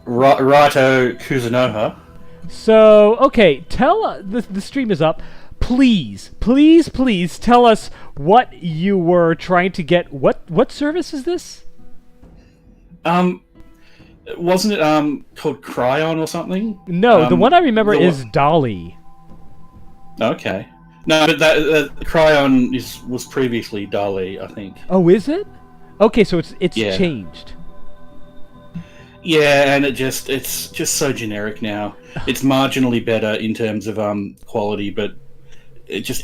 Righto Kuzunoha. So, okay, tell the stream is up. Please, please, please tell us what you were trying to get. What service is this? Wasn't it called Cryon or something? No, the one I remember the is Dolly. Okay. No, but that Cryon was previously Dali, I think. Oh, is it? Okay, so it's Yeah. changed. Yeah, and it's just so generic now. It's marginally better in terms of quality, but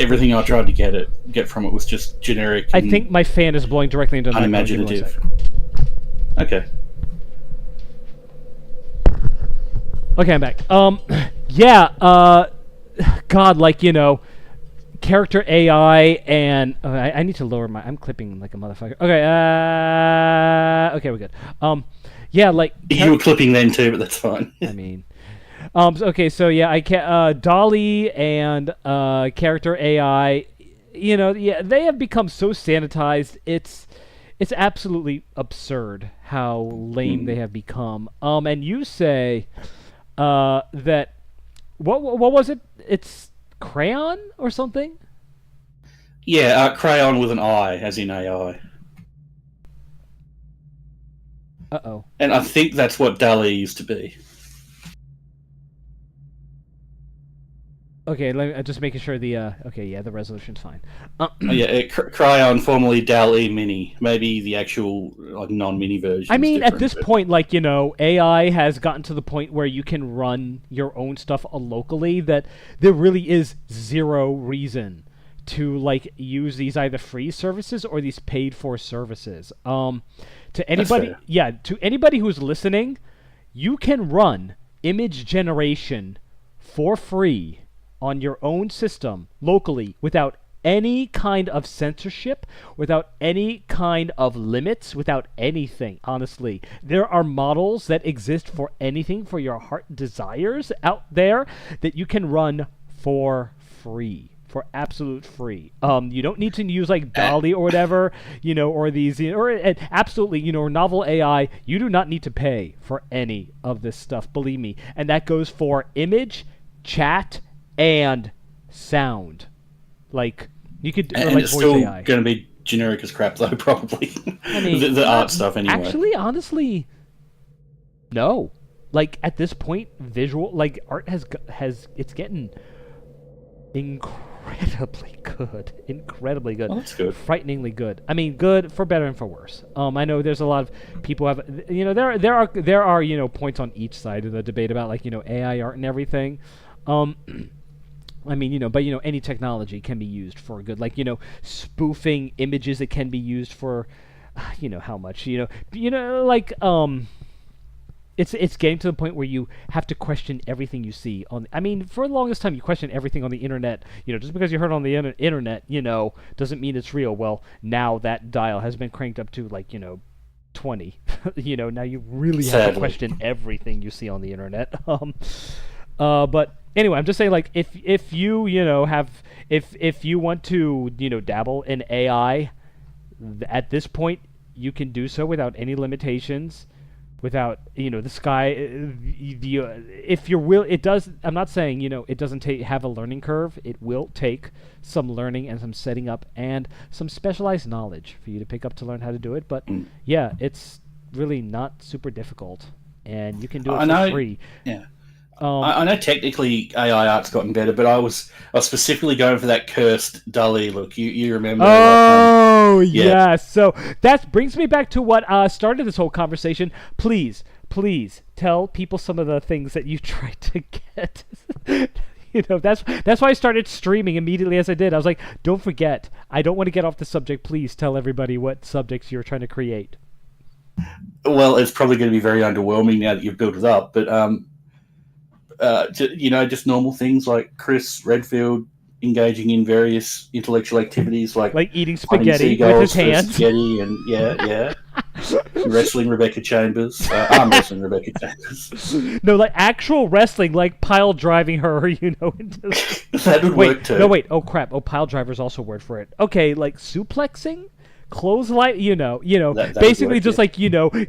everything I tried to get from it was just generic. I think my fan is blowing directly into the microphone. Give me 1 unimaginative. second. Okay. Okay, I'm back. God, like, character AI and I need to lower my. I'm clipping like a motherfucker. Okay, okay, we're good. Yeah, like You were clipping then too, but that's fine. I mean, okay, so yeah, I can Dolly and character AI. Yeah, they have become so sanitized. It's absolutely absurd how lame they have become. And you say that what was it? It's Crayon or something? Yeah, Crayon with an I, as in AI. Uh-oh. And I think that's what Dali used to be. Okay, just making sure the okay, yeah, the resolution's fine. Cryon, formerly Dali Mini, maybe the actual like non-mini version. I mean, at this point, like, AI has gotten to the point where you can run your own stuff locally. That there really is zero reason to like use these either free services or these paid for services. To anybody, yeah, to anybody who's listening, you can run image generation for free on your own system locally without any kind of censorship, without any kind of limits, without anything. Honestly, there are models that exist for anything for your heart desires out there that you can run for free, for absolute free. You don't need to use like Dolly or whatever, or these, or absolutely, novel AI. You do not need to pay for any of this stuff, believe me. And that goes for image, chat, and sound. Like, you could and like it's voice still AI. going to be generic as crap though, probably. I mean, the art stuff anyway. Actually, honestly, no. Like, at this point, visual, like, art has it's getting incredibly good. Oh, that's good. Frighteningly good. I mean, good for better and for worse. I know there's a lot of people have, there are points on each side of the debate about like AI art and everything. I mean, but any technology can be used for good. Like, spoofing images, it can be used for, how much, like, it's getting to the point where you have to question everything you see on. I mean, for the longest time, you question everything on the internet. Just because you heard on the internet, doesn't mean it's real. Well, now that dial has been cranked up to like 20. Now you really have to question everything you see on the internet. But anyway, I'm just saying, like, if you if you want to dabble in AI, at this point you can do so without any limitations, without the sky. If you're it does. I'm not saying it doesn't have a learning curve. It will take some learning and some setting up and some specialized knowledge for you to pick up to learn how to do it. But yeah, it's really not super difficult, and you can do it for free. Yeah. I know technically AI art's gotten better, but I was specifically going for that cursed Dali look. You remember? Oh, yeah. So that brings me back to what started this whole conversation. Please tell people some of the things that you tried to get. That's why I started streaming immediately as I did. I was like, don't forget. I don't want to get off the subject. Please tell everybody what subjects you're trying to create. Well, it's probably going to be very underwhelming now that you've built it up, but just normal things like Chris Redfield engaging in various intellectual activities like eating spaghetti with his hands. Spaghetti and wrestling Rebecca Chambers, arm wrestling Rebecca Chambers. No, like actual wrestling, like pile driving her, into that would work too. No, wait. Oh crap. Oh, pile driver's also a word for it. Okay, like suplexing, clothesline, That would basically work, just yeah. like,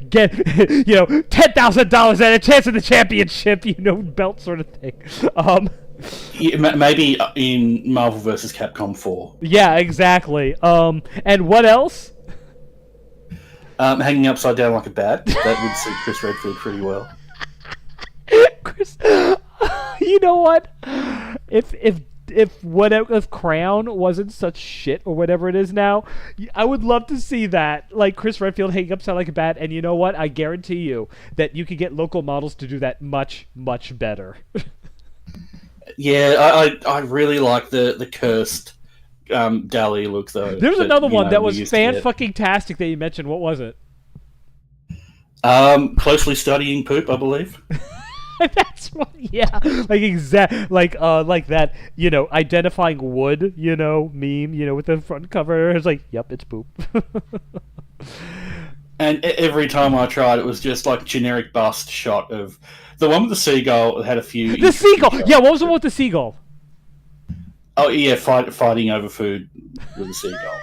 get, $10,000 and a chance at the championship, belt sort of thing. Yeah, maybe in Marvel vs. Capcom 4. Yeah, exactly. And what else? Hanging upside down like a bat. That would suit Chris Redfield pretty well. Chris, you know what? If Crown wasn't such shit or whatever it is now, I would love to see that, like Chris Redfield hanging upside like a bat. And you know what? I guarantee you that you could get local models to do that much, much better. Yeah, I really like the cursed Dali look though. There's another one that we was used to get. fan-fucking-tastic that you mentioned. What was it? Closely studying poop, I believe. That's what, yeah, like that, identifying wood, meme, with the front cover. It's like, yep, it's poop. And every time I tried, it was just like generic bust shot of the one with the seagull. Had a few. The seagull, yeah. What was the one with the seagull? Oh yeah, fighting over food with a seagull.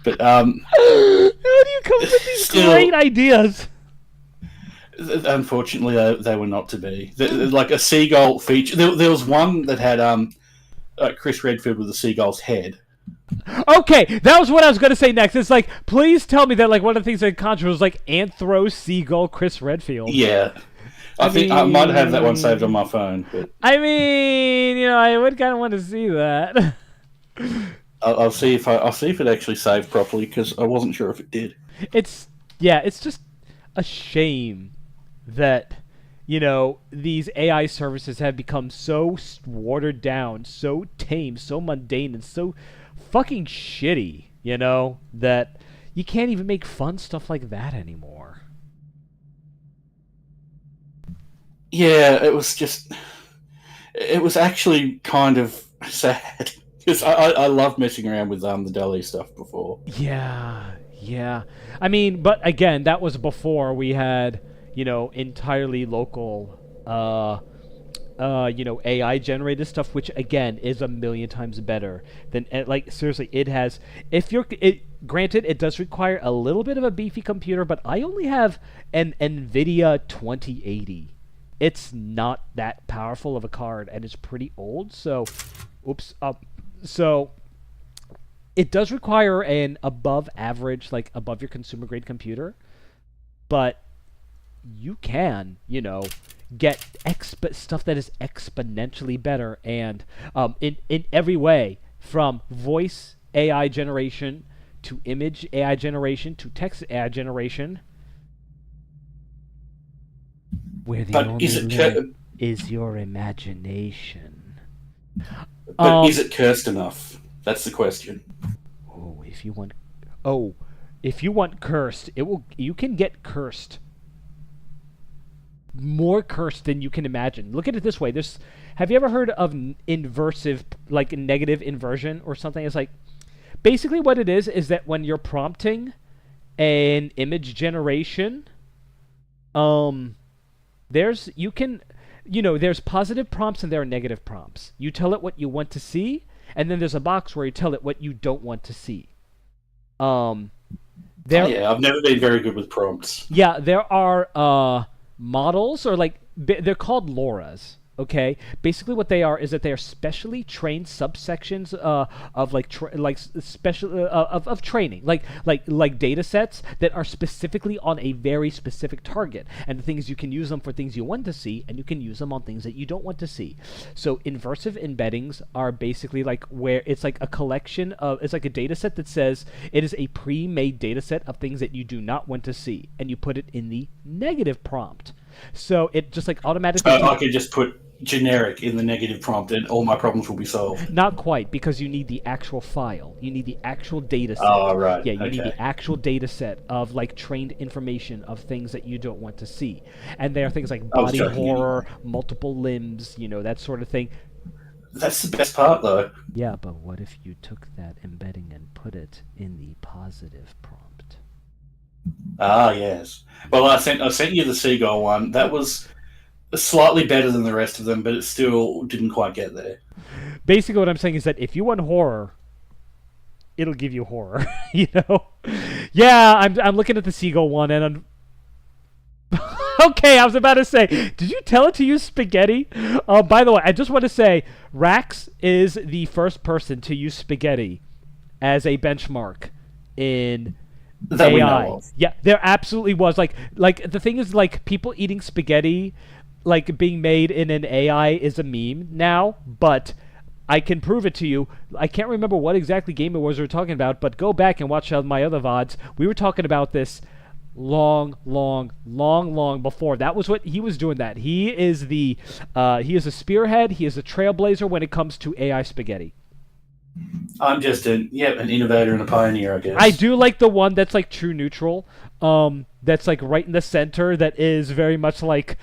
But how do you come up with these great ideas? Unfortunately, they were not to be. Like a seagull feature. There was one that had Chris Redfield with a seagull's head. Okay, that was what I was going to say next. It's like, please tell me that like one of the things in Contra was like Anthro Seagull Chris Redfield. Yeah. I think I might have that one saved on my phone. But I mean, I would kind of want to see that. I'll see if it actually saved properly because I wasn't sure if it did. It's just a shame that these AI services have become so watered down, so tame, so mundane, and so fucking shitty. That you can't even make fun stuff like that anymore. Yeah, it was actually kind of sad because I loved messing around with the Dali stuff before. Yeah. I mean, but again, that was before we had entirely local AI generated stuff, which again is a million times better than like seriously. It has granted it does require a little bit of a beefy computer, but I only have an NVIDIA 2080. It's not that powerful of a card, and it's pretty old. So, so it does require an above average, like above your consumer grade computer, but you can, get stuff that is exponentially better, and in every way, from voice AI generation to image AI generation to text AI generation. Where the only limit is your imagination. But is it cursed enough? That's the question. If you want cursed, you can get cursed. More cursed than you can imagine. Look at it this way. Have you ever heard of inversive, like negative inversion or something? It's like, basically what it is that when you're prompting an image generation, there's positive prompts and there are negative prompts. You tell it what you want to see, and then there's a box where you tell it what you don't want to see. I've never been very good with prompts. Yeah, there are models, or they're called LoRa's. Okay, basically what they are is that they are specially trained subsections of training, like data sets that are specifically on a very specific target. And the thing is, you can use them for things you want to see, and you can use them on things that you don't want to see. So inversive embeddings are basically like where it's like a collection of, it's like a data set that says it is a pre-made data set of things that you do not want to see, and you put it in the negative prompt. So it just like automatically. I could just put generic in the negative prompt and all my problems will be solved. Not quite, because you need the actual file. You need the actual data set. Oh, right. Yeah, you need the actual data set of like trained information of things that you don't want to see. And there are things like body horror, multiple limbs, that sort of thing. That's the best part, though. Yeah, but what if you took that embedding and put it in the positive prompt? Ah, yes. Well, I sent you the seagull one. That was slightly better than the rest of them, but it still didn't quite get there. Basically, what I'm saying is that if you want horror, it'll give you horror. You know? Yeah, I'm looking at the seagull one, and okay, I was about to say, did you tell it to use spaghetti? By the way, I just want to say, Rax is the first person to use spaghetti as a benchmark in That AI. we know of. Yeah, there absolutely was. Like the thing is, like, people eating spaghetti, like, being made in an AI is a meme now, but I can prove it to you. I can't remember what exactly game it was we were talking about, but go back and watch my other VODs. We were talking about this long before. That was what he was doing. That he is a spearhead. He is a trailblazer when it comes to AI spaghetti. I'm just an innovator and a pioneer, I guess. I do like the one that's like true neutral. That's like right in the center. That is very much like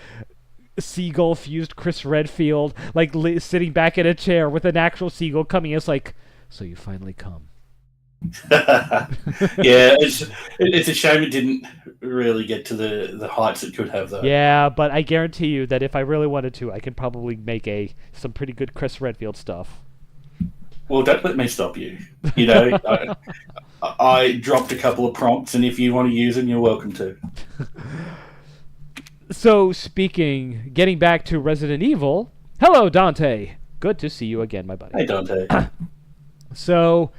seagull fused Chris Redfield, like sitting back in a chair with an actual seagull coming. It's like, so you finally come. Yeah, it's a shame it didn't really get to the heights it could have, though. Yeah, but I guarantee you that if I really wanted to, I could probably make some pretty good Chris Redfield stuff. Well, don't let me stop you. You know, I dropped a couple of prompts, and if you want to use them, you're welcome to. So, getting back to Resident Evil, hello, Dante. Good to see you again, my buddy. Hey, Dante. So,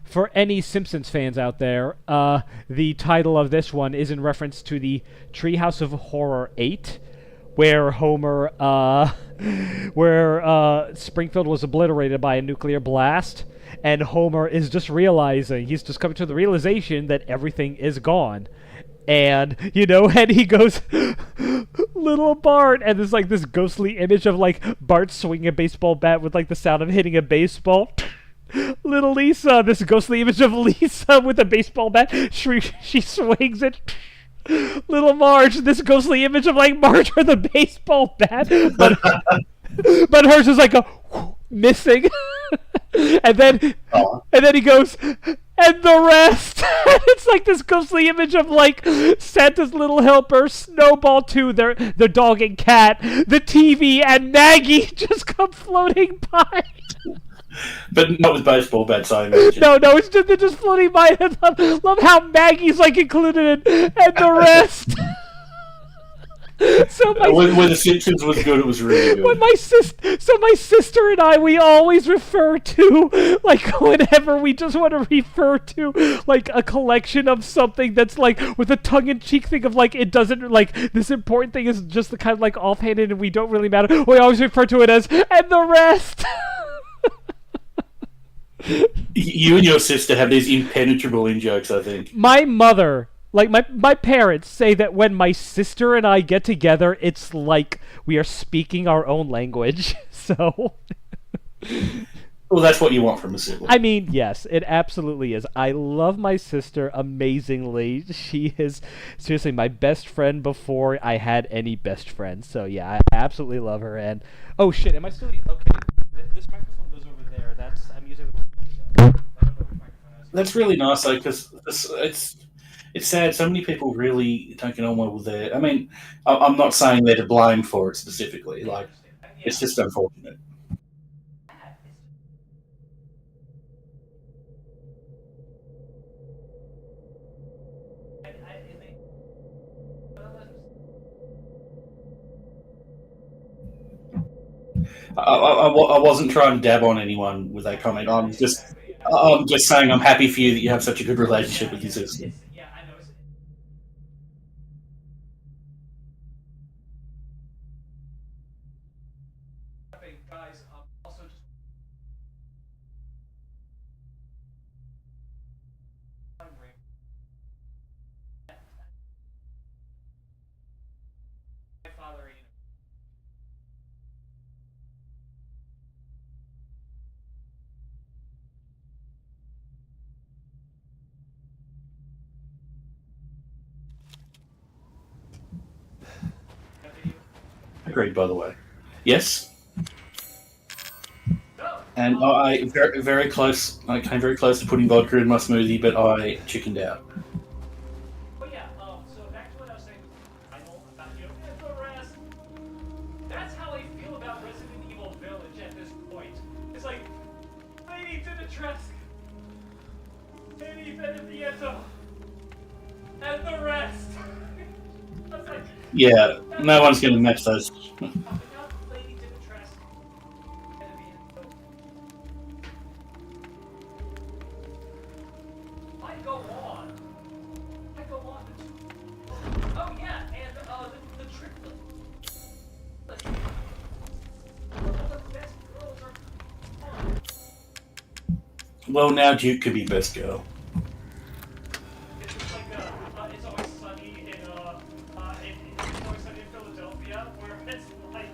for any Simpsons fans out there, the title of this one is in reference to the Treehouse of Horror 8, where Springfield was obliterated by a nuclear blast, and Homer is just he's just coming to the realization that everything is gone. And, and he goes, little Bart, and there's like this ghostly image of like Bart swinging a baseball bat with like the sound of hitting a baseball. Little Lisa, this ghostly image of Lisa with a baseball bat, she swings it. Little Marge, this ghostly image of like Marge with a baseball bat, but hers is like missing. and then he goes, and the rest. It's like this ghostly image of like Santa's little helper, Snowball 2, their dog and cat, the TV, and Maggie just come floating by. But not with baseball bats, I imagine. No, they're just floating by. I love how Maggie's like included in, and the rest. So when The Simpsons was good, it was really good. When my sister and I, we always refer to, like, whenever we just want to refer to, like, a collection of something that's, like, with a tongue-in-cheek thing of, like, it doesn't, like, this important thing is just the kind of, like, offhanded and we don't really matter. We always refer to it as, and the rest. You and your sister have these impenetrable in-jokes, I think. My mother... Like, my parents say that when my sister and I get together, it's like we are speaking our own language, so... Well, that's what you want from a sibling. I mean, yes, it absolutely is. I love my sister amazingly. She is seriously my best friend before I had any best friends, so yeah, I absolutely love her, and... Oh, shit, am I still... Okay, this microphone goes over there. I'm using the... I don't know which microphone That's really nice, though, because it's sad. So many people really don't get on well with their... I mean, I'm not saying they're to blame for it specifically. Like, it's just unfortunate. I wasn't trying to dab on anyone with that comment. I'm just saying I'm happy for you that you have such a good relationship with your sister. Agreed, by the way. Yes. And I very close. I came very close to putting vodka in my smoothie, but I chickened out. But yeah, so back to what I was saying about and the rest. That's how I feel about Resident Evil Village at this point. It's like, Lady Dimitrescu, Maybe Beneviento and the rest. I was like, Yeah, no one's going to match those. without Lady Dimitrescu, Beneviento, I go on. I go on. Oh yeah, and the triplet. All the best girls are on. Well, now Duke could be best girl. It's just like it's always sunny in it's always sunny in Philadelphia, where it's like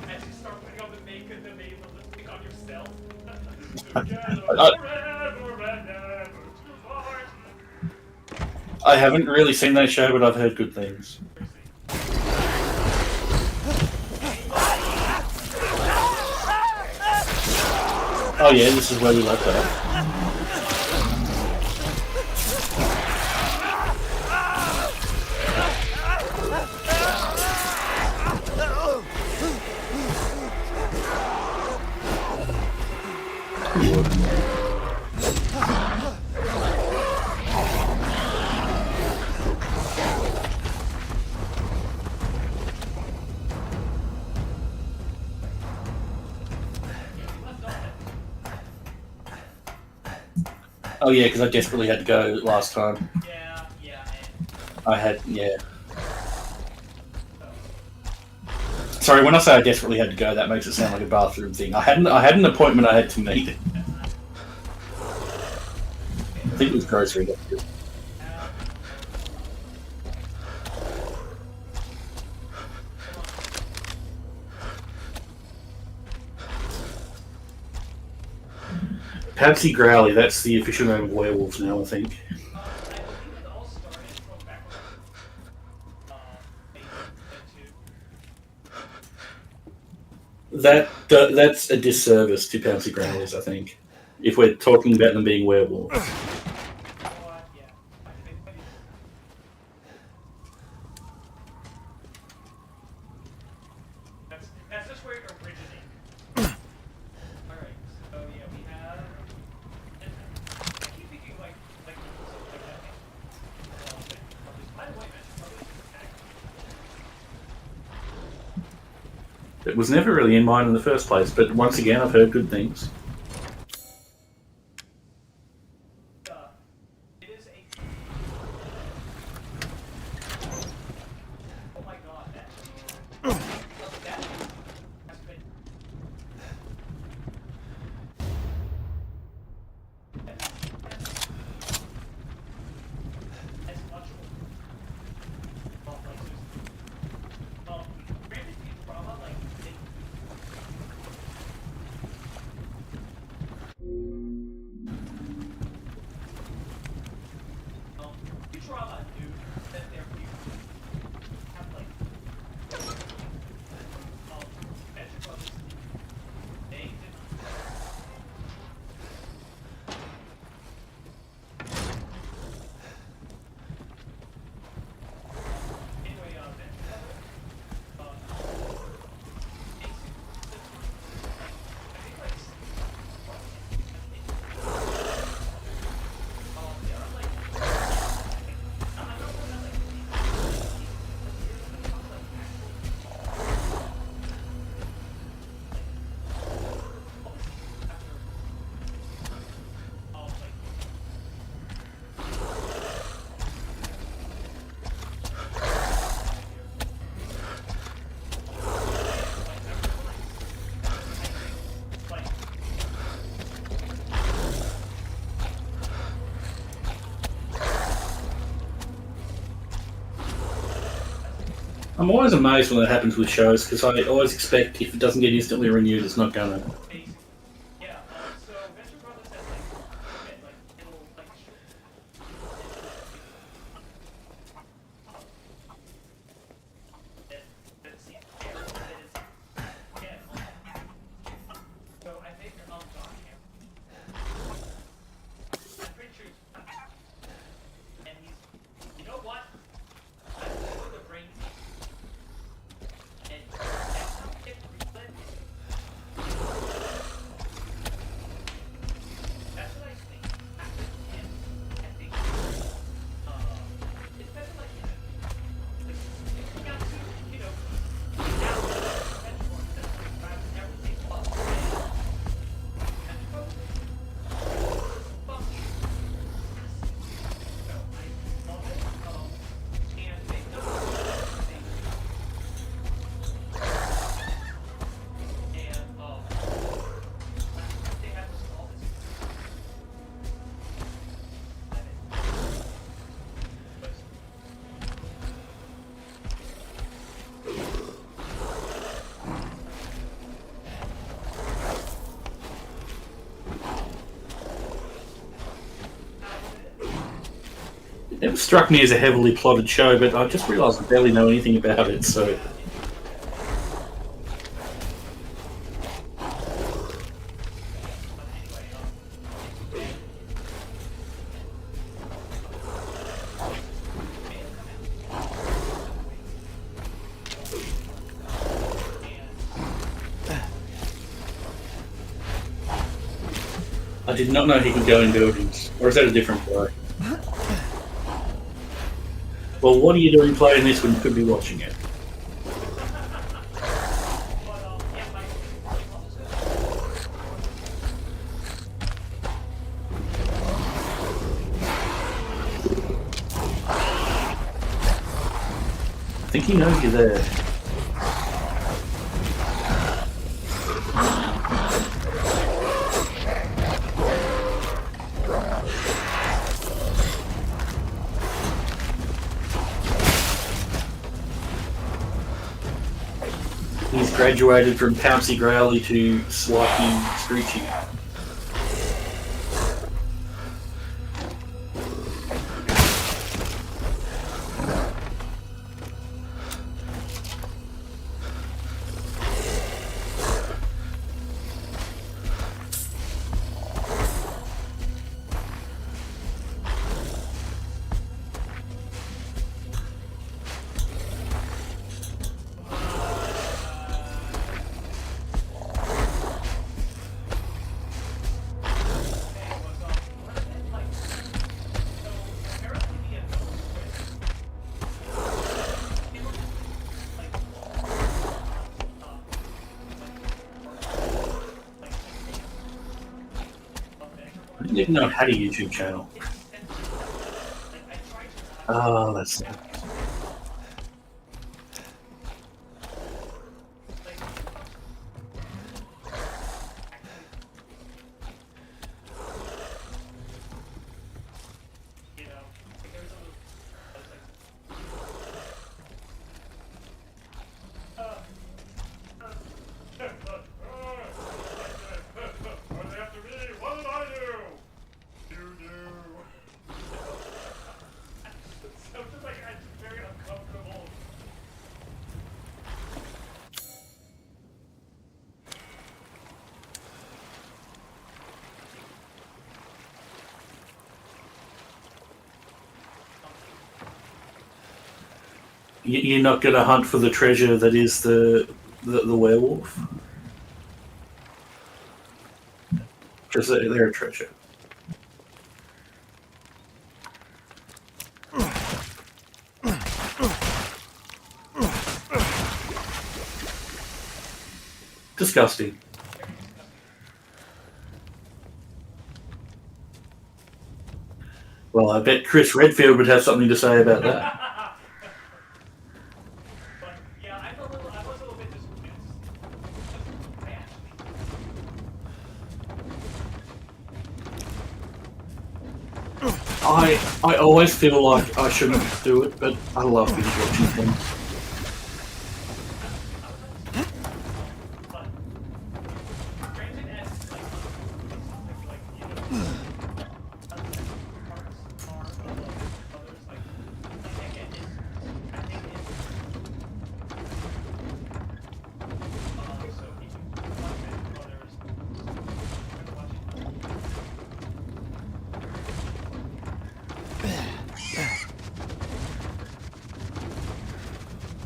as you start putting on the makeup, the lipstick on yourself. Together forever and ever to part. I haven't really seen that show, but I've heard good things. Oh yeah, this is where we left off. Oh yeah, because I desperately had to go last time. Yeah. Yeah. Sorry, when I say I desperately had to go, that makes it sound like a bathroom thing. I had an appointment I had to meet. I think it was grocery. Patsy Growly, that's the official name of werewolves now, I think. I believe it all started from back when That's a disservice to Patsy Growlys, I think. If we're talking about them being werewolves. yeah. That's just where it originated. Alright, so yeah, we have. And I keep thinking like something like that. By the way, It was never really in mind in the first place, but once again, I've heard good things. it is a. Oh my god, that has been. As much. Granted, drama like. Futurama knew that their people have like Venture Brothers. They did anyway. Venture Brothers. I think like. Yeah, I'm like. I'm not going to like. I'm always amazed when that happens with shows, because I always expect if it doesn't get instantly renewed, it's not gonna. Yeah, so Venture Brothers has like it'll like so I think Don Cameron. I'm pretty sure and he's you know what? I'm for the brain and next time we get relit It struck me as a heavily plotted show, but I just realised I barely know anything about it, so. I did not know he could go in buildings. Or is that a different play? Well, what are you doing playing this when you could be watching it? I think he knows you're there. He's graduated from Pouncy Growly to Swipey Screechy. I didn't even know I had a YouTube channel. Oh, that's it. You're not going to hunt for the treasure that is the werewolf? Because they're a treasure. Disgusting. Well, I bet Chris Redfield would have something to say about that. I always feel like I shouldn't do it, but I love binge watching things.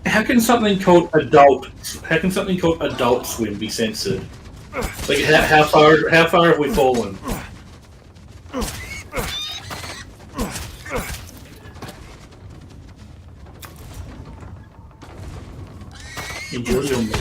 How can something called Adult Swim be censored? Like how far have we fallen? Enjoy your meal.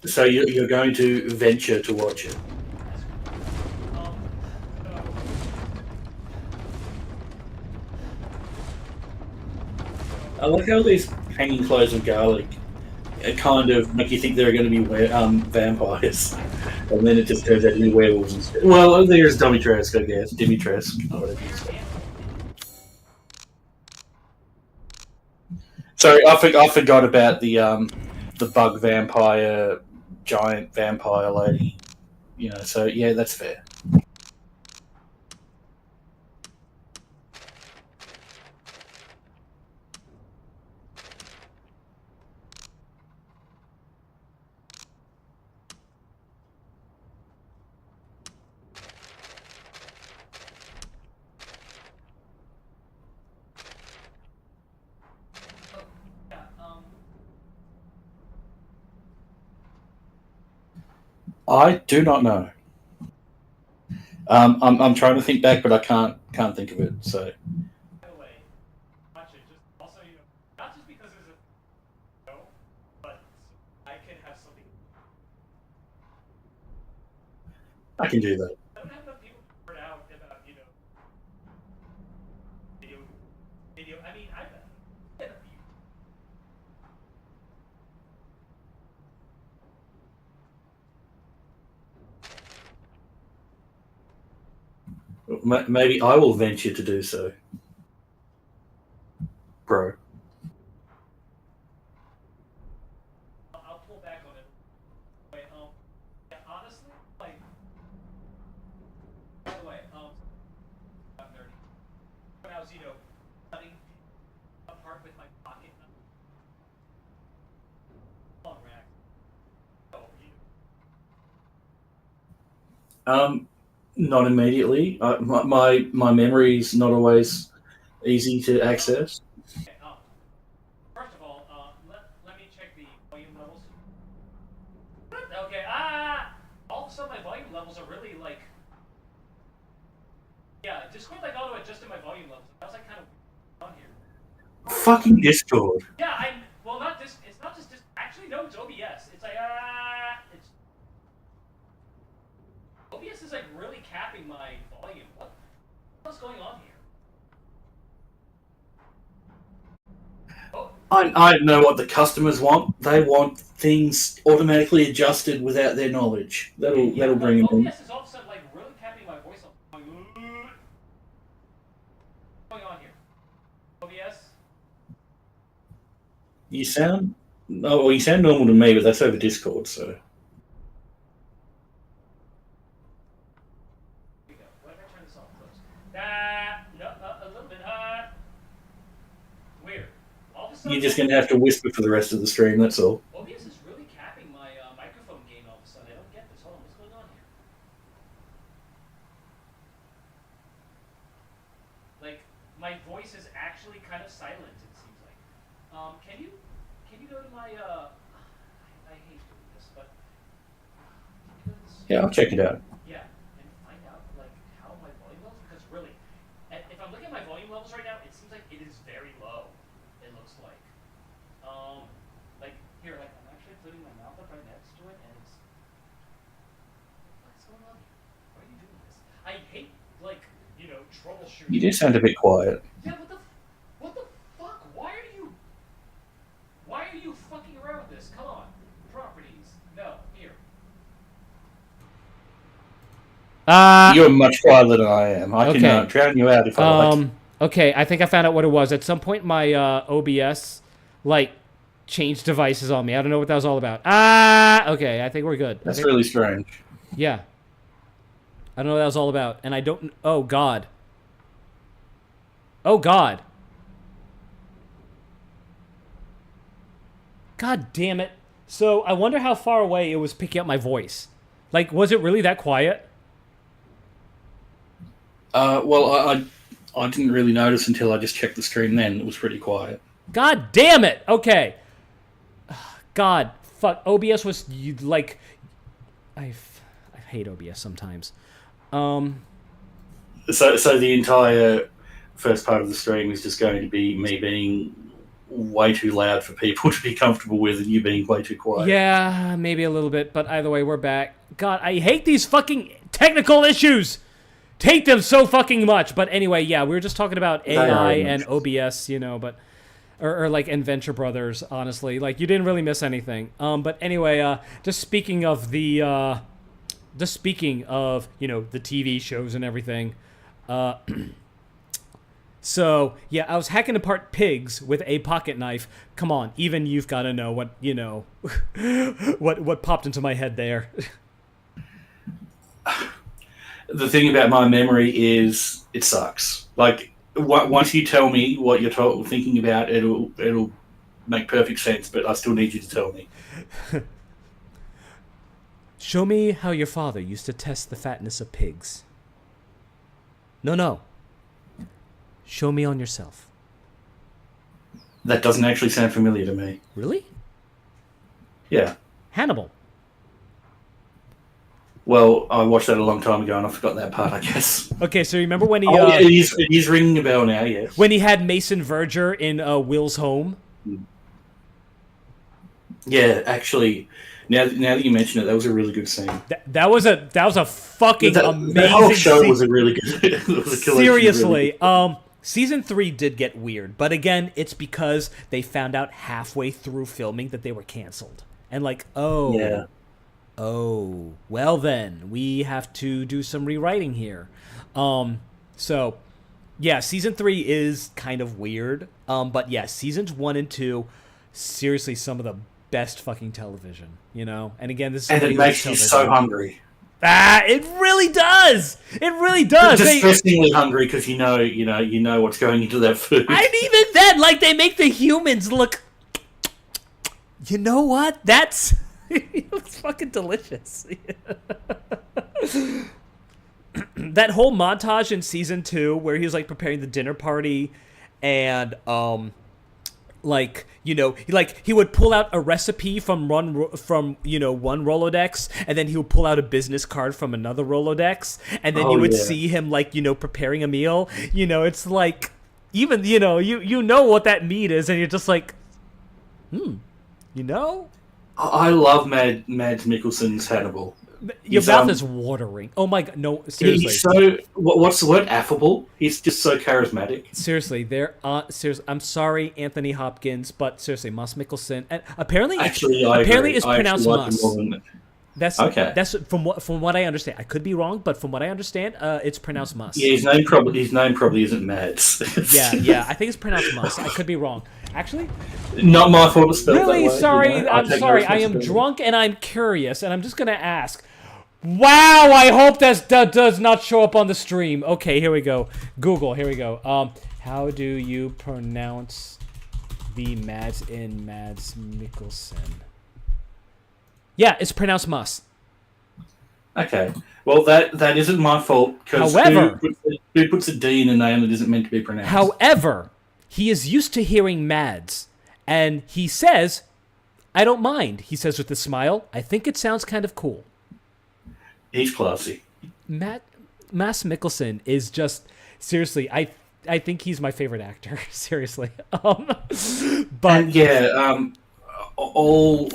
So you're going to venture to watch it? I like how these hanging clothes and garlic kind of make you think they're going to be vampires, and then it just turns out to be werewolves instead. Well, there's Dimitrescu, I guess. Dimitrescu, or whatever you say. Sorry, I forgot about the bug vampire, giant vampire lady. So yeah, that's fair. I do not know. I'm trying to think back, but I can't think of it. So I can do that. Maybe I will venture to do so, bro. Um, Not immediately. My memory's not always easy to access. Fucking Discord. I know what the customers want. They want things automatically adjusted without their knowledge. That'll bring them in. You sound well, you sound normal to me, but that's over Discord, so. You're just gonna have to whisper for the rest of the stream. That's all. Yeah, I'll check it out. You do sound a bit quiet. You're much quieter than I am. I can drown you out if I like. Okay, I think I found out what it was. At some point, my OBS changed devices on me. I don't know what that was all about. Okay, I think we're good. That's really strange. Yeah. I don't know what that was all about, and I don't. Oh God. Oh God. God damn it. So I wonder how far away it was picking up my voice. Was it really that quiet? Well, I didn't really notice until I just checked the stream then. It was pretty quiet. God damn it! Okay. God, fuck. OBS was, I hate OBS sometimes. So the entire first part of the stream is just going to be me being way too loud for people to be comfortable with and you being way too quiet. Yeah, maybe a little bit, but either way, we're back. God, I hate these fucking technical issues! Hate them so fucking much. But anyway, yeah, we were just talking about AI and OBS, but or like Adventure Brothers. Honestly, like you didn't really miss anything. But anyway, just speaking of the the TV shows and everything. So yeah, I was hacking apart pigs with a pocket knife. Come on, even you've got to know what what popped into my head there. The thing about my memory is it sucks. Like once you tell me what you're thinking about, it'll make perfect sense. But I still need you to tell me. Show me how your father used to test the fatness of pigs. No. Show me on yourself. That doesn't actually sound familiar to me. Really? Yeah. Hannibal. Well, I watched that a long time ago and I forgot that part, I guess. Okay, so remember when he... yeah, it is ringing a bell now, yes. When he had Mason Verger in Will's home? Yeah, actually, now that you mention it, that was a really good scene. That was a fucking amazing That whole show scene. was a really good... it was a Seriously, really good. Season 3 did get weird, but again, it's because they found out halfway through filming that they were canceled. And like, Yeah. Oh, well then, we have to do some rewriting here. So, yeah, Season 3 is kind of weird. But yeah, Seasons 1 and 2, seriously, some of the best fucking television, you know? And again, this is... And it makes you so hungry. Ah, it really does! It really does! Disgustingly hungry because you know what's going into that food. And even then, like, they make the humans look... You know what? That's... It's fucking delicious. That whole montage in season 2 where he was like preparing the dinner party and like, you know, he would pull out a recipe from one Rolodex, and then he would pull out a business card from another Rolodex, and then you would see him like, you know, preparing a meal. You know, it's like, even, you know what that meat is, and you're just like, you know? I love Mads Mikkelsen's Hannibal. Your mouth is watering. Oh my god, no, seriously. He's so, what's the word? Affable? He's just so charismatic. Seriously, seriously, I'm sorry, Anthony Hopkins, but seriously, Mads Mikkelsen, and apparently it's pronounced Mas. That's okay. That's from what I understand. I could be wrong, but from what I understand, it's pronounced Mas. Yeah, his name probably isn't Mads. yeah, I think it's pronounced Mas. I could be wrong. Actually, not my fault to spell really that way, sorry. You know? I'm sorry. I am drunk and I'm curious, and I'm just gonna ask. Wow, I hope that does not show up on the stream. Okay, here we go. Google, here we go. How do you pronounce the Mads in Mads Mikkelsen? Yeah, it's pronounced Mas. Okay. Well, that isn't my fault. However, who puts a D in a name that isn't meant to be pronounced? However, he is used to hearing Mads, and he says, I don't mind. He says with a smile, I think it sounds kind of cool. He's classy. Mads Mikkelsen is just, seriously, I think he's my favorite actor. Seriously. But yeah, all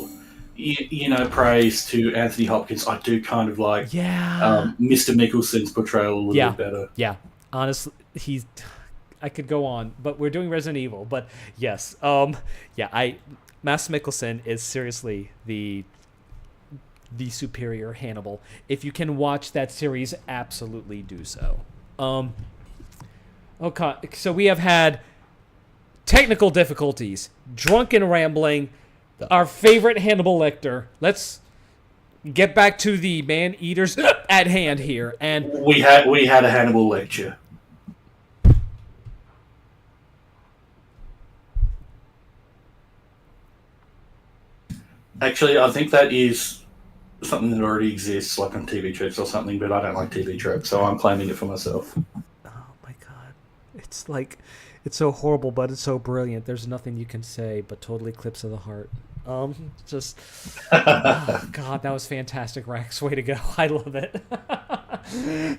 praise to Anthony Hopkins. I do kind of like Mr. Mikkelsen's portrayal a little bit better. Yeah, honestly, I could go on, but we're doing Resident Evil. But yes, Mads Mikkelsen is seriously the superior Hannibal. If you can watch that series, absolutely do so. Okay, so we have had technical difficulties, drunken rambling, our favorite Hannibal Lecter. Let's get back to the man-eaters at hand here. And we had a Hannibal lecture. Actually, I think that is something that already exists, like on TV tropes or something, but I don't like TV tropes, so I'm claiming it for myself. Oh my god. It's like, it's so horrible, but it's so brilliant. There's nothing you can say but total eclipse of the heart. Just, oh god, that was fantastic, Rex. Way to go. I love it.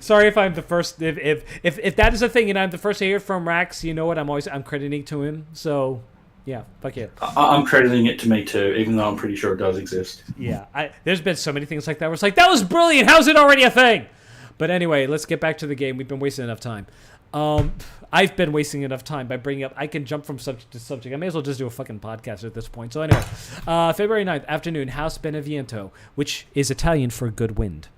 Sorry if I'm the first, if that is a thing and I'm the first to hear from Rax, you know what, I'm crediting to him, so yeah, fuck it. I'm crediting it to me too, even though I'm pretty sure it does exist. Yeah, there's been so many things like that where it's like, that was brilliant, how's it already a thing? But anyway, let's get back to the game. We've been wasting enough time. I've been wasting enough time by bringing up. I can jump from subject to subject. I may as well just do a fucking podcast at this point. So anyway, February 9th, afternoon, House Beneviento, which is Italian for good wind.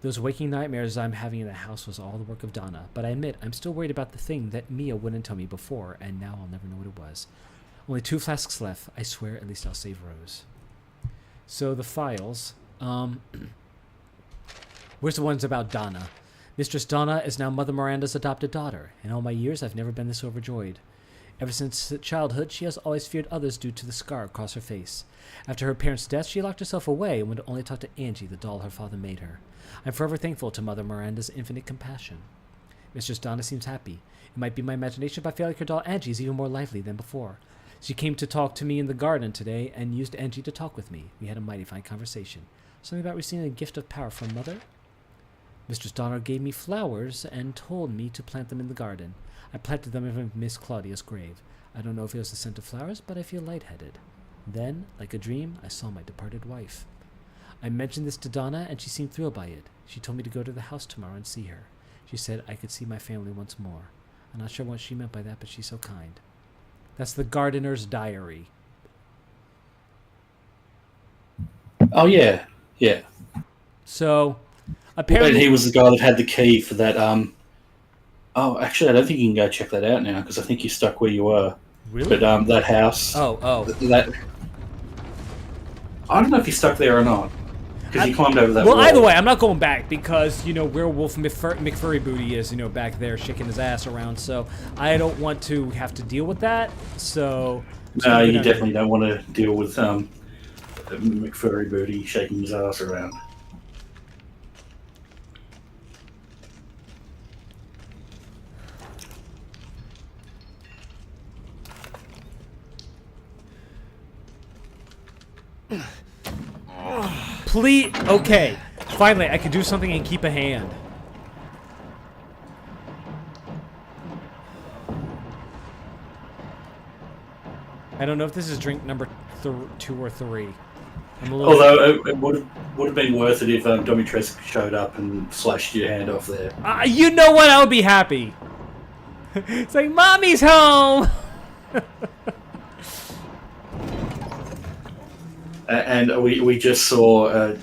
Those waking nightmares I'm having in the house was all the work of Donna, but I admit I'm still worried about the thing that Mia wouldn't tell me before, and now I'll never know what it was. Only 2 flasks left. I swear at least I'll save Rose. So the files. Where's the ones about Donna? Mistress Donna is now Mother Miranda's adopted daughter. In all my years, I've never been this overjoyed. Ever since childhood, she has always feared others due to the scar across her face. After her parents' death, she locked herself away and would only talk to Angie, the doll her father made her. I'm forever thankful to Mother Miranda's infinite compassion. Mistress Donna seems happy. It might be my imagination, but I feel like her doll Angie is even more lively than before. She came to talk to me in the garden today and used Angie to talk with me. We had a mighty fine conversation. Something about receiving a gift of power from Mother? Mistress Donner gave me flowers and told me to plant them in the garden. I planted them in Miss Claudia's grave. I don't know if it was the scent of flowers, but I feel lightheaded. Then, like a dream, I saw my departed wife. I mentioned this to Donna, and she seemed thrilled by it. She told me to go to the house tomorrow and see her. She said I could see my family once more. I'm not sure what she meant by that, but she's so kind. That's the gardener's diary. Oh, yeah. Yeah. So, apparently... And he was the guy that had the key for that, Oh, actually, I don't think you can go check that out now, because I think you're stuck where you were. Really? But, that house... That... I don't know if you're stuck there or not. Because you climbed over that wall. Well, either way, I'm not going back because, Werewolf McFurry Booty is, back there shaking his ass around. So I don't want to have to deal with that. So no, you definitely don't want to deal with McFurry Booty shaking his ass around. Please, okay. Finally, I can do something and keep a hand. I don't know if this is drink number 2 or 3. Although it would have been worth it if Dimitrescu showed up and slashed your hand off there. You know what? I would be happy. It's like, Mommy's home! And we just saw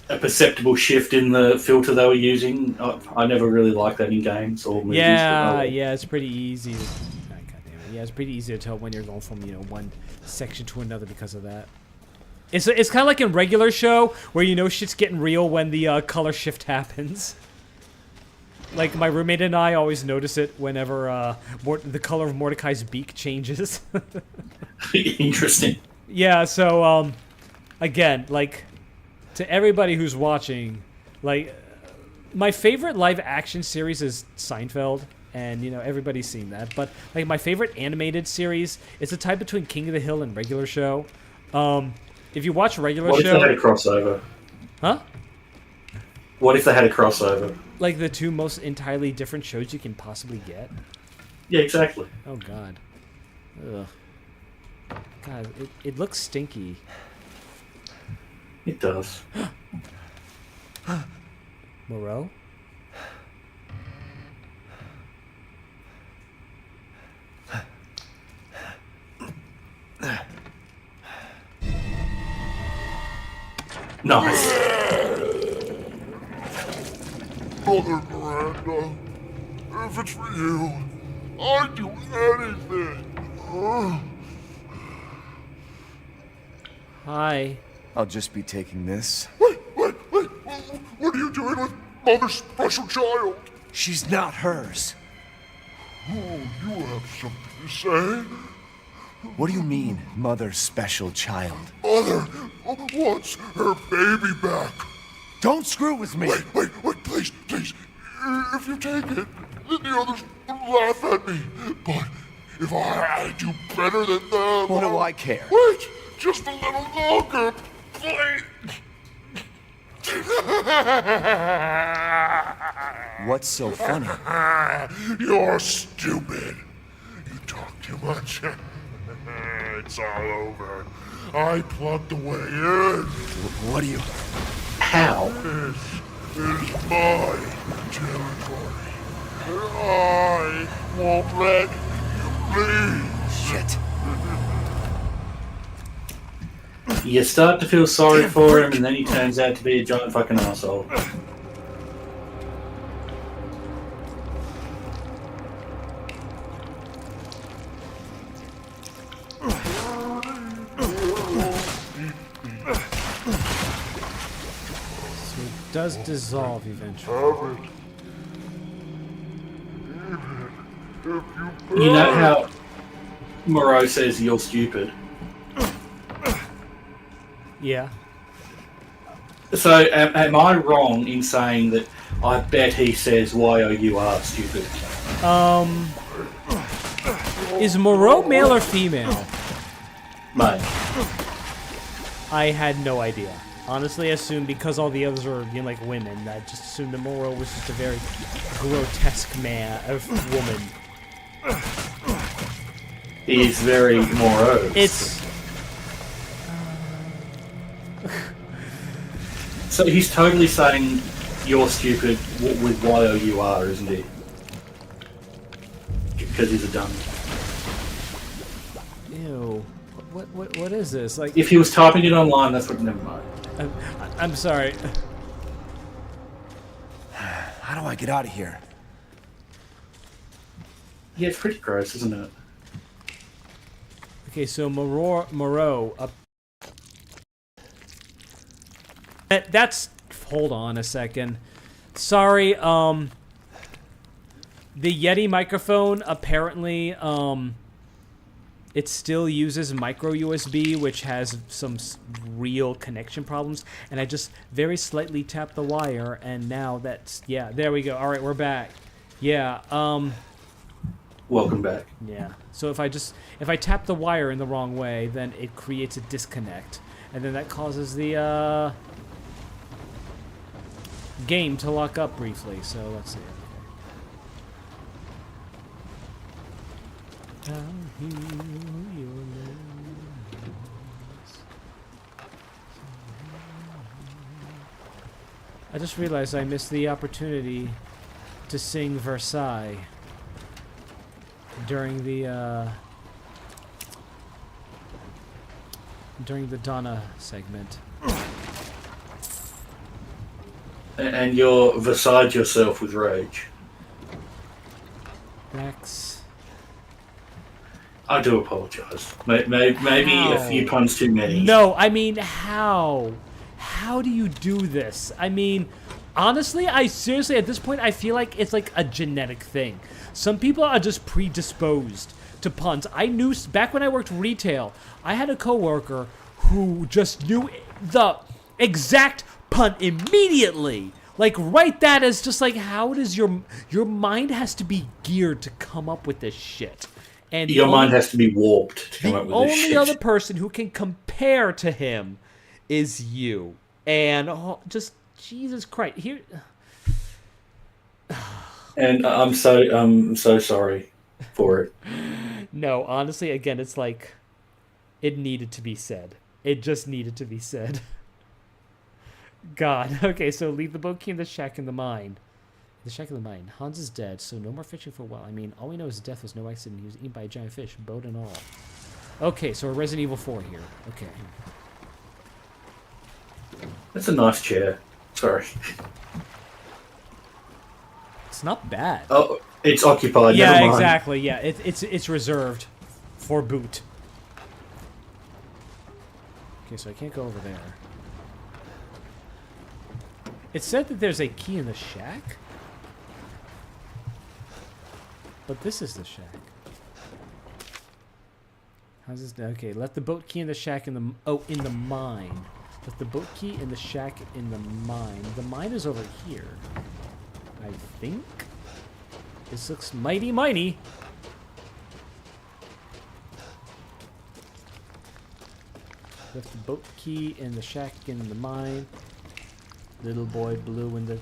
a perceptible shift in the filter they were using. I never really liked that in games or movies. Yeah, it's pretty easy. Yeah, it's pretty easy to tell when you're going from one section to another because of that. It's kind of like in regular show where shit's getting real when the color shift happens. Like my roommate and I always notice it whenever the color of Mordecai's beak changes. Interesting. Yeah, so, again, to everybody who's watching, my favorite live-action series is Seinfeld, and, everybody's seen that, but, my favorite animated series is a tie between King of the Hill and regular show. If you watch regular show... What if they had a crossover? Huh? What if they had a crossover? Like the two most entirely different shows you can possibly get? Yeah, exactly. Oh, God. Ugh. God, it looks stinky. It does. Moreau? Nice. Mother Miranda, if it's for you, I'd do anything. Hi. I'll just be taking this. Wait. What are you doing with Mother's special child? She's not hers. Oh, you have something to say? What do you mean, Mother's special child? Mother wants her baby back. Don't screw with me! Wait, please. If you take it, then the others will laugh at me. But if I do better than them... What do I care? Wait, just a little longer, please. What's so funny? You're stupid. You talk too much. It's all over. I plugged the way in. What do you... How? is my territory. And I won't let you leave. Shit. You start to feel sorry for him, and then he turns out to be a giant fucking asshole. So it does dissolve eventually. Have it. Even if you You know how Moreau says you're stupid? Yeah. So am I wrong in saying that I bet he says why are you are stupid? Is Moreau male or female? Mate. I had no idea. Honestly, I assumed because all the others were like women, I just assumed that Moreau was just a very grotesque woman. He's very morose. It's So he's totally saying you're stupid with Y-O-U-R, isn't he? Because he's a dummy. ew. What is this? Like, If he was typing it online, that's what. Never mind. I'm sorry. How do I get out of here? Yeah, it's pretty gross, isn't it? Okay, so Moreau up. That's. Hold on a second. Sorry. The Yeti microphone apparently it still uses micro USB, which has some real connection problems. And I just very slightly tapped the wire, and now that's there we go. All right, we're back. Yeah. Welcome back. Yeah. So if I tap the wire in the wrong way, then it creates a disconnect, and then that causes the game to lock up briefly. So let's see. I just realized I missed the opportunity to sing Versailles during the Donna segment. And you're beside yourself with rage. Max. I do apologise. Maybe a few puns too many. No, I mean, how? How do you do this? I mean, honestly, I seriously, at this point, I feel like it's like a genetic thing. Some people are just predisposed to puns. I knew, back when I worked retail, I had a coworker who just knew the exact pun immediately. Like, write that as just like, how does your mind has to be geared to come up with this shit. And your mind has to be warped to come up with this shit. The only other person who can compare to him is you. And just Jesus Christ, here. And I'm so sorry for it. No, honestly, again, it's like it needed to be said. It just needed to be said. God. Okay, so leave the boat key in the shack in the mine. The shack in the mine. Hans is dead, so no more fishing for a while. I mean, all we know is death was no accident. He was eaten by a giant fish, boat and all. Okay, so we're Resident Evil 4 here. Okay. That's a nice chair. Sorry. It's not bad. Oh, it's occupied. Yeah, never mind. exactly. Yeah, it's reserved for boot. Okay, so I can't go over there. It said that there's a key in the shack, but this is the shack. How's this? Okay, let the boat key in the shack in the mine. Let the boat key in the shack in the mine. The mine is over here, I think. This looks mighty. Left the boat key in the shack in the mine. Little boy blue in the...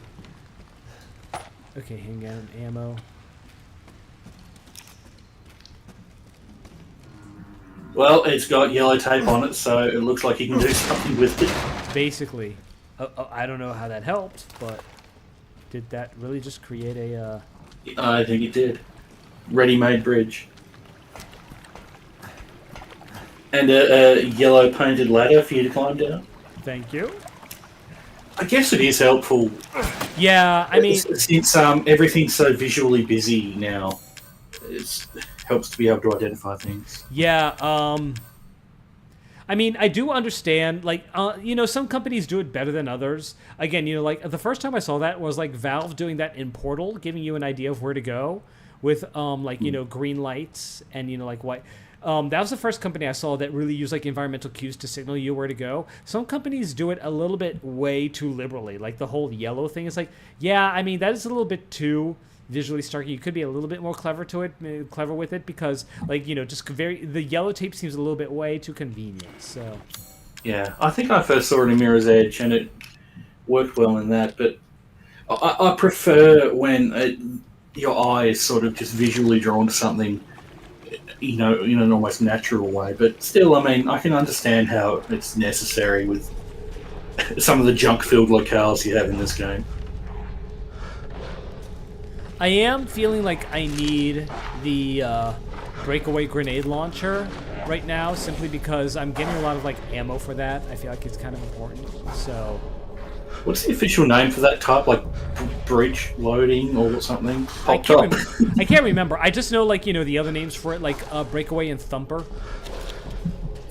Okay, handgun ammo. Well, it's got yellow tape on it, so it looks like you can do something with it. Basically. I don't know how that helped, but... Did that really just create a? I think it did. Ready-made bridge. And a yellow painted ladder for you to climb down. Thank you. I guess it is helpful. Yeah, I mean, since everything's so visually busy now, it helps to be able to identify things. yeah. I mean, I do understand, like, you know, some companies do it better than others. Again, you know, like, the first time I saw that was, like, Valve doing that in Portal, giving you an idea of where to go with, like, you know, green lights and, you know, like, white. That was the first company I saw that really used, like, environmental cues to signal you where to go. Some companies do it a little bit way too liberally. Like, the whole yellow thing is like, yeah, I mean, that is a little bit too visually stark. You could be a little bit more clever with it, because, like, you know, just the yellow tape seems a little bit way too convenient. So yeah, I think I first saw it in Mirror's Edge and it worked well in that, but I prefer when your eye is sort of just visually drawn to something, you know, in an almost natural way. But still, I mean, I can understand how it's necessary with some of the junk-filled locales you have in this game. I am feeling like I need the breakaway grenade launcher right now, simply because I'm getting a lot of, like, ammo for that. I feel like it's kind of important. So, What's the official name for that type? Like breach loading or something? I can't remember. I just know, like, you know, the other names for it, like breakaway and thumper.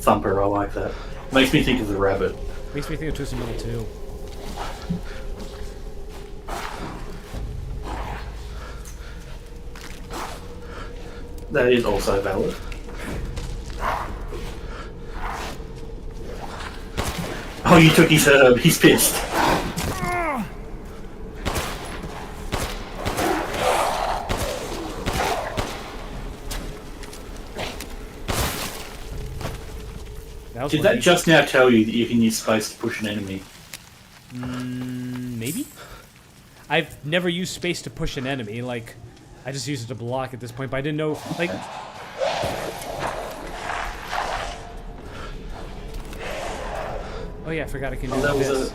Thumper, I like that. Makes me think of the rabbit. Makes me think of Twisted Metal too. That is also valid. Oh, you took his herb. He's pissed. Did that just now tell you that you can use space to push an enemy? Maybe? I've never used space to push an enemy. Like, I just use it to block at this point, but I didn't know, like... Oh yeah, I forgot I can do this.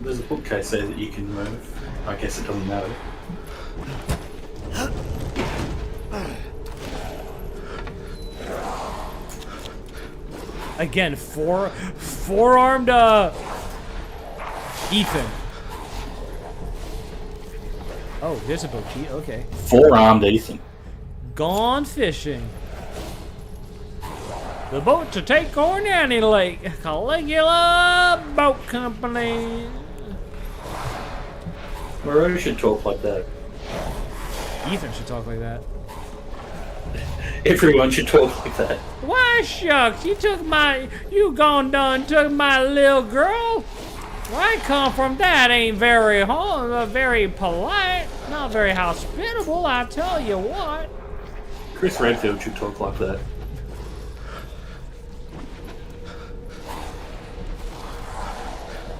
There's a bookcase there that you can move. I guess it doesn't matter. Again, four-armed, Ethan. Oh, there's a boat key, okay. Four-armed Ethan. Gone fishing. The boat to take on any lake. Caligula Boat Company. Moreau should talk like that. Ethan should talk like that. Everyone should talk like that. Why shucks, you gone done took my little girl? Where I come from, that ain't very very polite, not very hospitable, I tell you what. Chris Redfield should talk like that.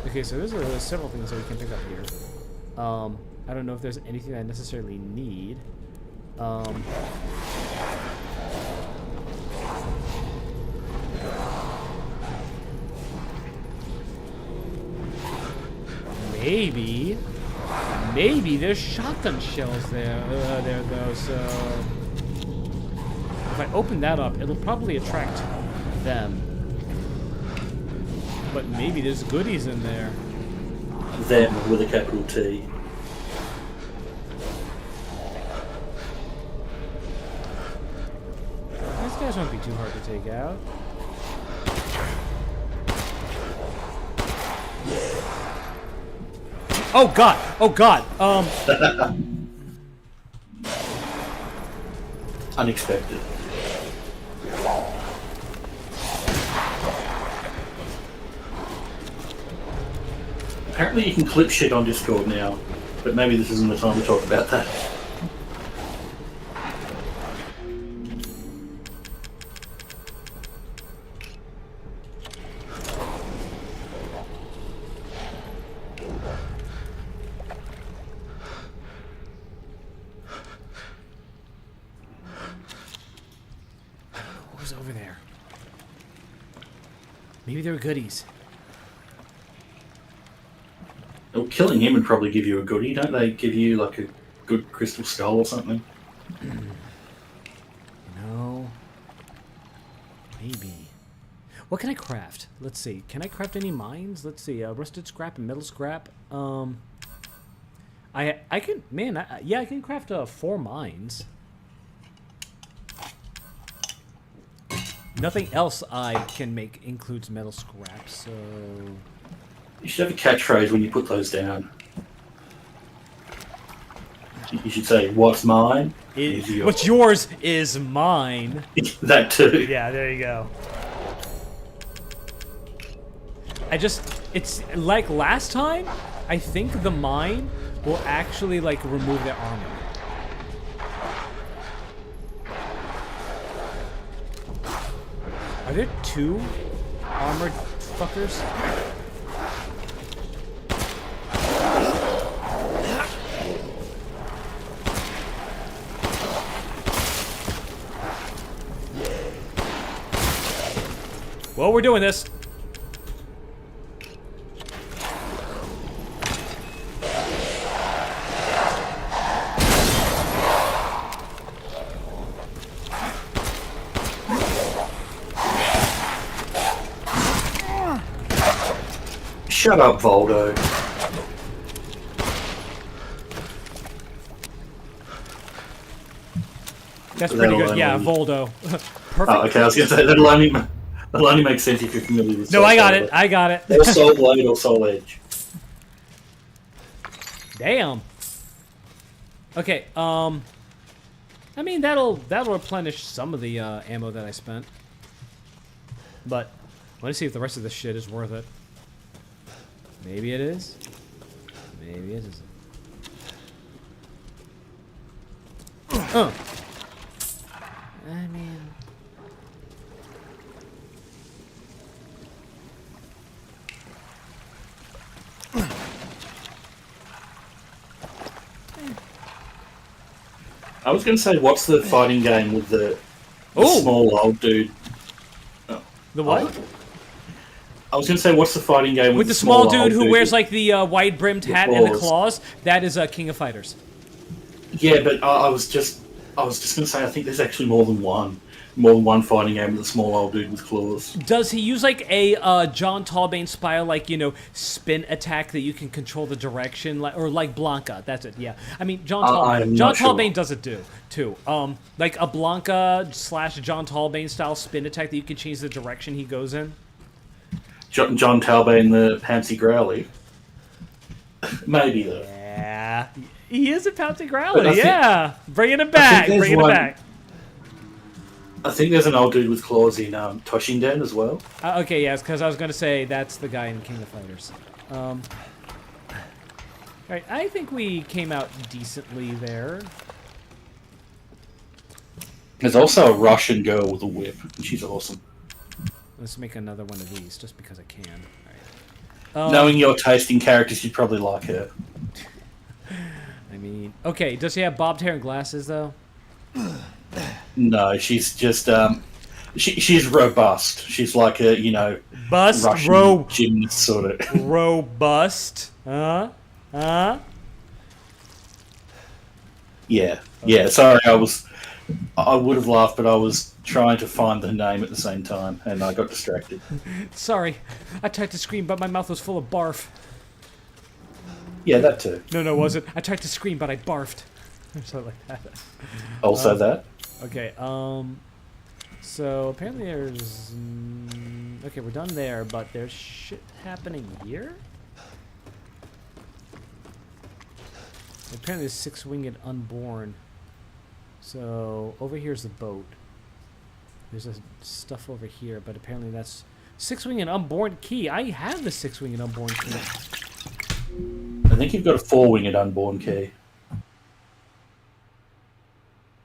Okay, so there's several things that we can pick up here. I don't know if there's anything I necessarily need. Maybe there's shotgun shells there though, so if I open that up, it'll probably attract them. But maybe there's goodies in there. Them with a capital T. These guys won't be too hard to take out. Oh god! Oh god! Unexpected. Apparently you can clip shit on Discord now, but maybe this isn't the time to talk about that. What was over there? Maybe there were goodies. Well, killing him would probably give you a goodie, don't they? Give you like a good crystal skull or something. No. Maybe. What can I craft? Let's see. Can I craft any mines? Let's see. Rusted scrap and metal scrap. I can, man. Yeah, I can craft 4 mines. Nothing else I can make includes metal scrap, so... You should have a catchphrase when you put those down. You should say, "What's mine is yours." What's yours is mine. That too. Yeah, there you go. It's like last time, I think the mine will actually, like, remove their armor. Are there 2 armored fuckers? Well, we're doing this. Shut up, Voldo. That's pretty good. Yeah, Voldo. Perfect. Oh, okay, I was going to say, that'll only make sense if you're familiar with No, Soul I got Blade. it. I got it. Or Soul Blade or Soul Edge. Damn. Okay, I mean, that'll replenish some of the ammo that I spent. But, let's see if the rest of this shit is worth it. Maybe it is. Maybe it isn't. I mean... I was going to say, what's the fighting game with the Ooh. small old dude? The what? I was going to say, what's the fighting game With the small dude who wears, like, the wide-brimmed hat and the claws? That is King of Fighters. Yeah, but I was just going to say, I think there's actually more than one fighting game with a small old dude with claws. Does he use, like, a John Talbane style, like, you know, spin attack that you can control the direction, or like Blanca? That's it. Yeah. I mean, John Talbane does it too. Like a Blanca / John Talbane style spin attack that you can change the direction he goes in. John Talbane, the Pansy Growly. Maybe though. Yeah, he is a Pansy Growly. Yeah, bringing it back. Bringing it back. I think there's an old dude with claws in Toshinden as well. Okay, yes, because I was going to say that's the guy in King of Fighters. Alright, I think we came out decently there. There's also a Russian girl with a whip, and she's awesome. Let's make another one of these, just because I can. Alright. Knowing your taste in characters, you'd probably like her. I mean, okay, does she have bobbed hair and glasses, though? No, she's just she's robust. She's like a, you know, Russian gymnast sort of. Robust? Huh? Yeah. Sorry, I would have laughed, but I was trying to find the name at the same time, and I got distracted. Sorry, I tried to scream, but my mouth was full of barf. Yeah, that too. No, it wasn't. I tried to scream, but I barfed. Or something like that. Also that. Okay, so apparently there's... okay, we're done there, but there's shit happening here? Apparently there's 6-winged unborn. So, over here's the boat. There's stuff over here, but apparently that's... 6-winged unborn key! I have the 6-winged unborn key. I think you've got a 4-winged unborn key.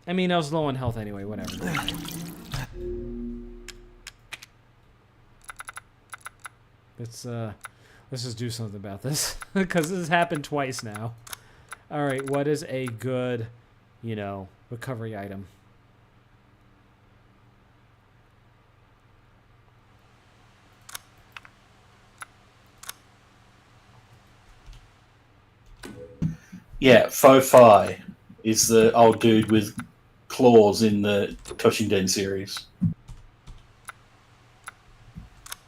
I mean, I was low on health anyway, whatever. Let's just do something about this. Because this has happened twice now. Alright, what is a good, you know, recovery item? Yeah, Fo-Fi is the old dude with claws in the Toshinden series.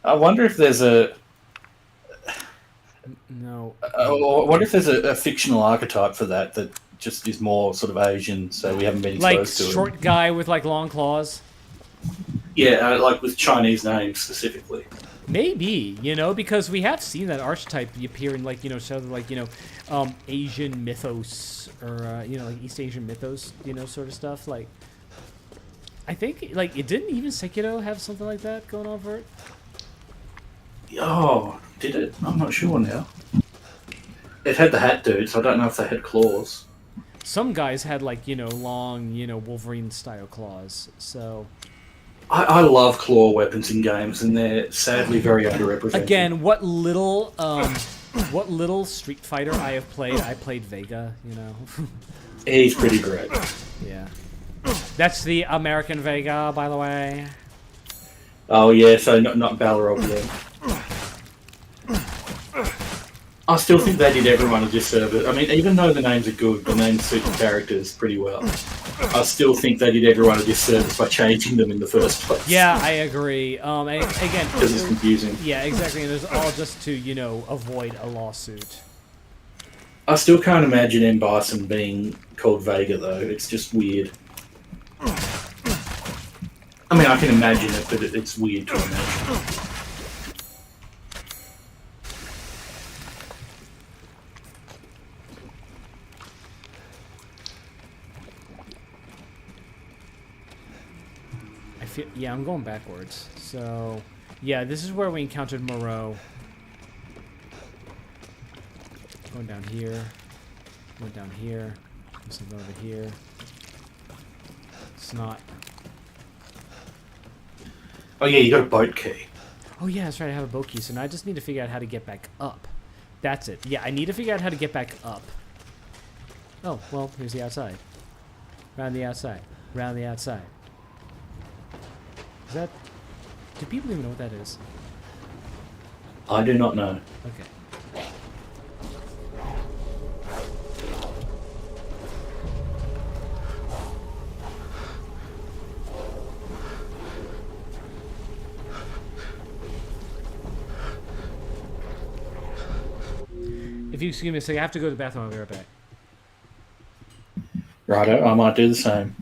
I wonder if there's No. I wonder if there's a fictional archetype for that just is more sort of Asian, so we haven't been Like exposed to short it. guy with like long claws. Yeah, like with Chinese names specifically. Maybe, because we have seen that archetype appear in like, sort of like, Asian mythos or, like East Asian mythos, sort of stuff. Like, I think, like, it didn't even Sekiro have something like that going on for it? Oh, did it? I'm not sure now. It had the hat dude, so I don't know if they had claws. Some guys had like, long, Wolverine style claws. So I love claw weapons in games, and they're sadly very underrepresented. again, what little Street Fighter I have played, I played Vega, He's pretty great. Yeah. That's the American Vega, by the way. Oh yeah, so not Balrog yet. I still think they did everyone a disservice. I mean, even though the names are good, the names suit the characters pretty well. I still think they did everyone a disservice by changing them in the first place. Yeah, I agree. And again, because it's confusing. Yeah, exactly. And it's all just to, avoid a lawsuit. I still can't imagine M. Bison being called Vega, though. It's just weird. I mean, I can imagine it, but it's weird to imagine. Yeah, I'm going backwards. So, yeah, this is where we encountered Moreau. Going down here. Going down here. Something over here. It's not. Oh yeah, you got a boat key. Oh yeah, that's right, I have a boat key, so now I just need to figure out how to get back up. That's it. Yeah, I need to figure out how to get back up. Oh, well, here's the outside. Round the outside. Round the outside. Is that... Do people even know what that is? I do not know. Okay. If you excuse me a second, I have to go to the bathroom. I'll be right back. Righto, I might do the same.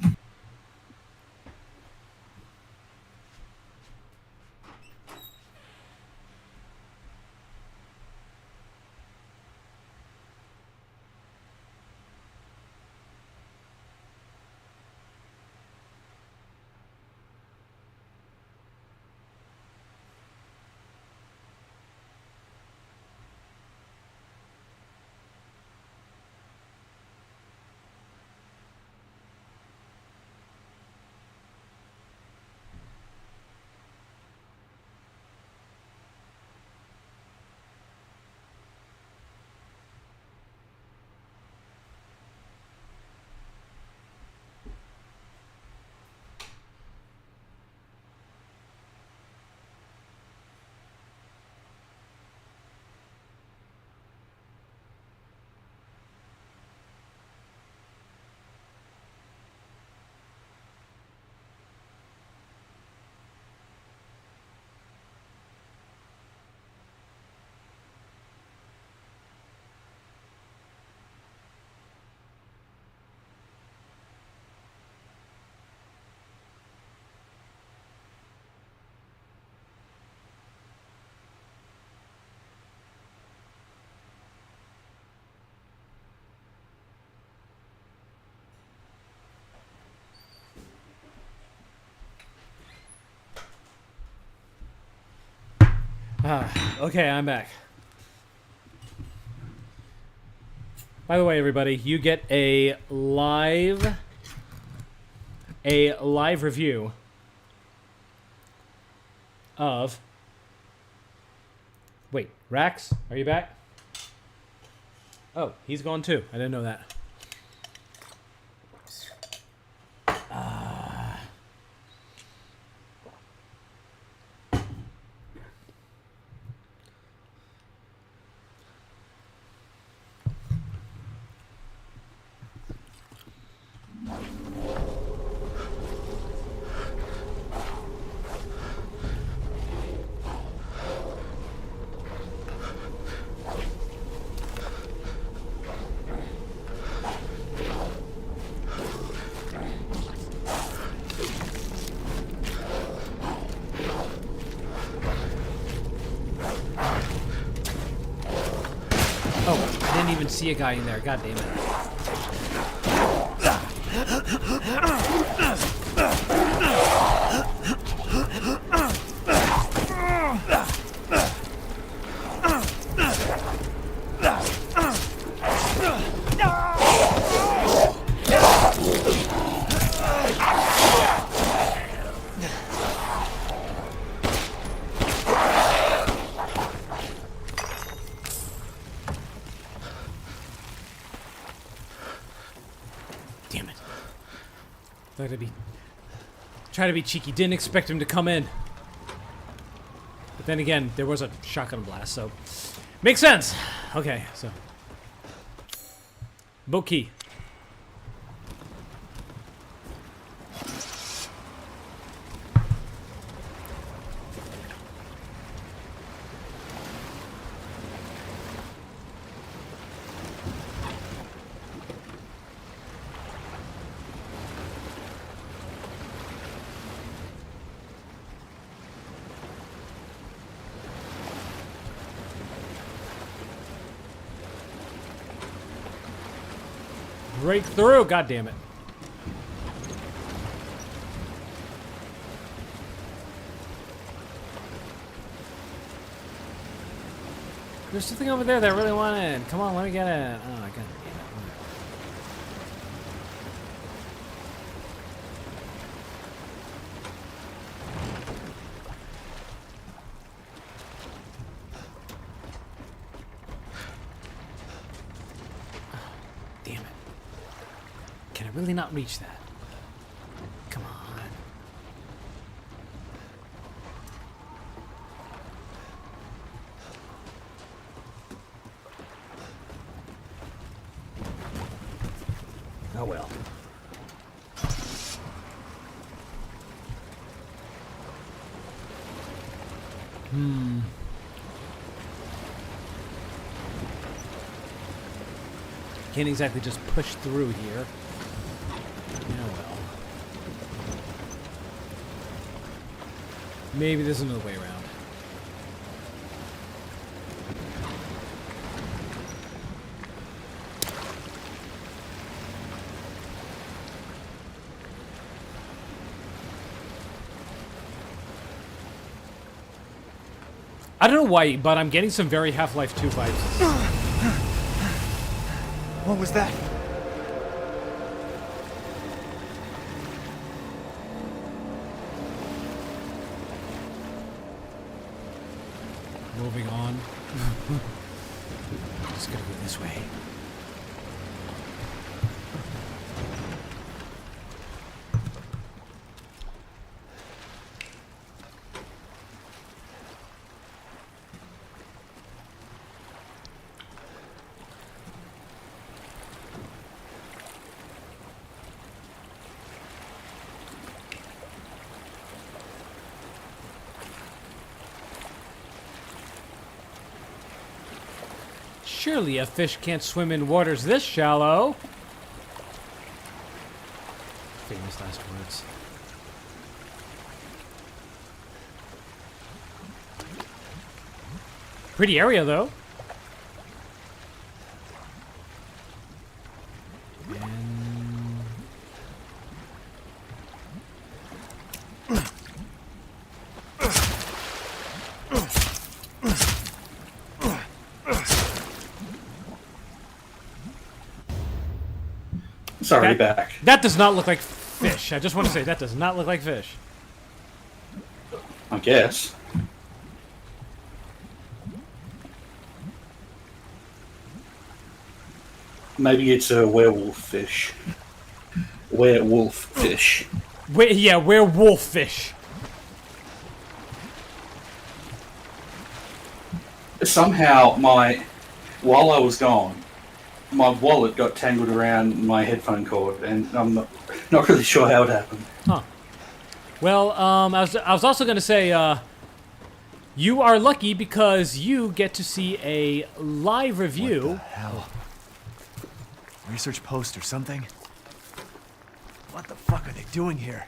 Okay, I'm back. By the way, everybody, you get a live review of... Wait, Rax, are you back? Oh, he's gone too. I didn't know that. Oh, I didn't even see a guy in there. God damn it. Damn it. Try to be cheeky. Didn't expect him to come in. But then again, there was a shotgun blast, so makes sense. Okay, so boat key. Break through, god damn it. There's something over there that I really wanted. Come on, let me get it. Oh, I got it. Damn it. Can I really not reach that? Come on. Oh well. Can't exactly just push through here. Yeah, well. Maybe there's another way around. I don't know why, but I'm getting some very Half-Life 2 vibes. What was that? Moving on. Just gonna go this way. Surely a fish can't swim in waters this shallow. Famous last words. Pretty area, though. Sorry, back. That does not look like fish. I just want to say, that does not look like fish. I guess. Maybe it's a werewolf fish. Werewolf fish. Yeah, werewolf fish. Somehow, while I was gone, my wallet got tangled around my headphone cord, and I'm not really sure how it happened. Huh. Well, I was also going to say, you are lucky because you get to see a live review. What the hell? Research post or something? What the fuck are they doing here?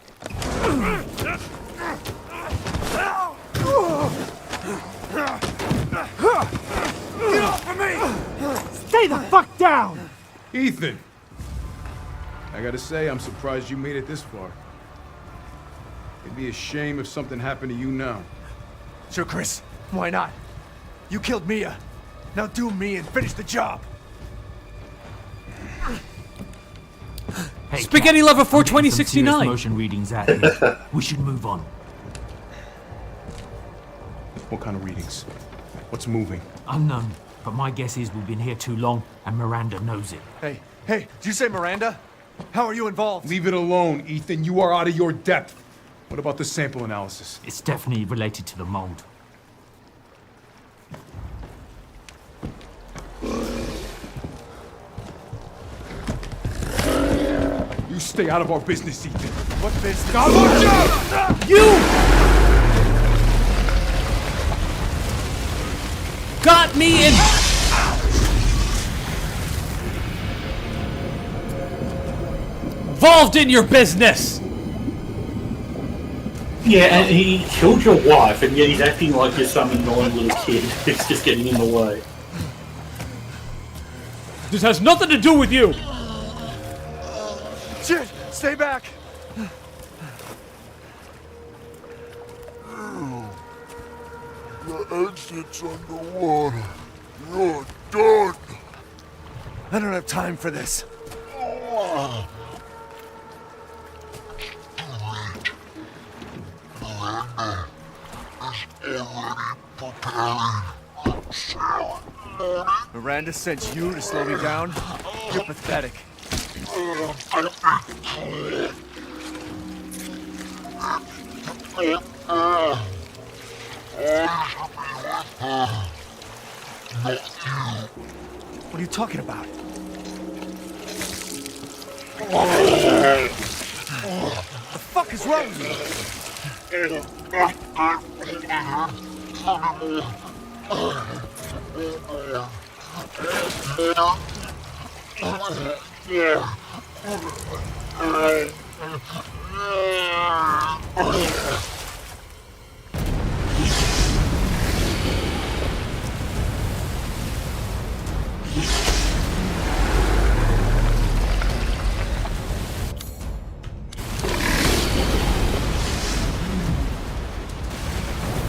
Get off of me! Stay the fuck down! Ethan! I gotta say, I'm surprised you made it this far. It'd be a shame if something happened to you now. Sure, Chris. Why not? You killed Mia. Now do me and finish the job. Hey, Spaghetti Cat, Lover I'm getting some serious 42069. motion readings out here. We should move on. What kind of readings? What's moving? Unknown, but my guess is we've been here too long, and Miranda knows it. Hey, did you say Miranda? How are you involved? Leave it alone, Ethan. You are out of your depth. What about the sample analysis? It's definitely related to the mold. You stay out of our business, Ethan. What business? God, watch out! You got me in. Involved in your business. Yeah, and he killed your wife, and yet he's acting like you're some annoying little kid who's just getting in the way. This has nothing to do with you. Shit! Stay back! The exit's underwater. You're done. I don't have time for this. Miranda sent you to slow me down? You're pathetic. What are you talking about? The fuck is wrong with you?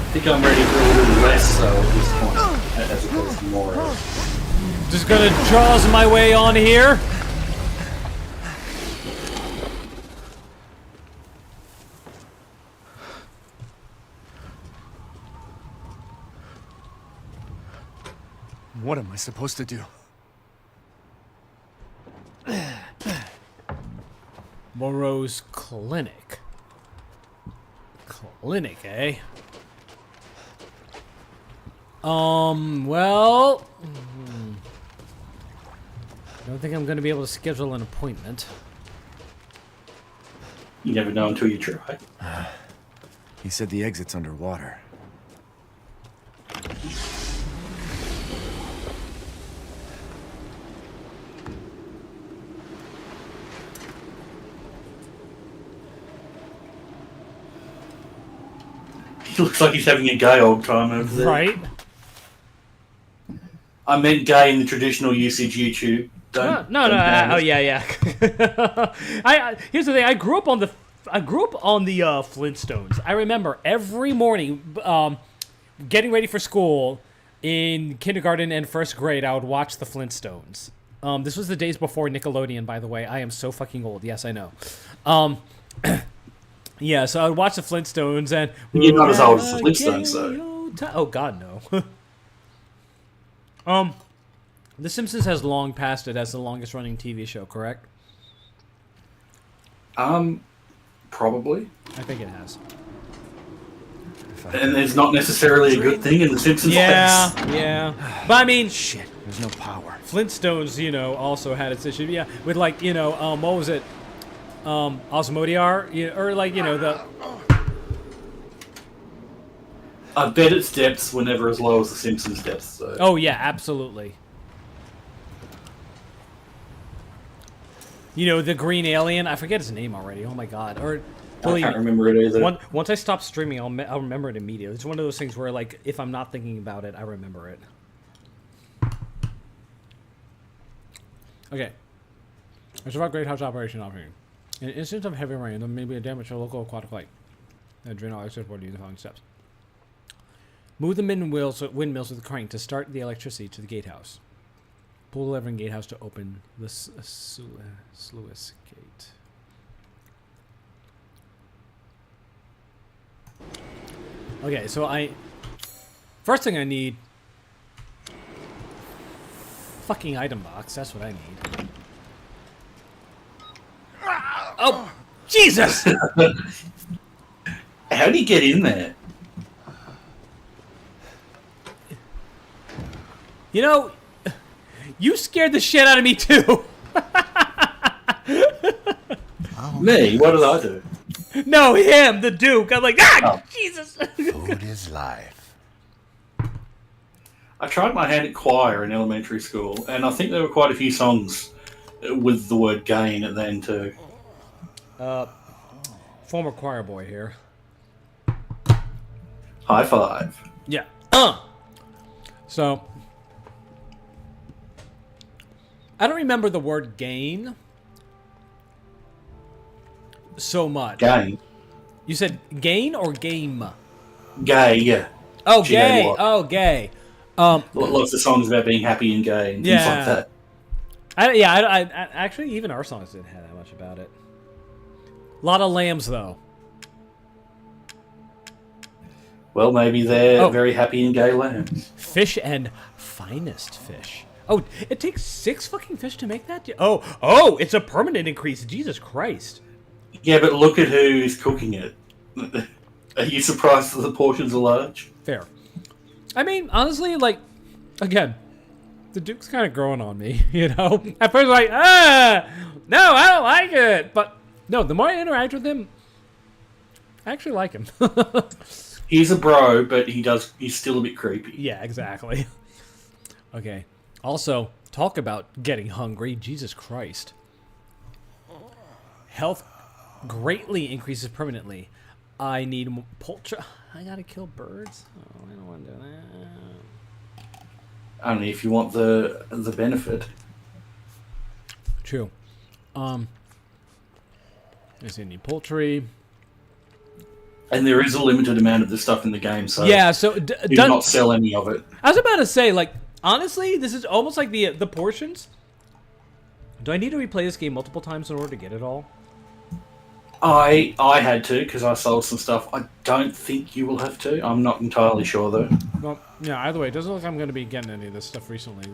I think I'm ready for a little less so at this point, as opposed to more. Just gonna jaws my way on here. What am I supposed to do? Moreau's clinic. Clinic, eh? Well... don't think I'm gonna be able to schedule an appointment. You never know until you try. He said the exit's underwater. He looks like he's having a gay old time over there. Right? I meant gay in the traditional usage YouTube. No, Don't oh yeah. Here's the thing. I grew up on the Flintstones. I remember every morning, getting ready for school in kindergarten and first grade. I would watch the Flintstones. This was the days before Nickelodeon, by the way. I am so fucking old. Yes, I know. Yeah, so I would watch the Flintstones and You're not as old as the Flintstones, though. Oh God, no. The Simpsons has long passed it as the longest running TV show, correct? Probably. I think it has. And it's not necessarily a good thing in the Simpsons case. Yeah. But I mean, Shit, there's no power. Flintstones, also had its issue. Yeah, with like, what was it? Osmodiar, or like, the. I bet its depths were never as low as the Simpsons depths. So. Oh yeah, absolutely. The green alien. I forget his name already. Oh my god. Or I can't remember it either. Once I stop streaming, I'll remember it immediately. It's one of those things where, like, if I'm not thinking about it, I remember it. Okay. I survived Great House Operation operating. In an instance of heavy rain, there may be a damage to a local aquatic light. Drain all excess water using the following steps. Move the windmills with a crank to start the electricity to the gatehouse. Pull the lever in gatehouse to open the sluice gate. Okay, so first thing I need... Fucking item box, that's what I need. Oh, Jesus! How do you get in there? You know, you scared the shit out of me too. Me? What did I do? No, him, the Duke. I'm like, Oh. Jesus. Food is life. I tried my hand at choir in elementary school, and I think there were quite a few songs with the word gain at the end too. Former choir boy here. High five. Yeah. So, I don't remember the word gain so much. Gain. You said gain or game? Gay, yeah. Oh, G-A-Y. gay. Oh, gay. Lots of songs about being happy and gay and things like that. I actually, even our songs didn't have that much about it. A lot of lambs, though. Well, maybe they're very happy and gay lambs. Fish and finest fish. Oh, it takes 6 fucking fish to make that? Oh, it's a permanent increase. Jesus Christ. Yeah, but look at who's cooking it. Are you surprised that the portions are large? Fair. I mean, honestly, like, again, the Duke's kind of growing on me, you know? At first, like, no, I don't like it. But, no, the more I interact with him, I actually like him. He's a bro, but he's still a bit creepy. Yeah, exactly. Okay. Also, talk about getting hungry. Jesus Christ. Health greatly increases permanently. I need poultry. I gotta kill birds? Oh, I don't want to do that. Only if you want the benefit. True. I need poultry. And there is a limited amount of the stuff in the game, so Yeah, so do not sell any of it. I was about to say, like, honestly, this is almost like the portions. Do I need to replay this game multiple times in order to get it all? I had to because I sold some stuff. I don't think you will have to. I'm not entirely sure though. Well, yeah, either way, it doesn't look like I'm going to be getting any of this stuff recently.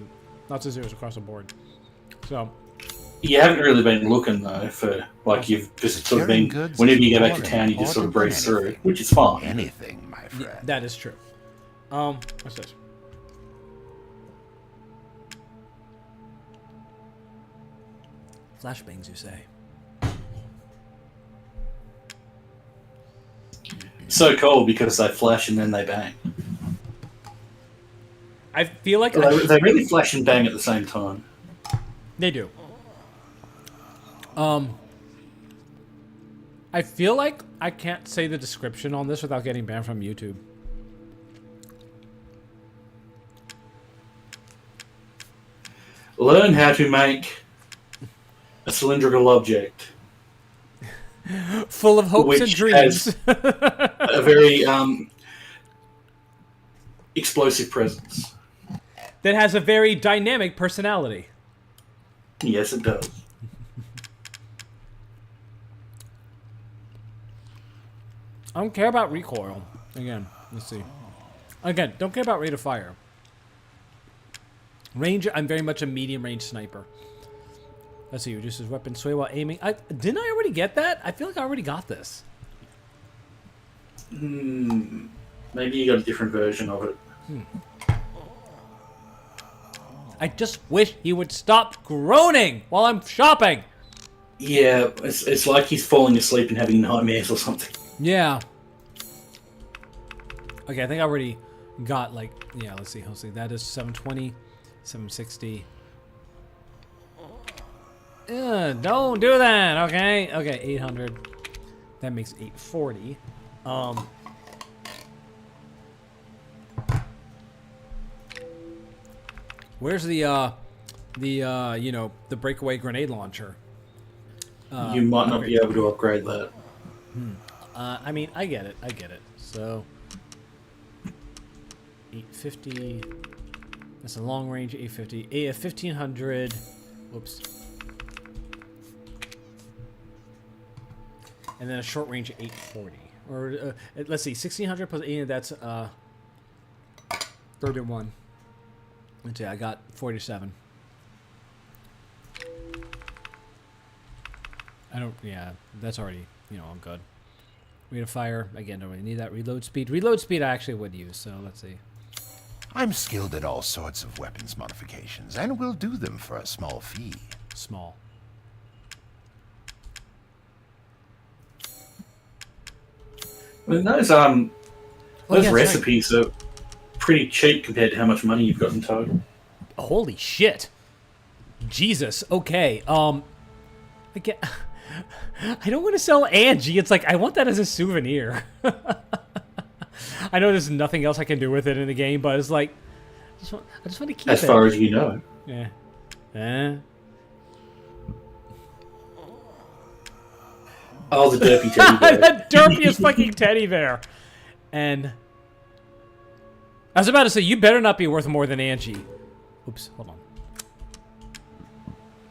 Lots of zeros across the board. So, You haven't really been looking though for like you've just sort of been. Whenever you go back to town, you just sort of breeze through, which is fine. Anything, my friend. yeah, that is true. What's this? Flashbangs, you say? So cool because they flash and then they bang. I feel like They really flash and bang at the same time. They do. I feel like I can't say the description on this without getting banned from YouTube. Learn how to make a cylindrical object Full of hopes Which and dreams. has a very explosive presence. That has a very dynamic personality. Yes, it does. I don't care about recoil. Again, let's see. Again, don't care about rate of fire. Range, I'm very much a medium range sniper. Let's see, reduces weapon sway while aiming. Didn't I already get that? I feel like I already got this. Maybe you got a different version of it. I just wish he would stop groaning while I'm shopping. Yeah, it's like he's falling asleep and having nightmares or something. Yeah. Okay, I think I already got, like, yeah, let's see. That is 720, 760. Don't do that, okay? Okay, 800. That makes 840. Where's the the breakaway grenade launcher. You might not be able to upgrade that. I mean, I get it. So 850. That's a long range 850. A 1500. Whoops. And then a short range 840. Or let's see, 1600 plus 8. That's 31. Let's see, I got 47. Yeah, that's already, I'm good. Rate of fire, again, don't really need that. Reload speed. Reload speed I actually would use, so let's see. I'm skilled at all sorts of weapons modifications, and will do them for a small fee. Small. Well, those yeah, that's recipes are pretty cheap compared to how much money you've got in total. Holy shit. Jesus, okay. Again, I don't want to sell Angie. It's like, I want that as a souvenir. I know there's nothing else I can do with it in the game, but it's like, I just want to keep it. As far as you know. Yeah. Oh, the derpy teddy bear. The derpiest fucking teddy bear. And I was about to say, you better not be worth more than Angie. Oops, hold on.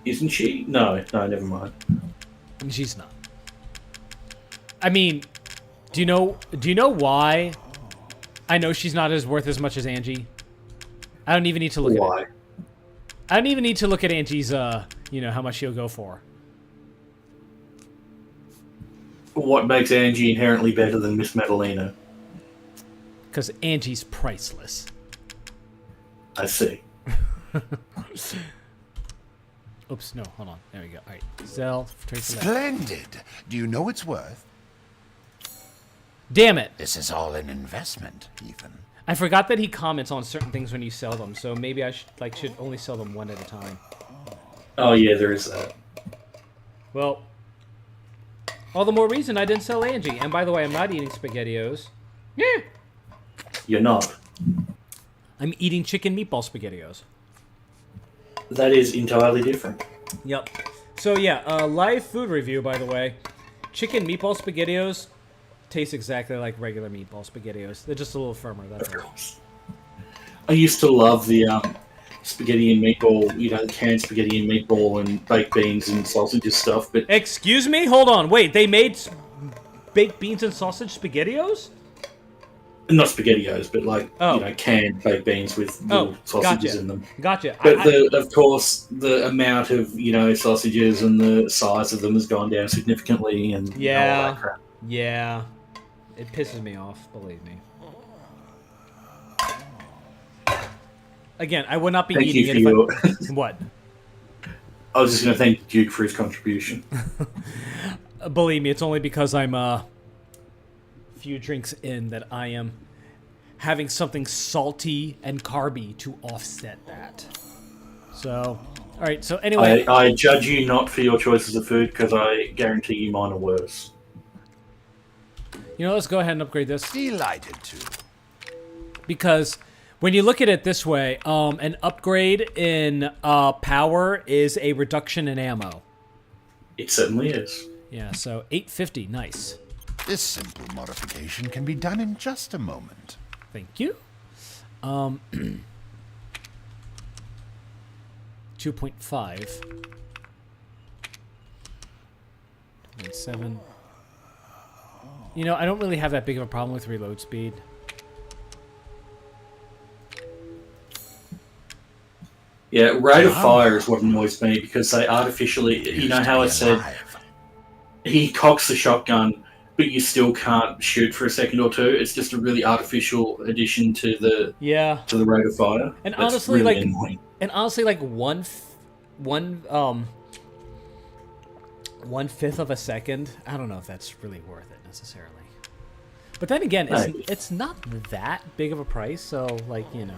Isn't she? No, never mind. She's not. I mean, do you know why I know she's not as worth as much as Angie? I don't even need to look at it. I don't even need to look at Angie's, how much she'll go for. What makes Angie inherently better than Miss Madalena? Because Angie's priceless. I see. Oops, no, hold on. There we go. All right, sell. Splendid. Do you know what's worth? Damn it! This is all an investment, Ethan. I forgot that he comments on certain things when you sell them, so maybe I should only sell them one at a time. Oh yeah, there is that. Well, all the more reason I didn't sell Angie. And by the way, I'm not eating SpaghettiOs. Yeah. You're not. I'm eating chicken meatball SpaghettiOs. That is entirely different. Yep. So yeah, live food review, by the way. Chicken meatball SpaghettiOs taste exactly like regular meatball SpaghettiOs. They're just a little firmer, that's all. I used to love the spaghetti and meatball, canned spaghetti and meatball and baked beans and sausages stuff, but... Excuse me? Hold on. Wait, they made baked beans and sausage SpaghettiOs? Not SpaghettiOs, but canned baked beans with little sausages in them. Gotcha. But of course, the amount of sausages and the size of them has gone down significantly, and all that crap. Yeah, it pisses me off. Believe me. Again, I would not be eating it if I... What? I was just going to thank the Duke for his contribution. Believe me, it's only because I'm few drinks in that I am having something salty and carby to offset that. So, all right. So anyway, I judge you not for your choices of food because I guarantee you mine are worse. Let's go ahead and upgrade this. Delighted to. Because when you look at it this way, an upgrade in power is a reduction in ammo. It certainly is. Yeah. So 850, nice. This simple modification can be done in just a moment. Thank you. 2.5. 2.7. I don't really have that big of a problem with reload speed. Yeah, rate of fire is what annoys me because they artificially, how I said, he cocks the shotgun, but you still can't shoot for a second or two. It's just a really artificial addition to the rate of fire. And That's honestly, really annoying. one fifth of a second, I don't know if that's really worth it necessarily. But then again, it's not that big of a price, so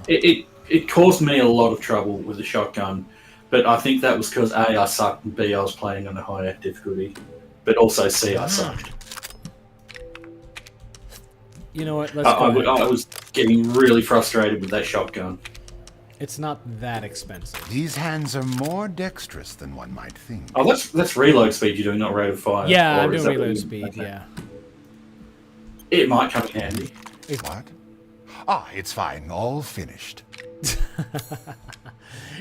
It caused me a lot of trouble with the shotgun, but I think that was because A, I sucked, and B, I was playing on a higher difficulty, but also C, I sucked. You know what? I was getting really frustrated with that shotgun. It's not that expensive. These hands are more dexterous than one might think. Oh, that's reload speed you're doing, not rate of fire. Yeah, Or I'm is doing that what reload you- speed, okay. yeah. It might come in handy. What? Ah, it's fine. All finished.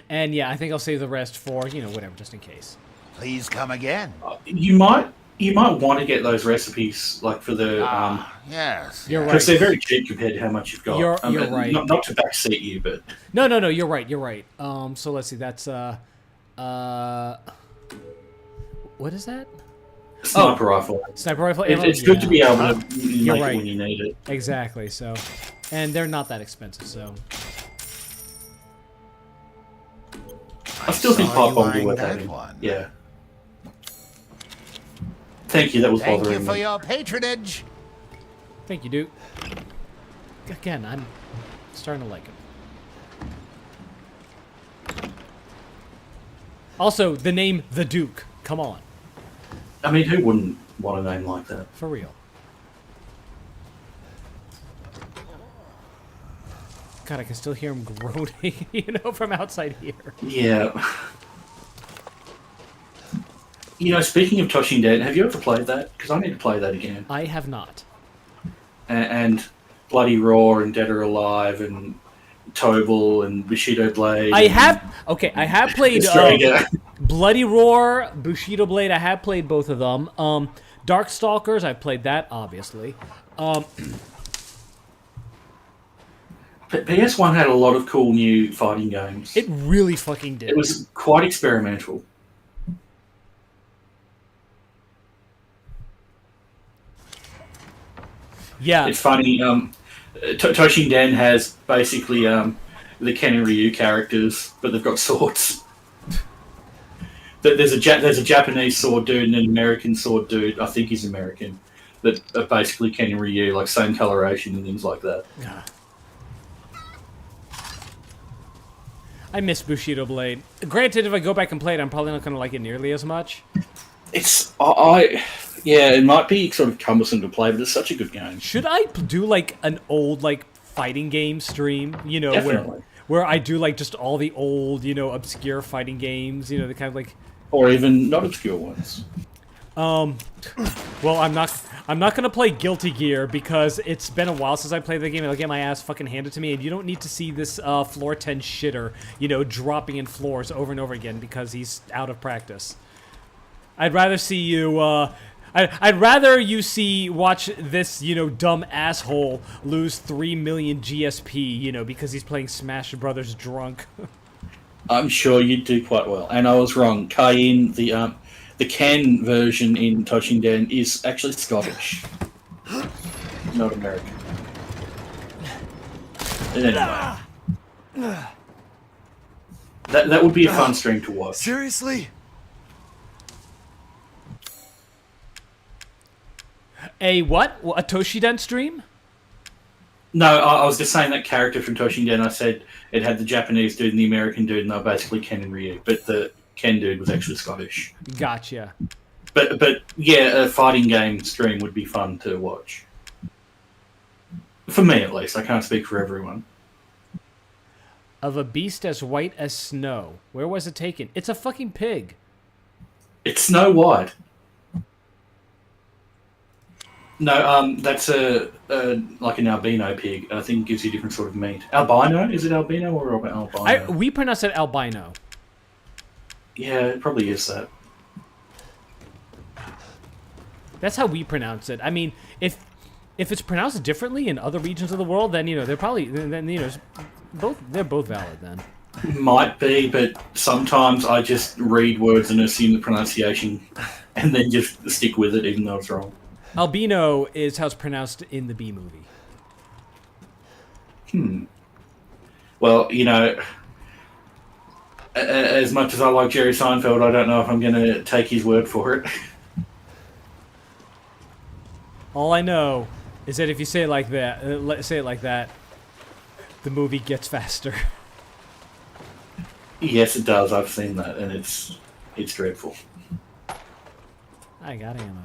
And yeah, I think I'll save the rest for, you know, whatever, just in case. Please come again. You might want to get those recipes like for the Yes. You're because right. they're very cheap compared to how much you've got. You're right. Not to backseat you, but No, you're right. So let's see, that's, what is that? sniper rifle. Sniper rifle It, ammo? it's good to be Yeah. able to make You're it right. when you need it. Exactly, so. And they're not that expensive, so. I still think saw pipe you bombs are eyeing worth that having. one. Yeah. Thank you. That was Thank you bothering for me. your patronage. Thank you, Duke. Again, I'm starting to like him. Also, the name The Duke. Come on. I mean, who wouldn't want a name like that? For real. God, I can still hear him groaning, you know, from outside here. Yeah. You know, speaking of Toshin Den, have you ever played that? Because I need to play that again. I have not. And Bloody Roar and Dead or Alive and Tobal and Bushido Blade. I and have... Okay, I have played Australia. Bloody Roar, Bushido Blade. I have played both of them. Darkstalkers, I've played that, obviously. PS1 had a lot of cool new fighting games. It really fucking did. It was quite experimental. Yeah. It's funny. Toshin Den has basically the Ken and Ryu characters, but they've got swords. There's a Japanese sword dude and an American sword dude. I think he's American. That are basically Ken and Ryu, like same coloration and things like that. Yeah. I miss Bushido Blade. Granted, if I go back and play it, I'm probably not going to like it nearly as much. Yeah, it might be sort of cumbersome to play, but it's such a good game. Should I do like an old like fighting game stream? You know, Definitely. where I do like just all the old, you know, obscure fighting games. You know, the kind of like. Or even not obscure ones. Well, I'm not gonna play Guilty Gear because it's been a while since I played the game and I'll get my ass fucking handed to me, and you don't need to see this floor 10 shitter, you know, dropping in floors over and over again because he's out of practice. I'd rather see you, I'd rather you watch this, you know, dumb asshole lose 3 million GSP, you know, because he's playing Smash Brothers drunk. I'm sure you'd do quite well. And I was wrong. Cayenne, the Ken version in Toshin Den is actually Scottish, not American. Anyway, that would be a fun stream to watch. Seriously? A what? A Toshiden stream? No, I was just saying that character from Toshin Den. I said it had the Japanese dude and the American dude, and they were basically Ken and Ryu. But the Ken dude was actually Scottish. Gotcha. But yeah, a fighting game stream would be fun to watch. For me, at least. I can't speak for everyone. Of a beast as white as snow. Where was it taken? It's a fucking pig. It's Snow White. No, that's like an albino pig. I think it gives you a different sort of meat. Albino? Is it albino or albino? We pronounce it albino. Yeah, it probably is that. That's how we pronounce it. I mean, if it's pronounced differently in other regions of the world, then you know they're probably then you know they're both valid then. Might be, but sometimes I just read words and assume the pronunciation, and then just stick with it even though it's wrong. Albino is how it's pronounced in the B movie. Well, you know, as much as I like Jerry Seinfeld, I don't know if I'm going to take his word for it. All I know is that if you say it like that, the movie gets faster. Yes, it does. I've seen that, and it's dreadful. I got ammo.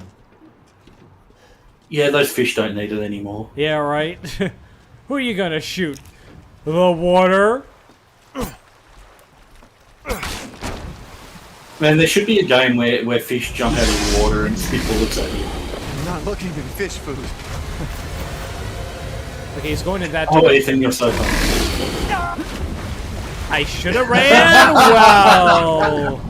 Yeah, those fish don't need it anymore. Yeah, right. Who are you gonna shoot? The water? Man, there should be a game where fish jump out of the water and spit bullets at you. I'm not looking in fish food. Okay, he's going in that Oh, direction. Ethan, you're so funny. I should have ran well.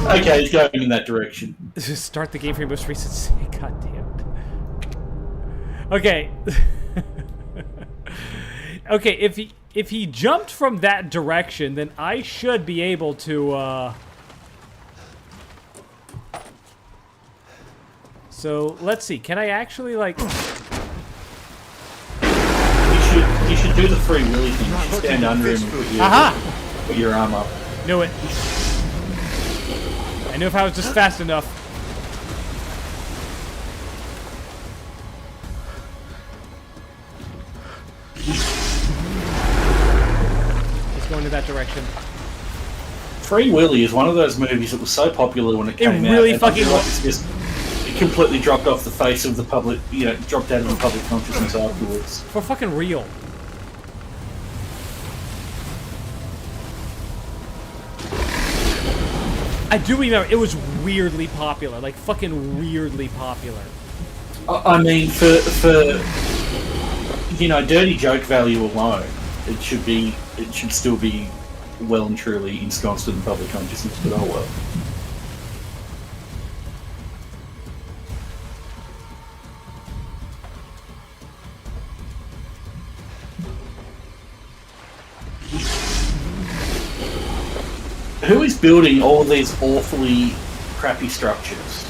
Okay, he's going in that direction. Start the game for your most recent save. God damn it. Okay. Okay, if he jumped from that direction, then I should be able to. So let's see. Can I actually like? You should do the free willy thing. You should stand under him and put your arm up. Knew it. I knew if I was just fast enough. Let's go into that direction. Free Willy is one of those movies that was so popular when it came out. really and fucking I feel like it's just it completely dropped off the face of the public. You know, dropped out of the public consciousness afterwards. For fucking real. I do remember it was weirdly popular, like fucking weirdly popular. I mean, for you know, dirty joke value alone, it should still be well and truly ensconced in the public consciousness. But oh well. Who is building all these awfully crappy structures?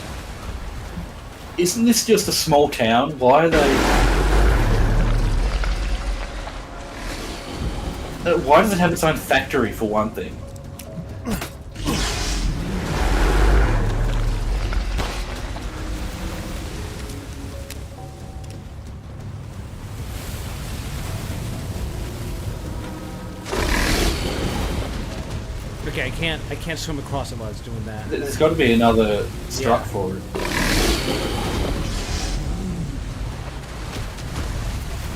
Isn't this just a small town? Why are they... Why does it have its own factory, for one thing? Okay, I can't swim across it while I was doing that. There's got to be another strut for it.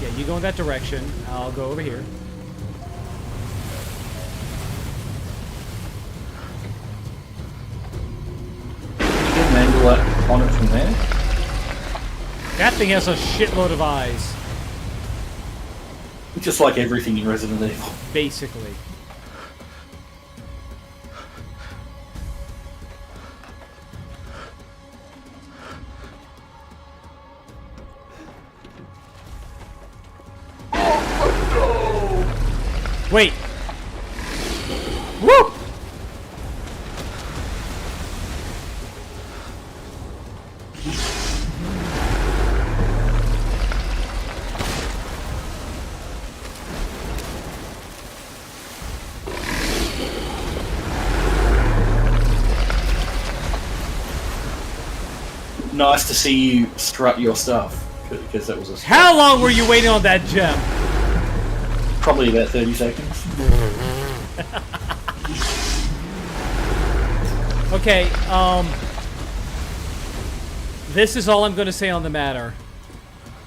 Yeah, you go in that direction. I'll go over here. Can you get an angle on it from there? That thing has a shitload of eyes, Just like everything in Resident Evil. basically. Wait. Woo! Nice to see you strut your stuff, because that was a strut. How long were you waiting on that gem? Probably about 30 seconds. Okay, this is all I'm going to say on the matter.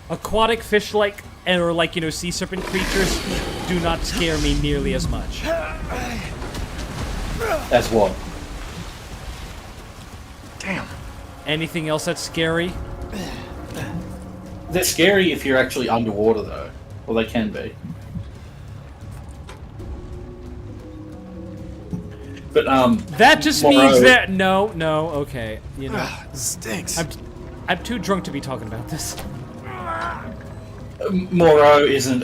Aquatic fish-like, or like, you know, sea serpent creatures do not scare me nearly as much. As what? Damn. Anything else that's scary? They're scary if you're actually underwater, though. Well, they can be. But, That just Moreau- means that... No, okay. You know, Stinks. I'm too drunk to be talking about this. Moreau isn't,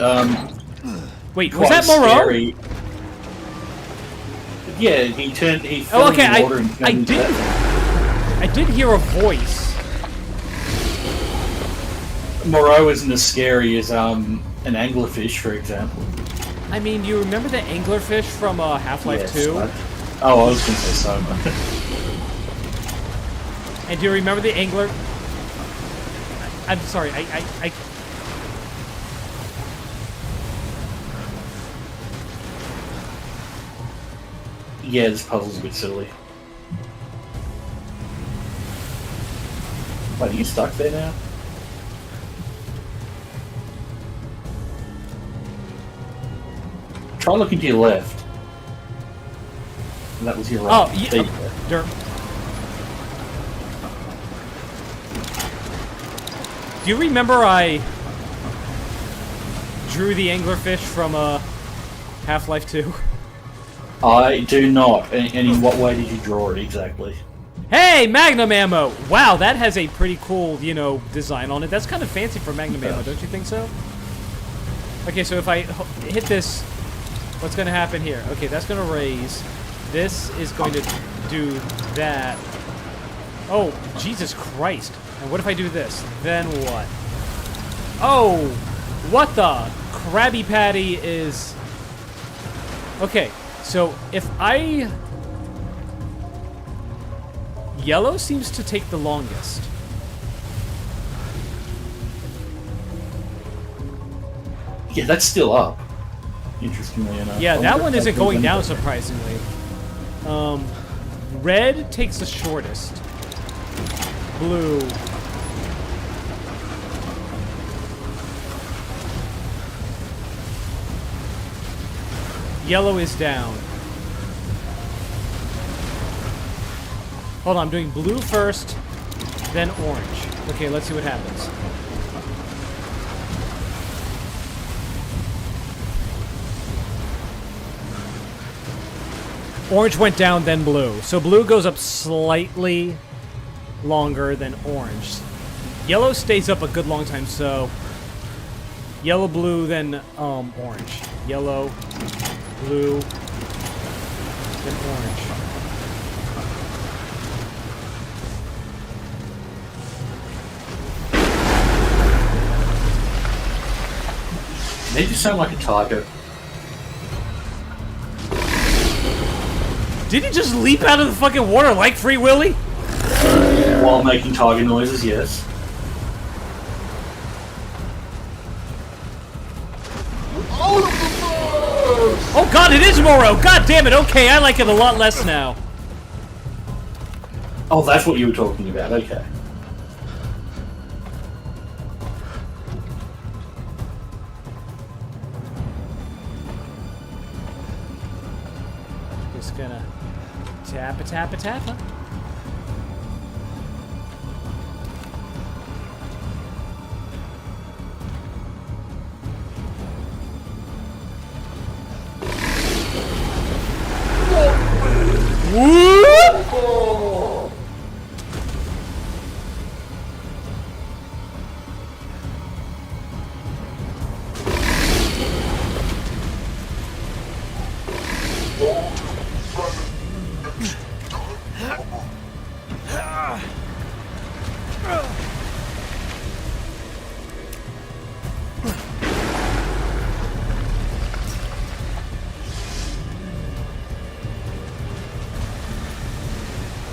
Wait, was quite that Moreau? scary. Yeah, he fell Oh, okay, in the water and I turned into did... that I did hear a voice. thing. Moreau isn't as scary as, an anglerfish, for example. I mean, you remember the anglerfish from Half-Life Yes, 2? I was going to say Soma. And do you remember the angler? I'm sorry, I Yeah, this puzzle's a bit silly. Wait, are you stuck there now? Try looking to your left. And that was your right. Oh, yeah. There you go. Dirt. Do you remember I drew the anglerfish from Half-Life 2? I do not. And in what way did you draw it exactly? Hey, Magnum ammo! Wow, that has a pretty cool, you know, design on it. That's kind of fancy for Magnum ammo, don't you think so? Okay, so if I hit this, what's going to happen here? Okay, that's going to raise. This is going to do that. Oh, Jesus Christ. And what if I do this? Then what? Oh, what the Krabby Patty is... Okay, so if I... Yellow seems to take the longest. Yeah, that's still up. Interestingly enough. Yeah, I that wonder one if isn't that going goes down, anywhere. surprisingly. Red takes the shortest. Blue. Yellow is down. Hold on, I'm doing blue first, then orange. Okay, let's see what happens. Orange went down, then blue. So blue goes up slightly longer than orange. Yellow stays up a good long time, so yellow, blue, then orange. Yellow, blue, then orange. They just sound like a tiger. Did he just leap out of the fucking water like Free Willy? While making tiger noises, yes. Oh god, it is Moro! God damn it, okay, I like it a lot less now. Oh, that's what you were talking about, okay. Just gonna tap-a-tap-a-tap-a.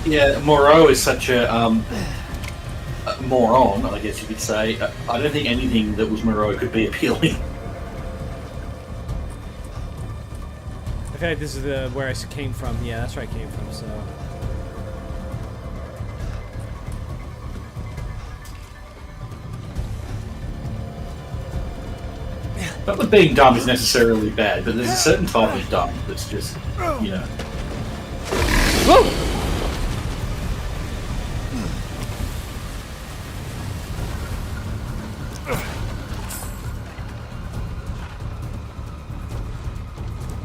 Yeah, Moreau is such a moron, I guess you could say. I don't think anything that was Moreau could be appealing. I feel like this is where I came from. Yeah, that's where I came from, so... Not that being dumb is necessarily bad, but there's a certain type of dumb that's just, you know... Whoa!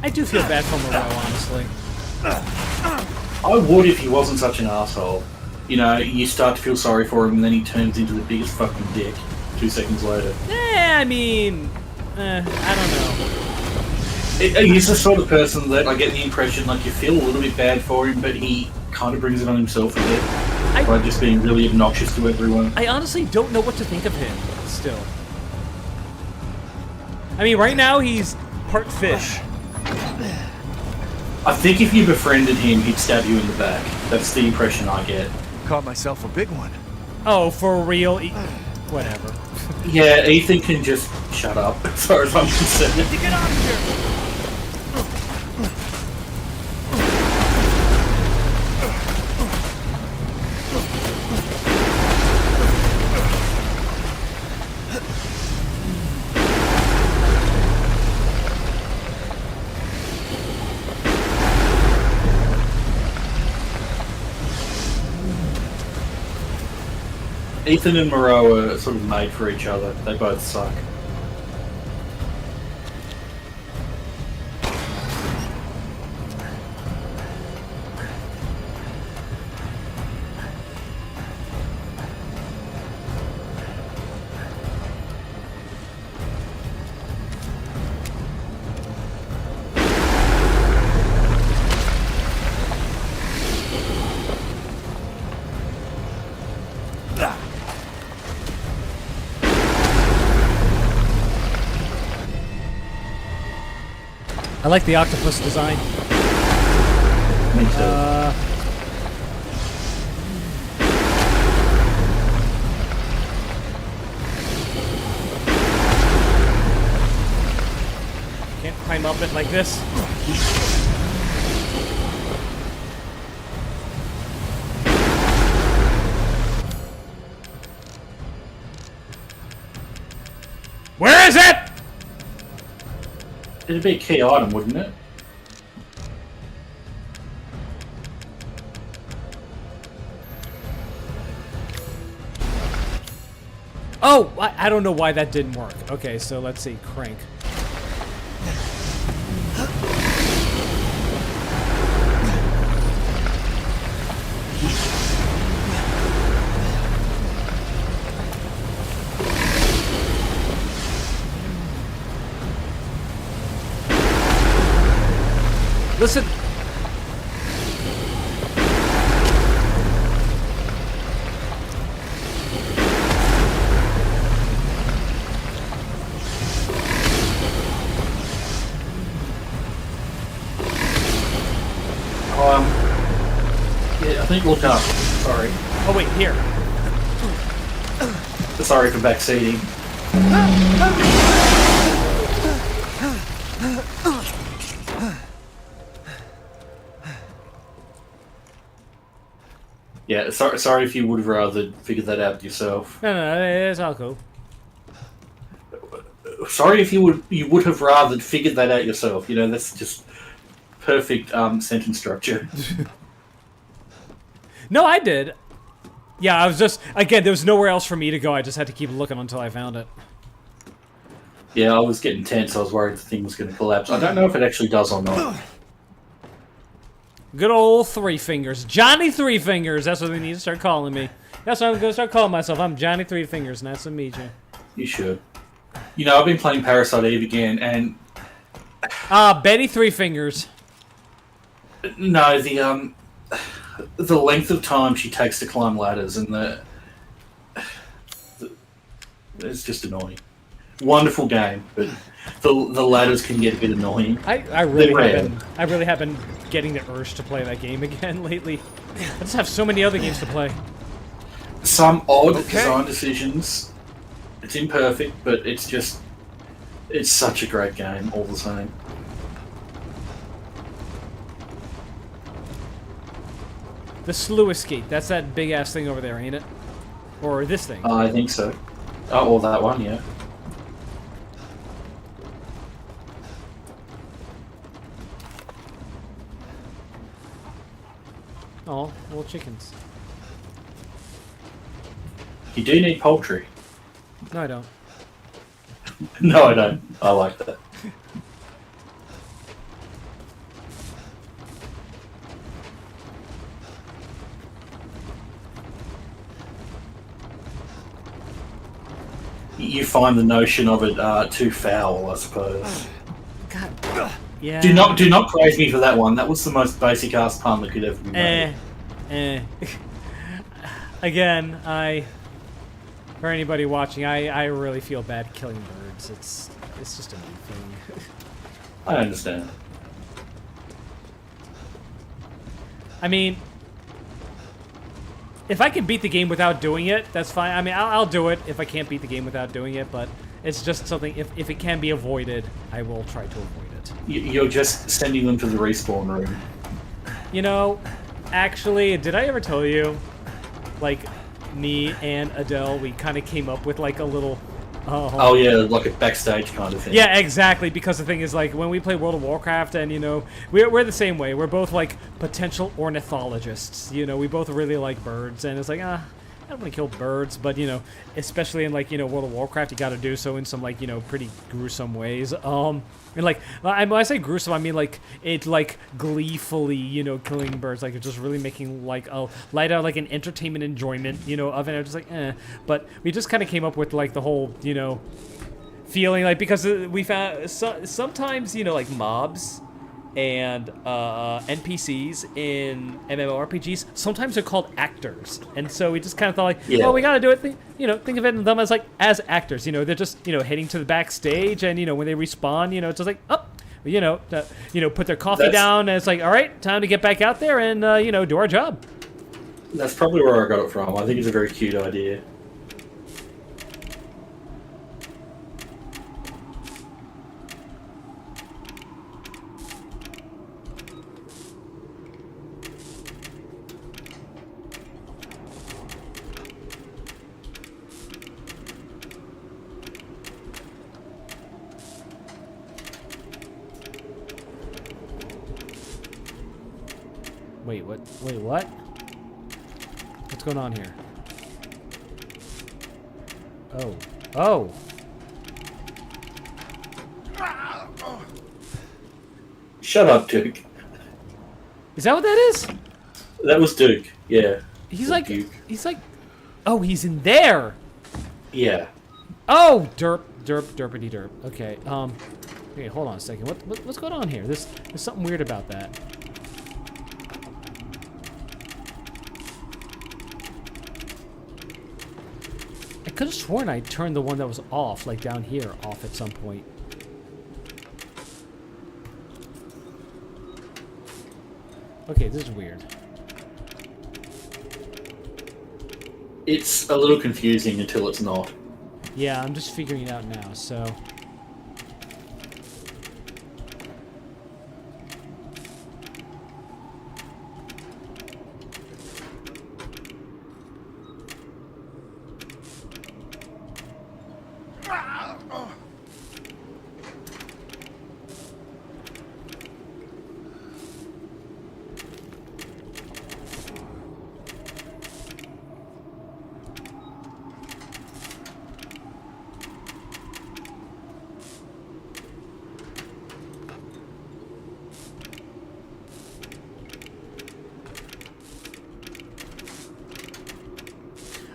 I do feel bad for Moreau, honestly. I would if he wasn't such an asshole. You know, you start to feel sorry for him and then he turns into the biggest fucking dick 2 seconds later. I mean... I don't know. He's the sort of person that I get the impression like you feel a little bit bad for him, but he kind of brings it on himself a bit by just being really obnoxious to everyone. I honestly don't know what to think of him, still. I mean, right now he's part fish. I think if you befriended him, he'd stab you in the back. That's the impression I get. Caught myself a big one. Oh, for real? Whatever. Yeah, Ethan can just shut up, as far as I'm concerned. Get out of here! Ethan and Moreau are sort of made for each other. They both suck. I like the octopus design. Me too. Can't climb up it like this. Where is it? It'd be a key item, wouldn't it? Oh, I don't know why that didn't work. Okay, so let's see. Crank. Listen. Yeah, I think look up. Sorry. Oh wait, here. Sorry for backseating. Yeah, sorry if you would have rather figured that out yourself. No, it's all cool. Sorry if you would have rather figured that out yourself. You know, that's just perfect sentence structure. No, I did. Yeah, I was just, again, there was nowhere else for me to go. I just had to keep looking until I found it. Yeah, I was getting tense. I was worried the thing was going to collapse. I don't know if it actually does or not. Good old Three Fingers. Johnny Three Fingers. That's what they need to start calling me. That's what I'm going to start calling myself. I'm Johnny Three Fingers. Nice to meet you. You should. You know, I've been playing Parasite Eve again, and... Betty Three Fingers. No, the length of time she takes to climb ladders and it's just annoying. Wonderful game, but the ladders can get a bit annoying. I really have been getting the urge to play that game again lately. I just have so many other games to play. Some odd design decisions. It's imperfect, but it's such a great game all the same. The Sluice Gate. That's that big ass thing over there, ain't it? Or this thing? I think so. Oh, or that one, yeah. Oh, little chickens. You do need poultry. No, I don't. No, I don't. I like that. You find the notion of it too foul, I suppose. God. Yeah. Do not praise me for that one. That was the most basic ass pun that could ever be made. Again, for anybody watching, I really feel bad killing birds. It's just a new thing. I understand. I mean, if I can beat the game without doing it, that's fine. I mean, I'll do it if I can't beat the game without doing it, but it's just something, if it can be avoided, I will try to avoid it. You're just sending them to the respawn room. You know, actually, did I ever tell you, like, me and Adele, we kind of came up with, like, a little... Oh yeah, like a backstage kind of thing. Yeah, exactly, because the thing is, like, when we play World of Warcraft, and, you know, we're the same way. We're both, like, potential ornithologists. You know, we both really like birds, and it's like, I don't want to kill birds, but especially in like World of Warcraft, you got to do so in some like pretty gruesome ways. And like when I say gruesome, I mean like it like gleefully killing birds, like it's just really making like a light out like an entertainment enjoyment of it. I'm just like but we just kind of came up with like the whole feeling like because we found sometimes like mobs and NPCs in MMORPGs, sometimes they're called actors, and so we just kind of thought like, well, we gotta do it. Think of it in them as like as actors. They're just heading to the backstage, and when they respawn, it's just like put their coffee down, and it's like, all right, time to get back out there and do our job. That's probably where I got it from. I think it's a very cute idea. Wait, what? Wait, what? What's going on here? Oh. Oh! Shut up, Duke. Is that what that is? That was Duke, yeah. He's like, oh, he's in there! Yeah. Oh! Derpity derp. Okay, okay, hold on a second. What's going on here? There's something weird about that. I could have sworn I turned the one that was off, like down here, off at some point. Okay, this is weird. It's a little confusing until it's not. Yeah, I'm just figuring it out now, so...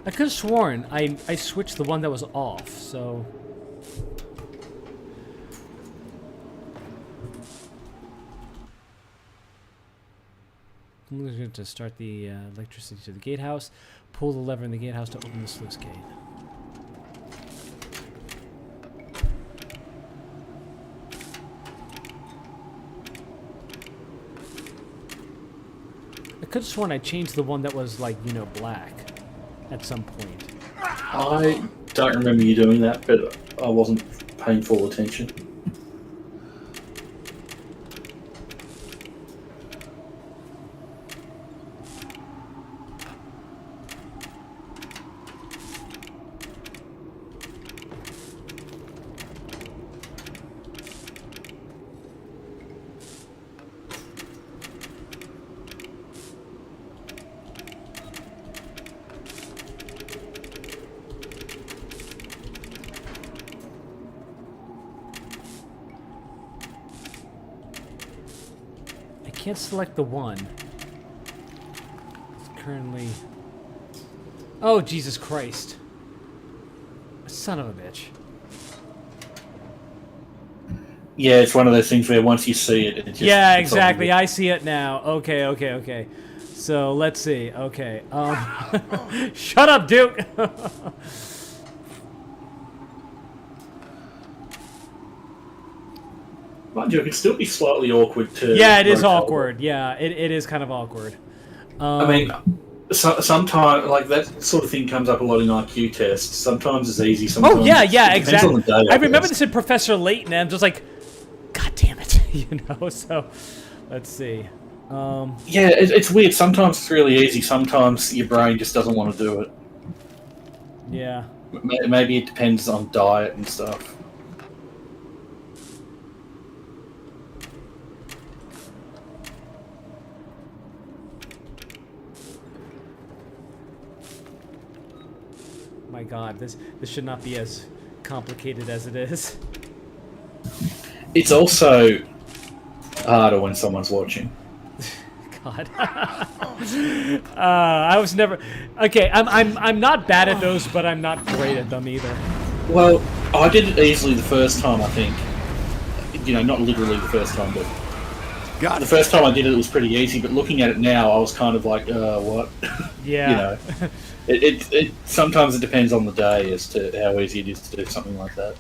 I could have sworn I switched the one that was off, so... I'm going to start the electricity to the gatehouse, pull the lever in the gatehouse to open the sluice gate. I could have sworn I changed the one that was like, black at some point. I don't remember you doing that, but I wasn't paying full attention. Can't select the one. It's currently... Oh, Jesus Christ. Son of a bitch. Yeah, it's one of those things where once you see it, it just... Yeah, exactly. I see it now. Okay. So, let's see. Okay. Shut up, Duke! Mind you, it can still be slightly awkward to... Yeah, it is awkward. Yeah, it is kind of awkward. I mean, sometimes, like, that sort of thing comes up a lot in IQ tests. Sometimes it's easy, sometimes... Oh, yeah, exactly. On the day, I remember guess. this in Professor Layton, and I'm just like, God damn it, so, let's see. Yeah, it's weird. Sometimes it's really easy. Sometimes your brain just doesn't want to do it. Yeah. Maybe it depends on diet and stuff. My God, this should not be as complicated as it is. It's also harder when someone's watching. God. I was never. Okay, I'm not bad at those, but I'm not great at them either. Well, I did it easily the first time, I think. You know, not literally the first time, but the first time I did it, it was pretty easy. But looking at it now, I was kind of like, what? Yeah. You know, it sometimes it depends on the day as to how easy it is to do something like that.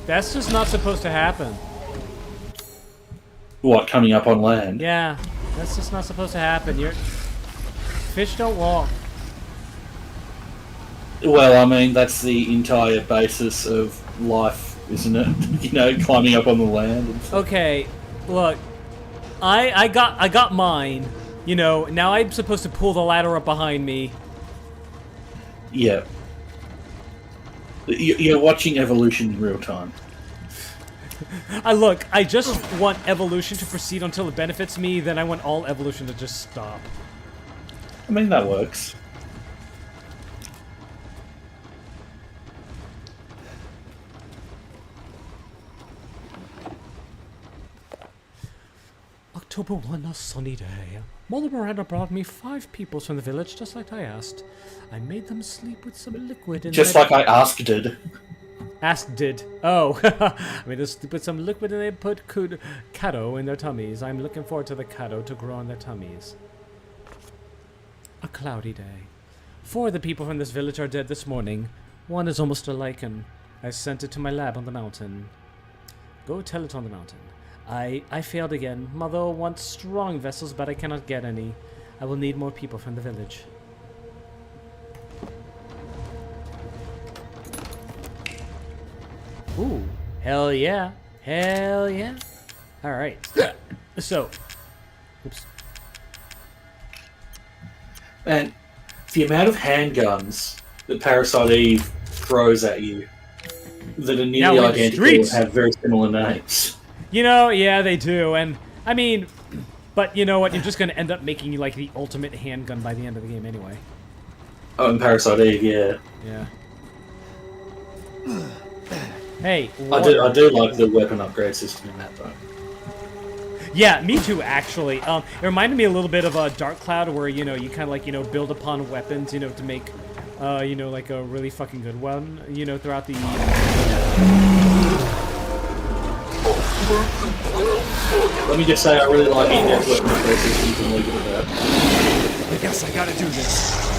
That's just not supposed to happen. What, coming up on land? Yeah, that's just not supposed to happen. Fish don't walk. Well, I mean, that's the entire basis of life, isn't it? You know, climbing up on the land and stuff. Okay, look, I got mine. You know, now I'm supposed to pull the ladder up behind me. Yeah. You're watching evolution in real time. Look, I just want evolution to proceed until it benefits me, then I want all evolution to just stop. I mean, that works. October 1, a sunny day. Mother Miranda brought me 5 peoples from the village, just like I asked. I made them sleep with some liquid in Just their... like I asked it. Asked did. Oh. I made them sleep with some liquid and they put caddo in their tummies. I'm looking forward to the caddo to grow on their tummies. A cloudy day. 4 of the people from this village are dead this morning. 1 is almost a lichen. I sent it to my lab on the mountain. Go tell it on the mountain. I failed again. Mother wants strong vessels, but I cannot get any. I will need more people from the village. Ooh. Hell yeah. Hell yeah. Alright. So. Oops. And the amount of handguns that Parasite Eve throws at you that are nearly Now in identical streets. have very similar names. You know, yeah, they do. And, I mean, but you know what? You're just going to end up making, like, the ultimate handgun by the end of the game anyway. Oh, and Parasite Eve, yeah. Yeah. Hey, I do like the weapon upgrade system in that, though. Yeah, me too, actually. It reminded me a little bit of a Dark Cloud where, you know, you kind of, like, you know, build upon weapons, you know, to make, you know, like a really fucking good one, you know, throughout the... Let me just say, I really like in-depth weapon upgrade systems. You can leave it at that. I guess I gotta do this.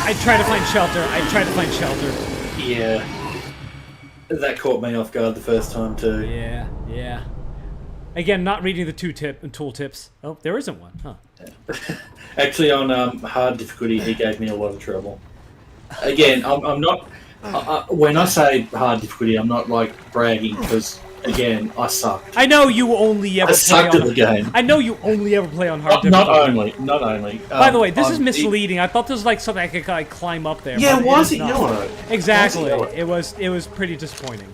I try to find shelter. I try to find shelter. Yeah. That caught me off guard the first time, too. Yeah, yeah. Again, not reading the tool tips. Oh, there isn't one, huh? Actually, on hard difficulty, he gave me a lot of trouble. Again, I'm not... when I say hard difficulty, I'm not, like, bragging, because again, I sucked. I know you only ever I play sucked on. at the game. I know you only ever play on hard Not difficulty. not only. By the way, this is I'm- misleading. I thought this was like something I could like climb up there. Yeah, but why is is it not. yellow? Exactly. Why is it It was pretty disappointing.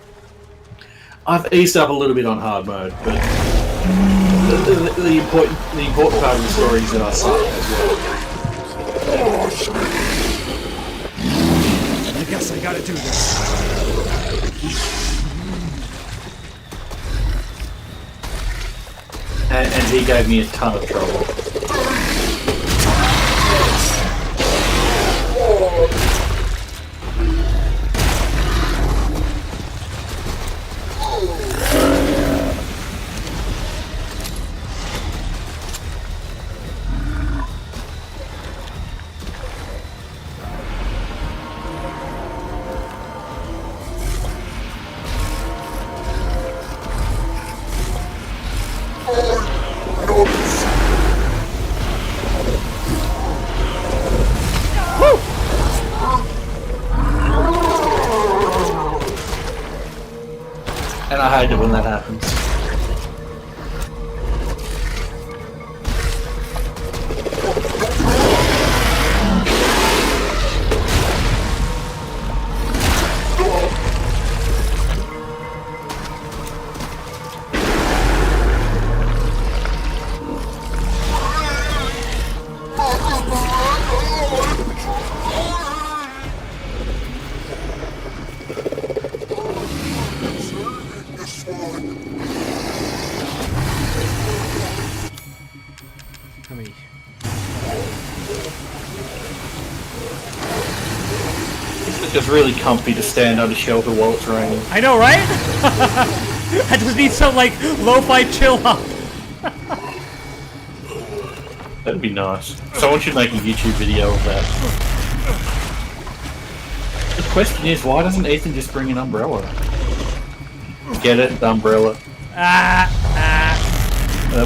I've eased up a little bit on hard mode, but the important part of the story is that I suck as well. I guess I gotta do this. And he gave me a ton of trouble. And I hate it when that happens. How many? It's really comfy to stand under shelter while it's raining. I know, right? I just need some like lo-fi chill hop. That'd be nice. Someone should make a YouTube video of that. The question is, why doesn't Ethan just bring an umbrella? Get it? The umbrella. That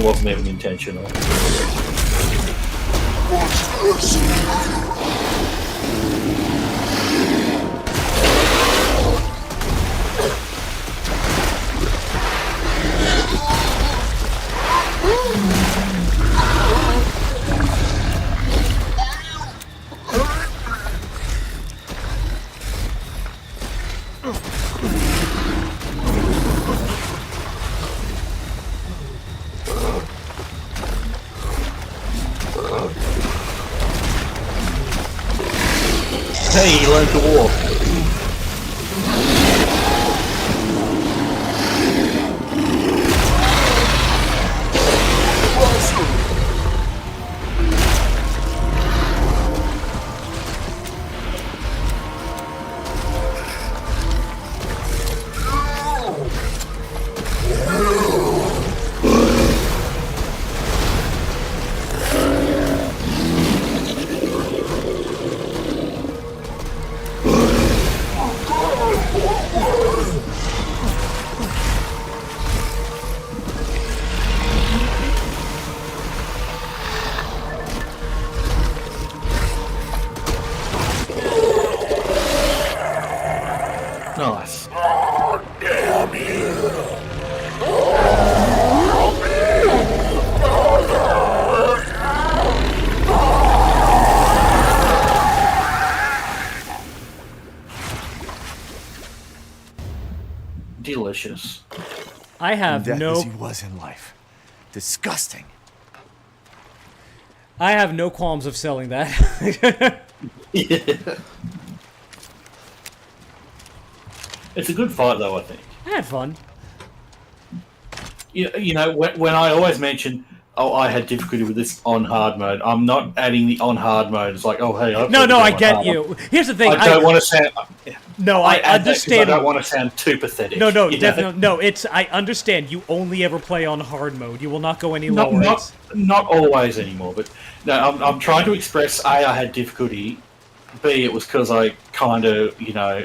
wasn't even intentional. Hey, he learned to walk. Nice. Delicious. I have Death no. as he was in life. Disgusting. I have no qualms of selling that. Yeah. It's a good fight, though, I think. I had fun. You know, when I always mention, oh, I had difficulty with this on hard mode, I'm not adding the on hard mode. It's like, oh, hey, I've No, got no, to I do get on hard. you. Here's the thing. I don't want to sound. No, I add that 'cause understand. I don't want to sound too pathetic. No, no, you know? definitely. No, it's. I understand. You only ever play on hard mode. You will not go any lower. Not always anymore, but no, I'm trying to express, A, I had difficulty, B, it was because I kind of,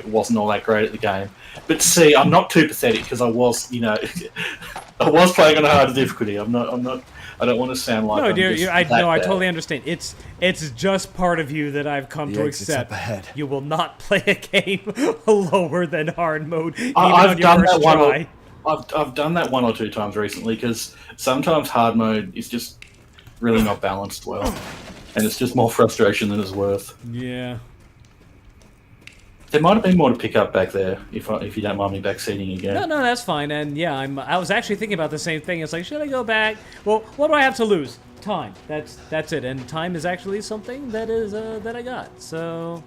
wasn't all that great at the game, but C, I'm not too pathetic because I was, I was playing on a harder difficulty. I don't want to sound like No, I'm dear, just I that bad. totally understand. It's just part of you that I've come The to exit's accept. up ahead. You will not play a game lower than hard mode, even I've on your done first that one. try. I've done that 1 or 2 times recently because sometimes hard mode is just really not balanced well, and it's just more frustration than it's worth. Yeah. There might have been more to pick up back there if you don't mind me backseating again. No, that's fine. And yeah, I was actually thinking about the same thing. It's like, should I go back? Well, what do I have to lose? Time. That's it. And time is actually something that is that I got. So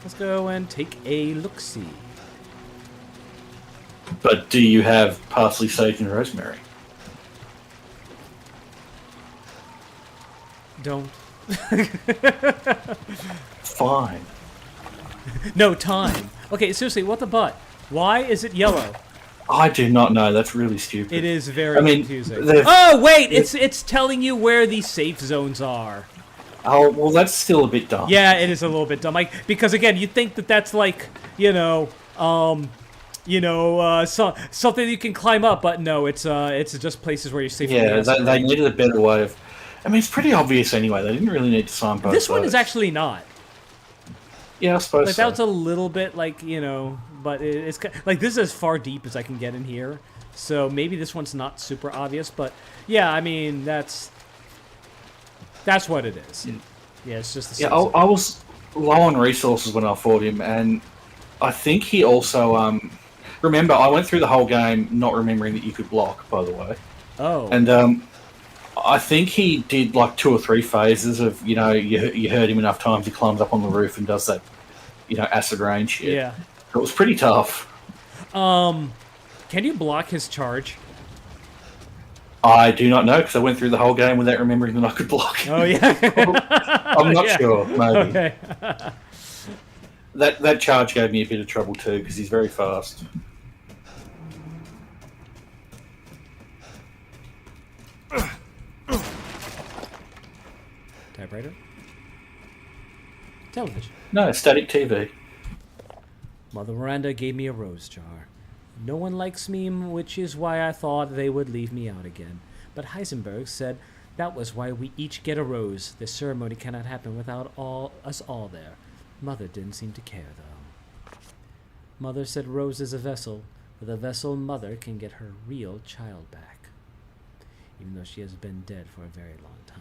let's go and take a look-see. But do you have parsley, sage, and rosemary? Don't. Fine. No time. Okay, seriously, what the butt? Why is it yellow? I do not know. That's really stupid. It is very confusing. they've- Oh wait, it's telling you where the safe zones are. Oh, well, that's still a bit dumb. Yeah, it is a little bit dumb. Like, because again, you think that that's like, something you can climb up, but no, it's just places where you're safe. Yeah, they needed a better way of... I mean, it's pretty obvious anyway. They didn't really need to signpost This one those. is actually not. Yeah, I suppose Like, so. that was a little bit like, but it's like, this is as far deep as I can get in here. So maybe this one's not super obvious, but yeah, I mean, that's what it is. Yeah, it's just the Yeah, I was low on resources when I fought him, and I think he also... remember, I went through the whole game not remembering that you could block, by the way. Oh. And I think he did like 2 or 3 phases of, you heard him enough times, he climbs up on the roof and does that, acid rain shit. Yeah. It was pretty tough. Can you block his charge? I do not know, because I went through the whole game without remembering that I could block. Oh, yeah. I'm not Yeah. sure, maybe. Okay. That charge gave me a bit of trouble too, because he's very fast. Typewriter? Television. No, static TV. Mother Miranda gave me a rose jar. No one likes me, which is why I thought they would leave me out again. But Heisenberg said that was why we each get a rose. This ceremony cannot happen without us all there. Mother didn't seem to care, though. Mother said Rose is a vessel. With a vessel, Mother can get her real child back. Even though she has been dead for a very long time.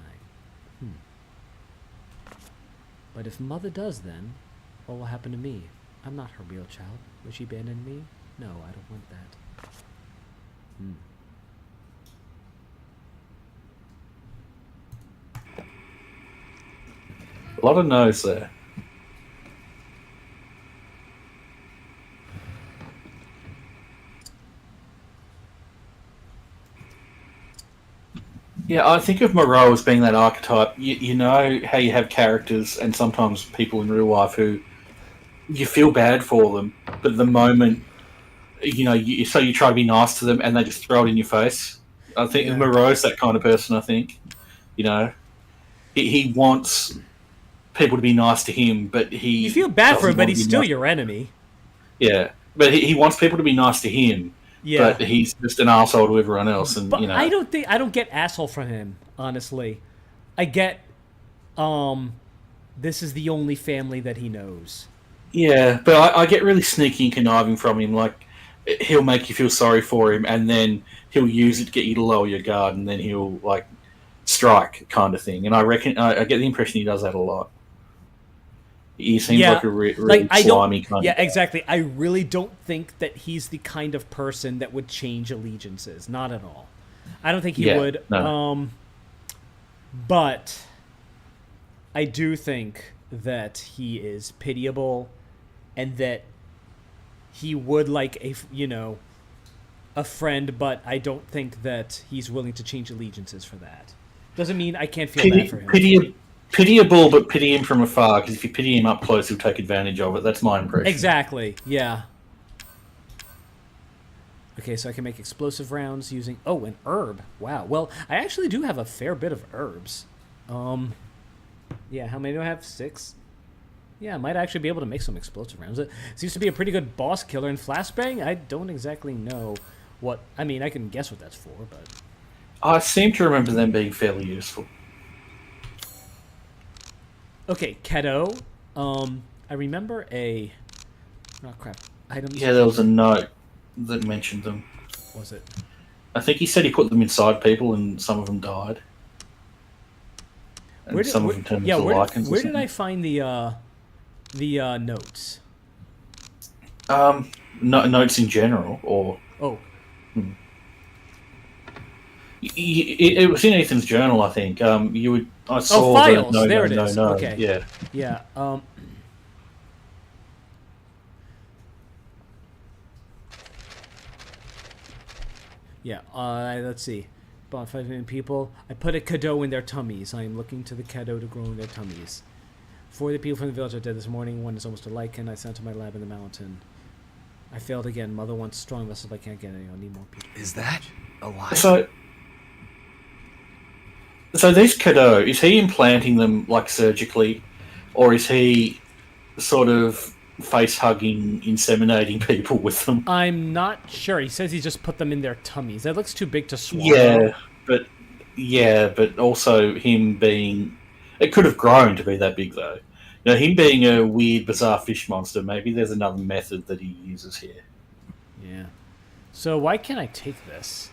But if Mother does, then what will happen to me? I'm not her real child. Will she abandon me? No, I don't want that. A lot of no's there. Yeah, I think of Moreau as being that archetype. You know how you have characters and sometimes people in real life who you feel bad for them, but the moment, you try to be nice to them and they just throw it in your face. I think Moreau's that kind of person, I think. He wants people to be nice to him, but You feel bad for him, but he's still your enemy. Yeah, but he wants people to be nice to him. Yeah. But he's just an asshole to everyone else, and But I don't get asshole from him, honestly. I get this is the only family that he knows. Yeah, but I get really sneaky and conniving from him. Like, he'll make you feel sorry for him, and then he'll use it to get you to lower your guard, and then he'll like strike, kind of thing. And I reckon I get the impression he does that a lot. He seems like a really slimy kind. Yeah, exactly. I really don't think that he's the kind of person that would change allegiances. Not at all. I don't think he would. No. But I do think that he is pitiable, and that he would like a friend. But I don't think that he's willing to change allegiances for that. Doesn't mean I can't feel bad for him. Pitiable, but pity him from afar, because if you pity him up close, he'll take advantage of it. That's my impression. Exactly, yeah. Okay, so I can make explosive rounds using... Oh, an herb. Wow. Well, I actually do have a fair bit of herbs. Yeah, how many do I have? 6? Yeah, I might actually be able to make some explosive rounds. It seems to be a pretty good boss killer. And flashbang, I don't exactly know what... I mean, I can guess what that's for, but... I seem to remember them being fairly useful. Okay, Keto. I remember a... Oh, crap. Items. Yeah, there was a note that mentioned them. was it? I think he said he put them inside people, and some of them died. And some of them turned into lichens. Where did I find the notes? Notes in general, or Oh. It was in Ethan's journal, I think. I saw files. The there it is. No. Okay. Yeah. Yeah. Yeah. Let's see. About 5 million people. I put a cadeau in their tummies. I am looking to the cadeau to grow in their tummies. 4 of the people from the village are dead this morning. 1 is almost a lichen. I sent to my lab in the mountain. I failed again. Mother wants strong vessels, but I can't get any. I need more people. Is that a lie? So these cadeau, is he implanting them like surgically, or is he sort of face-hugging, inseminating people with them? I'm not sure. He says he just put them in their tummies. That looks too big to swallow. But also him being... It could have grown to be that big, though. You know, him being a weird, bizarre fish monster, maybe there's another method that he uses here. Yeah. So why can't I take this?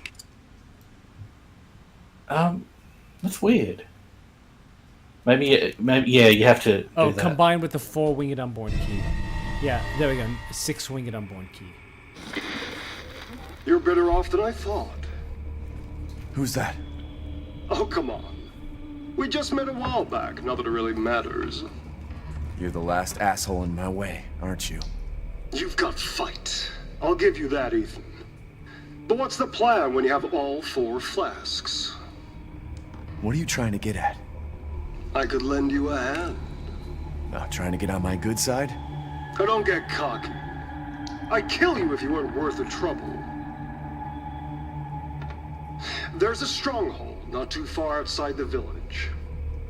That's weird. Maybe, you have to do that. Combined with the 4-winged unborn key. Yeah, there we go. 6-winged unborn key. You're better off than I thought. Who's that? Oh, come on. We just met a while back, not that it really matters. You're the last asshole in my way, aren't you? You've got fight. I'll give you that, Ethan. But what's the plan when you have all 4 flasks? What are you trying to get at? I could lend you a hand. Trying to get on my good side? Now don't get cocky. I'd kill you if you weren't worth the trouble. There's a stronghold not too far outside the village.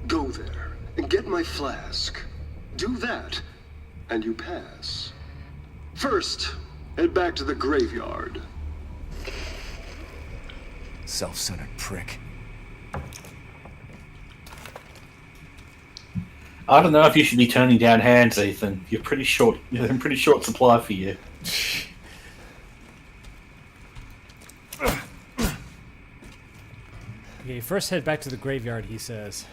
Go there and get my flask. Do that, and you pass. First, head back to the graveyard. Self-centered prick. I don't know if you should be turning down hands, Ethan. You're pretty short. You're in pretty short supply for you. Okay, first head back to the graveyard, he says.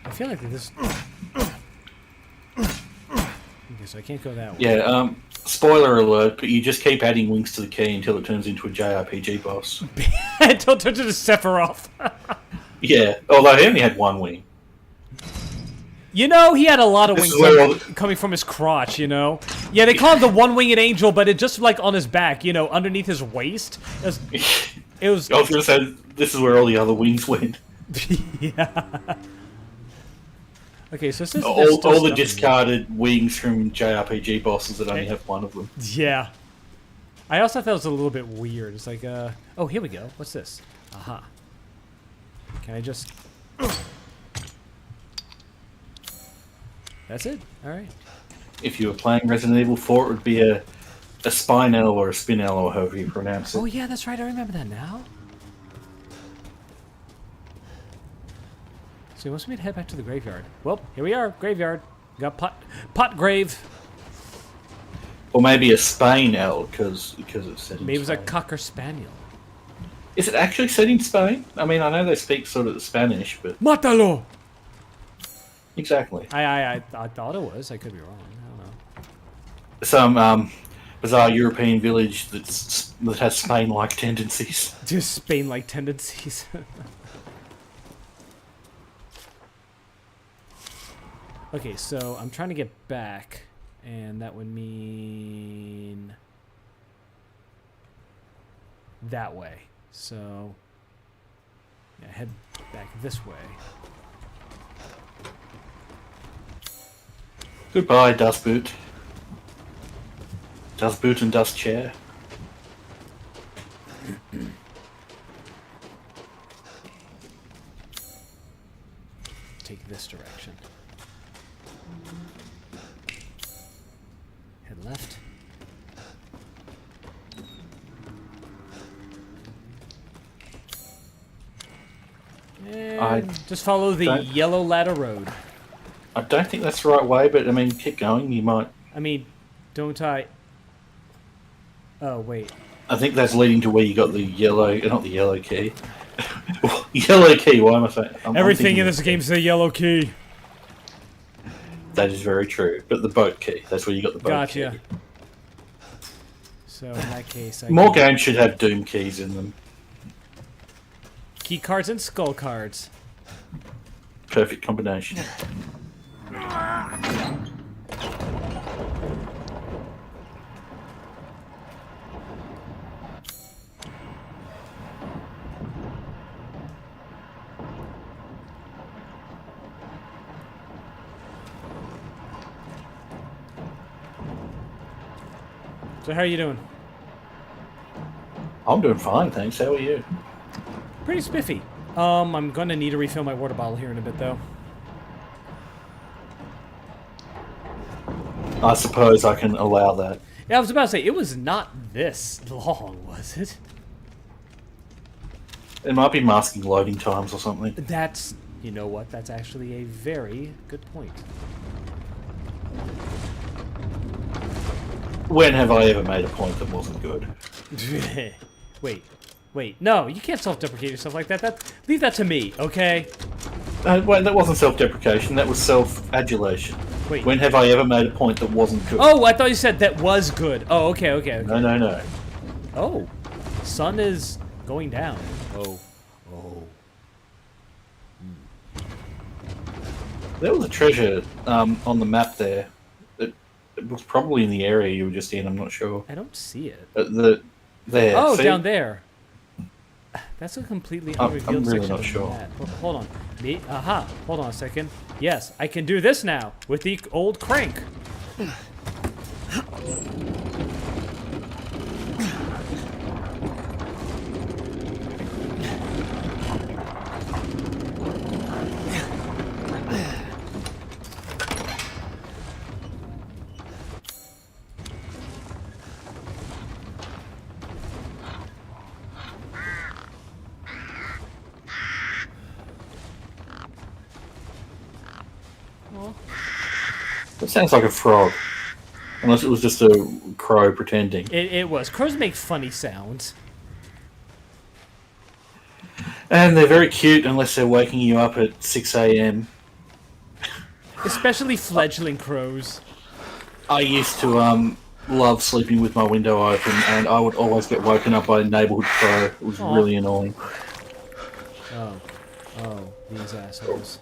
I feel like this... Okay, so I can't go that way. Yeah, spoiler alert, but you just keep adding wings to the key until it turns into a JRPG boss. Until it turns into Sephiroth. Yeah, although he only had 1 wing. You know, he had a lot of This wings coming from his crotch, you know? Yeah, they call him the 1-winged angel, but it just, like, on his back, you know, underneath his waist. It was I was going to say, this is where all the other wings went. Yeah. Okay, so since all the discarded wings from JRPG bosses that only have 1 of them. Yeah. I also thought that was a little bit weird. It's like, oh, here we go. What's this? Aha. Can I just... That's it? Alright. If you were playing Resident Evil 4, it would be a Spinel or a Spinel, or however you pronounce it. Oh, yeah, that's right. I remember that now. So he wants me to head back to the graveyard. Well, here we are. Graveyard. Got pot grave. Or maybe a Spainel, because it's set in Maybe it was a Spain. Cocker Spaniel. Is it actually set in Spain? I mean, I know they speak sort of the Spanish, but... Mátalo! Exactly. I thought it was. I could be wrong. I don't know. Some bizarre European village that has Spain-like tendencies. Just Spain-like tendencies. Okay, so I'm trying to get back, and that would mean that way. So, yeah, head back this way. Goodbye, Dust Boot. Dust Boot and Dust Chair. Take this direction. Head left. And just follow the yellow ladder road. I don't think that's the right way, but I mean, keep going. You might. I mean, Don't I? Oh, wait. I think that's leading to where you got the yellow, not the yellow key. Yellow key, why am I saying? Everything in this game's a yellow key. That is very true. But the boat key, that's where you got the boat Gotcha. key. So, in that case, I More can- games should have Doom keys in them. Key cards and skull cards. Perfect combination. So how are you doing? I'm doing fine, thanks. How are you? Pretty spiffy. I'm gonna need to refill my water bottle here in a bit, though. I suppose I can allow that. Yeah, I was about to say, it was not this long, was it? It might be masking loading times or something. That's... You know what? That's actually a very good point. When have I ever made a point that wasn't good? Wait. No, you can't self-deprecate yourself like that. Leave that to me, okay? Well, that wasn't self-deprecation, that was self-adulation. Wait. When have I ever made a point that wasn't good? Oh, I thought you said that was good. Oh, okay. No. Oh, sun is going down. Oh. There was a treasure on the map there. It was probably in the area you were just in, I'm not sure. I don't see it. There. Oh, see? down there. That's a completely I'm unrevealed really section not of sure. that. Hold on. Aha. Hold on a second. Yes, I can do this now with the old crank. It sounds like a frog. Unless it was just a crow pretending. It was. Crows make funny sounds. And they're very cute unless they're waking you up at 6 a.m. Especially fledgling crows. I used to love sleeping with my window open, and I would always get woken up by a neighborhood crow. It was really annoying. Oh, these assholes.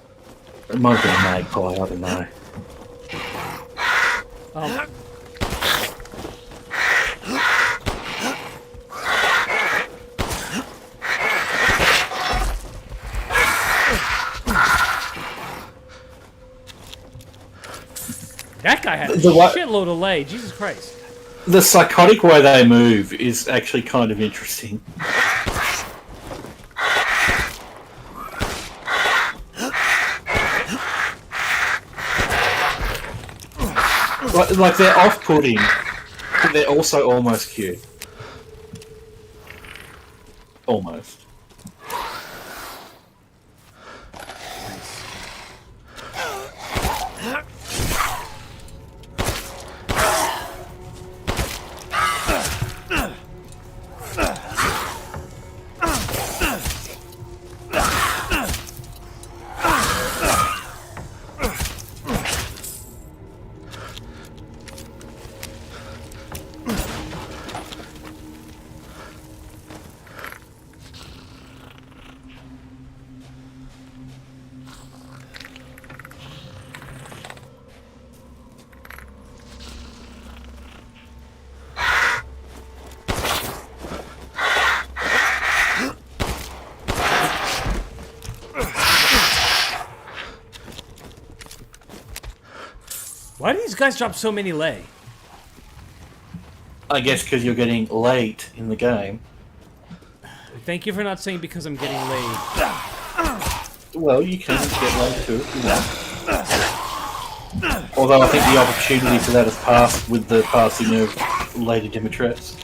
It might have been a magpie, I don't know. Oh. That guy had a shitload of lay. Jesus Christ. The psychotic way they move is actually kind of interesting. Like they're off-putting, but they're also almost cute. Almost. Why do these guys drop so many lay? I guess because you're getting late in the game. Thank you for not saying because I'm getting laid. Well, you can get late too if you want. Although I think the opportunity for that has passed with the passing of Lady Dimitrescu.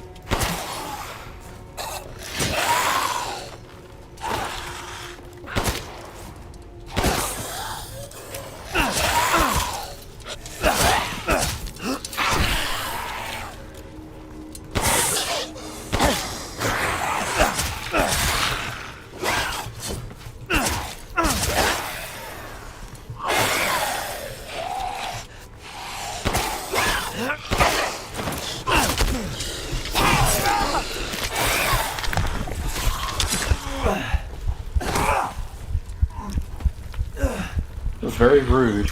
It was very rude.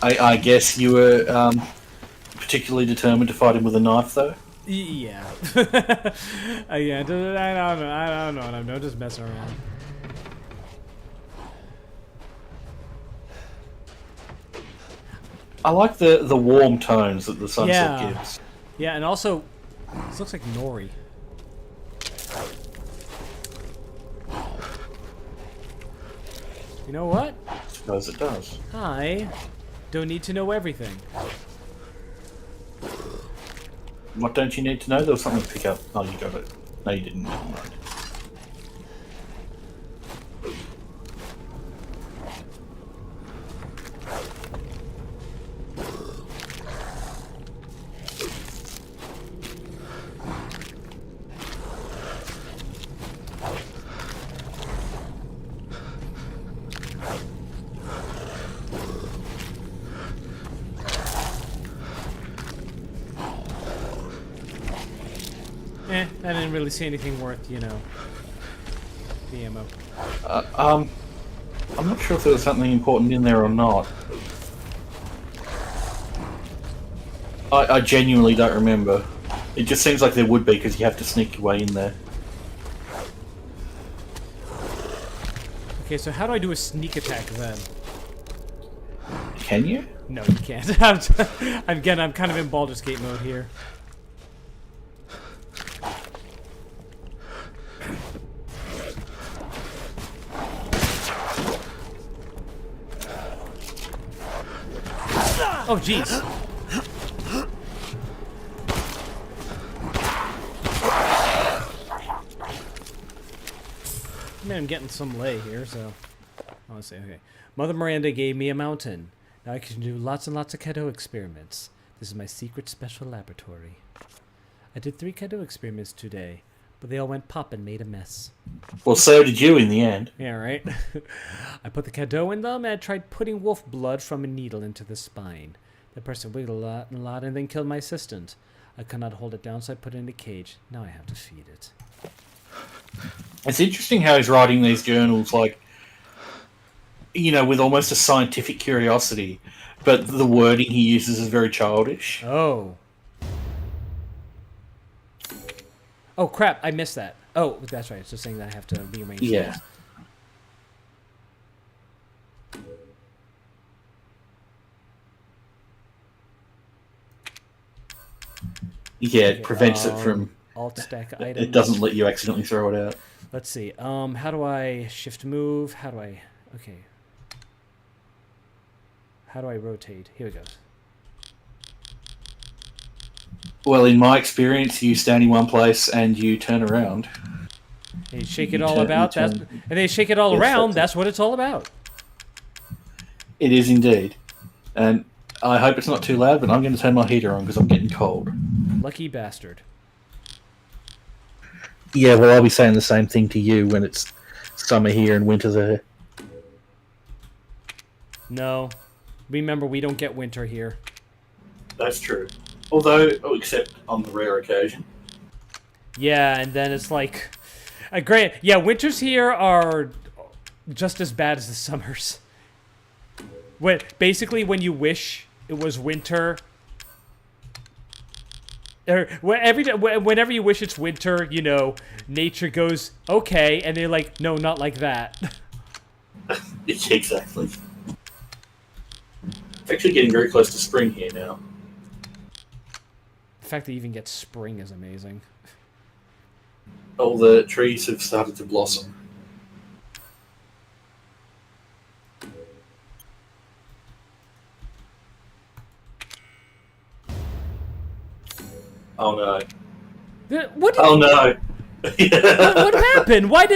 I guess you were particularly determined to fight him with a knife, though? Yeah. Yeah, I don't know. I'm just messing around. I like the warm tones that the sunset gives. Yeah, and also, this looks like Nori. You know what? I suppose it does. I don't need to know everything. What don't you need to know? There was something to pick up. Oh, you got it. No, you didn't. Never mind. I didn't really see anything worth, the ammo. I'm not sure if there was something important in there or not. I genuinely don't remember. It just seems like there would be because you have to sneak your way in there. Okay, so how do I do a sneak attack then? Can you? No, you can't. Again, I'm kind of in Baldur's Gate mode here. Oh, jeez. Man, I'm getting some lay here, so... Let's see, okay. Mother Miranda gave me a mountain. Now I can do lots and lots of Cadeau experiments. This is my secret special laboratory. I did 3 Cadeau experiments today, but they all went pop and made a mess. Well, so did you in the end. Yeah, right? I put the Cadeau in them and I tried putting wolf blood from a needle into the spine. The person wiggled a lot and then killed my assistant. I could not hold it down, so I put it in a cage. Now I have to feed it. It's interesting how he's writing these journals, like, with almost a scientific curiosity, but the wording he uses is very childish. Oh. Oh, crap. I missed that. Oh, that's right. It's just saying that I have to rearrange Yeah. things. Yeah, it prevents it from... Alt stack items. It doesn't let you accidentally throw it out. Let's see. How do I shift move? How do I... Okay. How do I rotate? Here we go. Well, in my experience, you stand in one place and you turn around. And you shake it all about. And they shake it all around. That's what it's all about. It is indeed. And I hope it's not too loud, but I'm going to turn my heater on because I'm getting cold. Lucky bastard. Yeah, well, I'll be saying the same thing to you when it's summer here and winter there. No. Remember, we don't get winter here. That's true. Although, except on the rare occasion. Yeah, and then it's like... great. Yeah, winters here are just as bad as the summers. Basically, when you wish it was winter... Whenever you wish it's winter, nature goes, okay, and they're like, no, not like that. Exactly. It's actually getting very close to spring here now. The fact that you even get spring is amazing. All the trees have started to blossom. Oh no. Oh no. What happened? What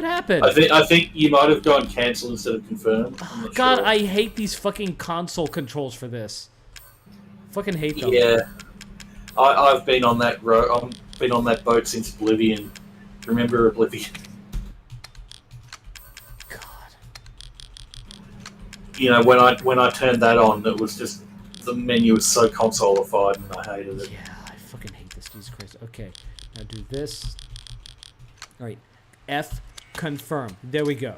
happened? I think you might have gone cancel instead of confirm. God, sure. I hate these fucking console controls for this. Fucking hate them. Yeah. I've been on that I've been on that boat since Oblivion. Remember Oblivion? God. When I turned that on, it was just the menu is so console-ified, and I hated it. Yeah, I fucking hate this. Jesus Christ. Okay, now do this. All right, F confirm. There we go.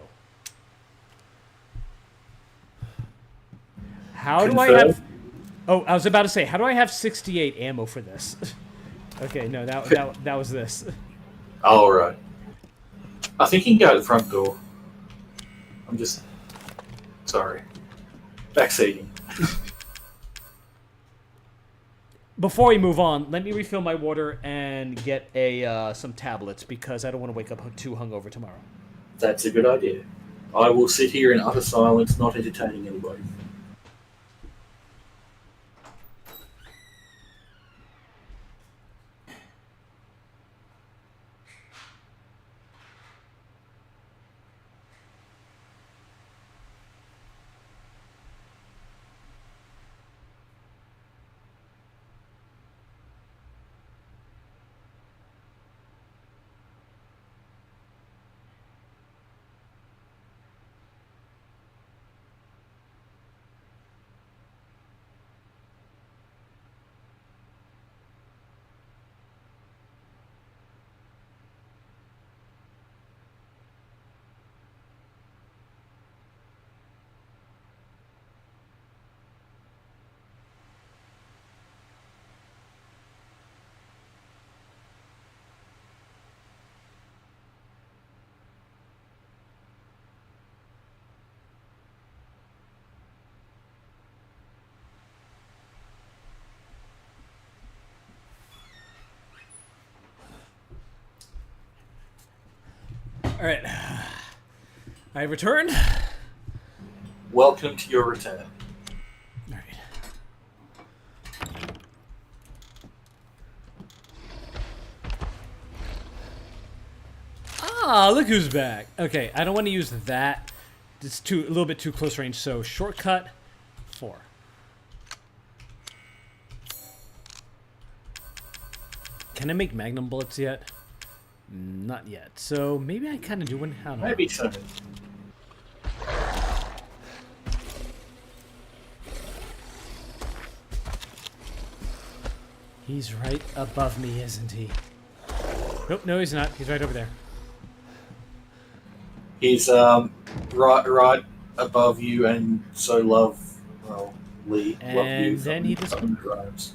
How do I have? Oh, I was about to say, how do I have 68 ammo for this? Okay, no, that was this. All right. I think you can go to the front door. I'm just sorry. Backseating. Before we move on, let me refill my water and get some tablets because I don't want to wake up too hungover tomorrow. That's a good idea. I will sit here in utter silence, not entertaining anybody. All right, I returned. Welcome to your return. All right. Ah, look who's back. Okay, I don't want to use that. It's a little bit too close range, so shortcut 4. Can I make magnum bullets yet? Not yet. So maybe I kind of do one. How do I? Maybe so. He's right above me, isn't he? Nope, no, he's not. He's right over there. He's right above you, and so Lee. And love you then he just. drives.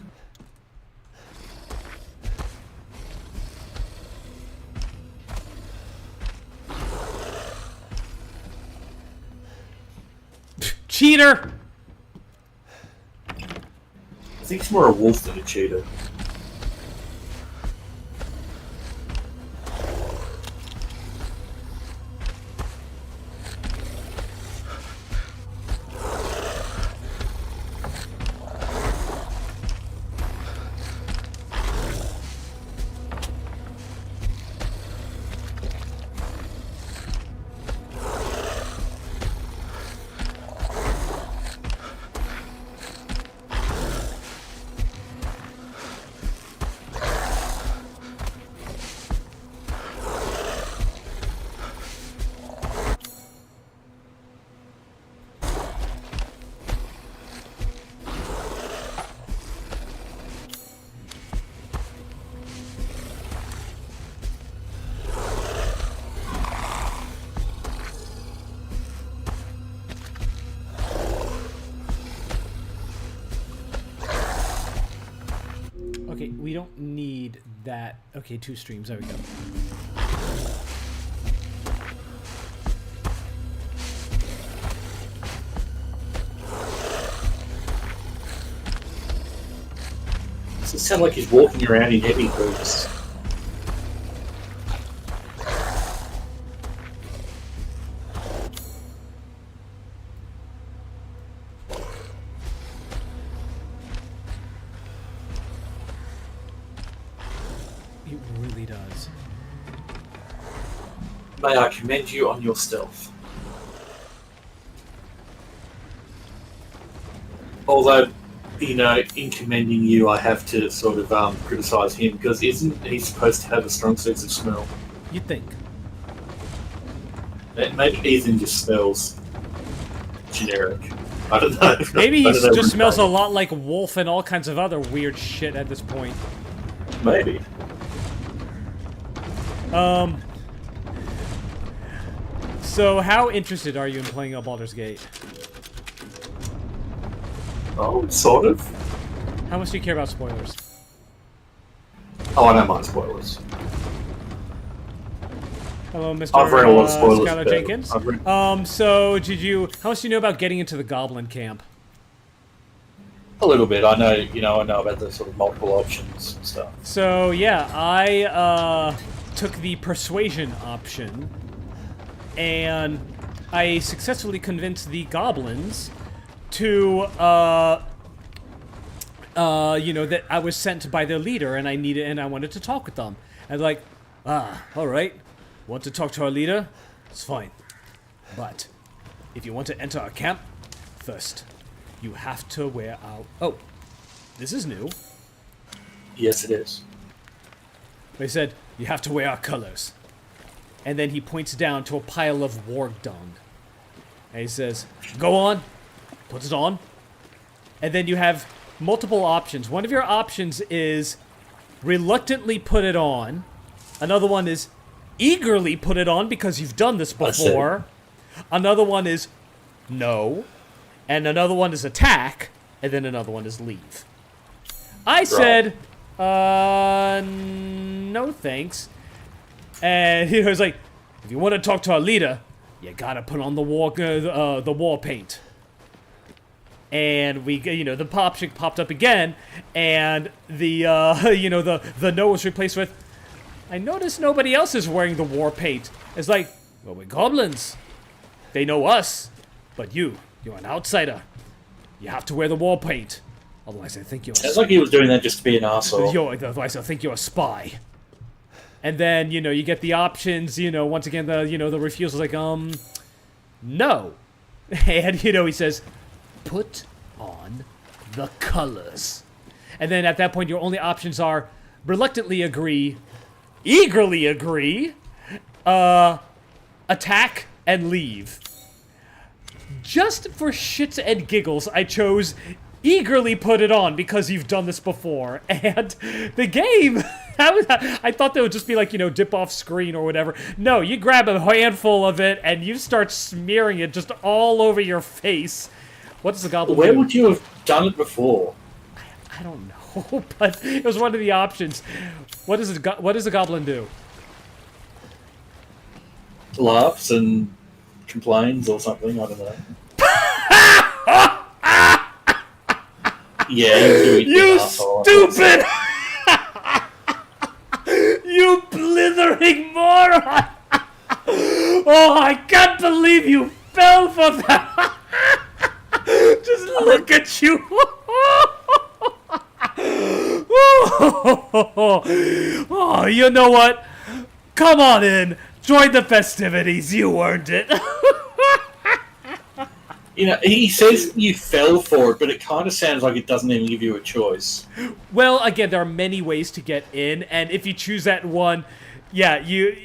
Cheater! I think he's more a wolf than a cheetah. Okay, we don't need that. Okay, 2 streams. There we go. Does it sound like he's walking around in heavy boots? It really does. May I commend you on your stealth. Although, you know, in commending you, I have to sort of criticise him, because isn't he supposed to have a strong sense of smell? You'd think. Maybe Ethan just smells generic. I don't know. Maybe he I don't know just what smells a kind. lot like wolf and all kinds of other weird shit at this point. Maybe. So how interested are you in playing Baldur's Gate? Oh, sort of. How much do you care about spoilers? Oh, I don't mind spoilers. Hello, Mr. I've read a lot of spoilers, Skylar but Jenkins. I've read- So did you? How much do you know about getting into the Goblin camp? A little bit. I know about the sort of multiple options and stuff. So yeah, I took the persuasion option, and I successfully convinced the goblins to, that I was sent by their leader, and I wanted to talk with them. And like, all right, want to talk to our leader? It's fine, but if you want to enter our camp, first, you have to wear our. Oh, this is new. Yes, it is. They said, you have to wear our colors. And then he points down to a pile of warg dung. And he says, go on, put it on. And then you have multiple options. One of your options is reluctantly put it on. Another one is eagerly put it on because you've done this before. Another one is no. And another one is attack. And then another one is leave. I said, no thanks. And he was like, if you want to talk to our leader, you gotta put on the war paint. And we, the option popped up again, and the no was replaced with, I noticed nobody else is wearing the war paint. It's like, well, we're goblins. They know us, but you're an outsider. You have to wear the war paint. Otherwise, I think you're. Sounds like he was doing that just to be an arsehole. Otherwise, I think you're a spy. And then you get the options. Once again, the refusal is like no, and he says, put on the colors. And then at that point, your only options are reluctantly agree, eagerly agree, attack, and leave. Just for shits and giggles, I chose eagerly put it on because you've done this before. And the game, I thought that would just be like, dip off screen or whatever. No, you grab a handful of it and you start smearing it just all over your face. What does the goblin do? Where would you have done it before? I don't know, but it was one of the options. What does the goblin do? Laughs and complains or something, I don't know. Yeah, you stupid! You blithering moron! Oh, I can't believe you fell for that! Just look at you! Oh, you know what? Come on in. Join the festivities. You earned it. He says you fell for it, but it kind of sounds like it doesn't even give you a choice. Well, again, there are many ways to get in, and if you choose that one, yeah, you...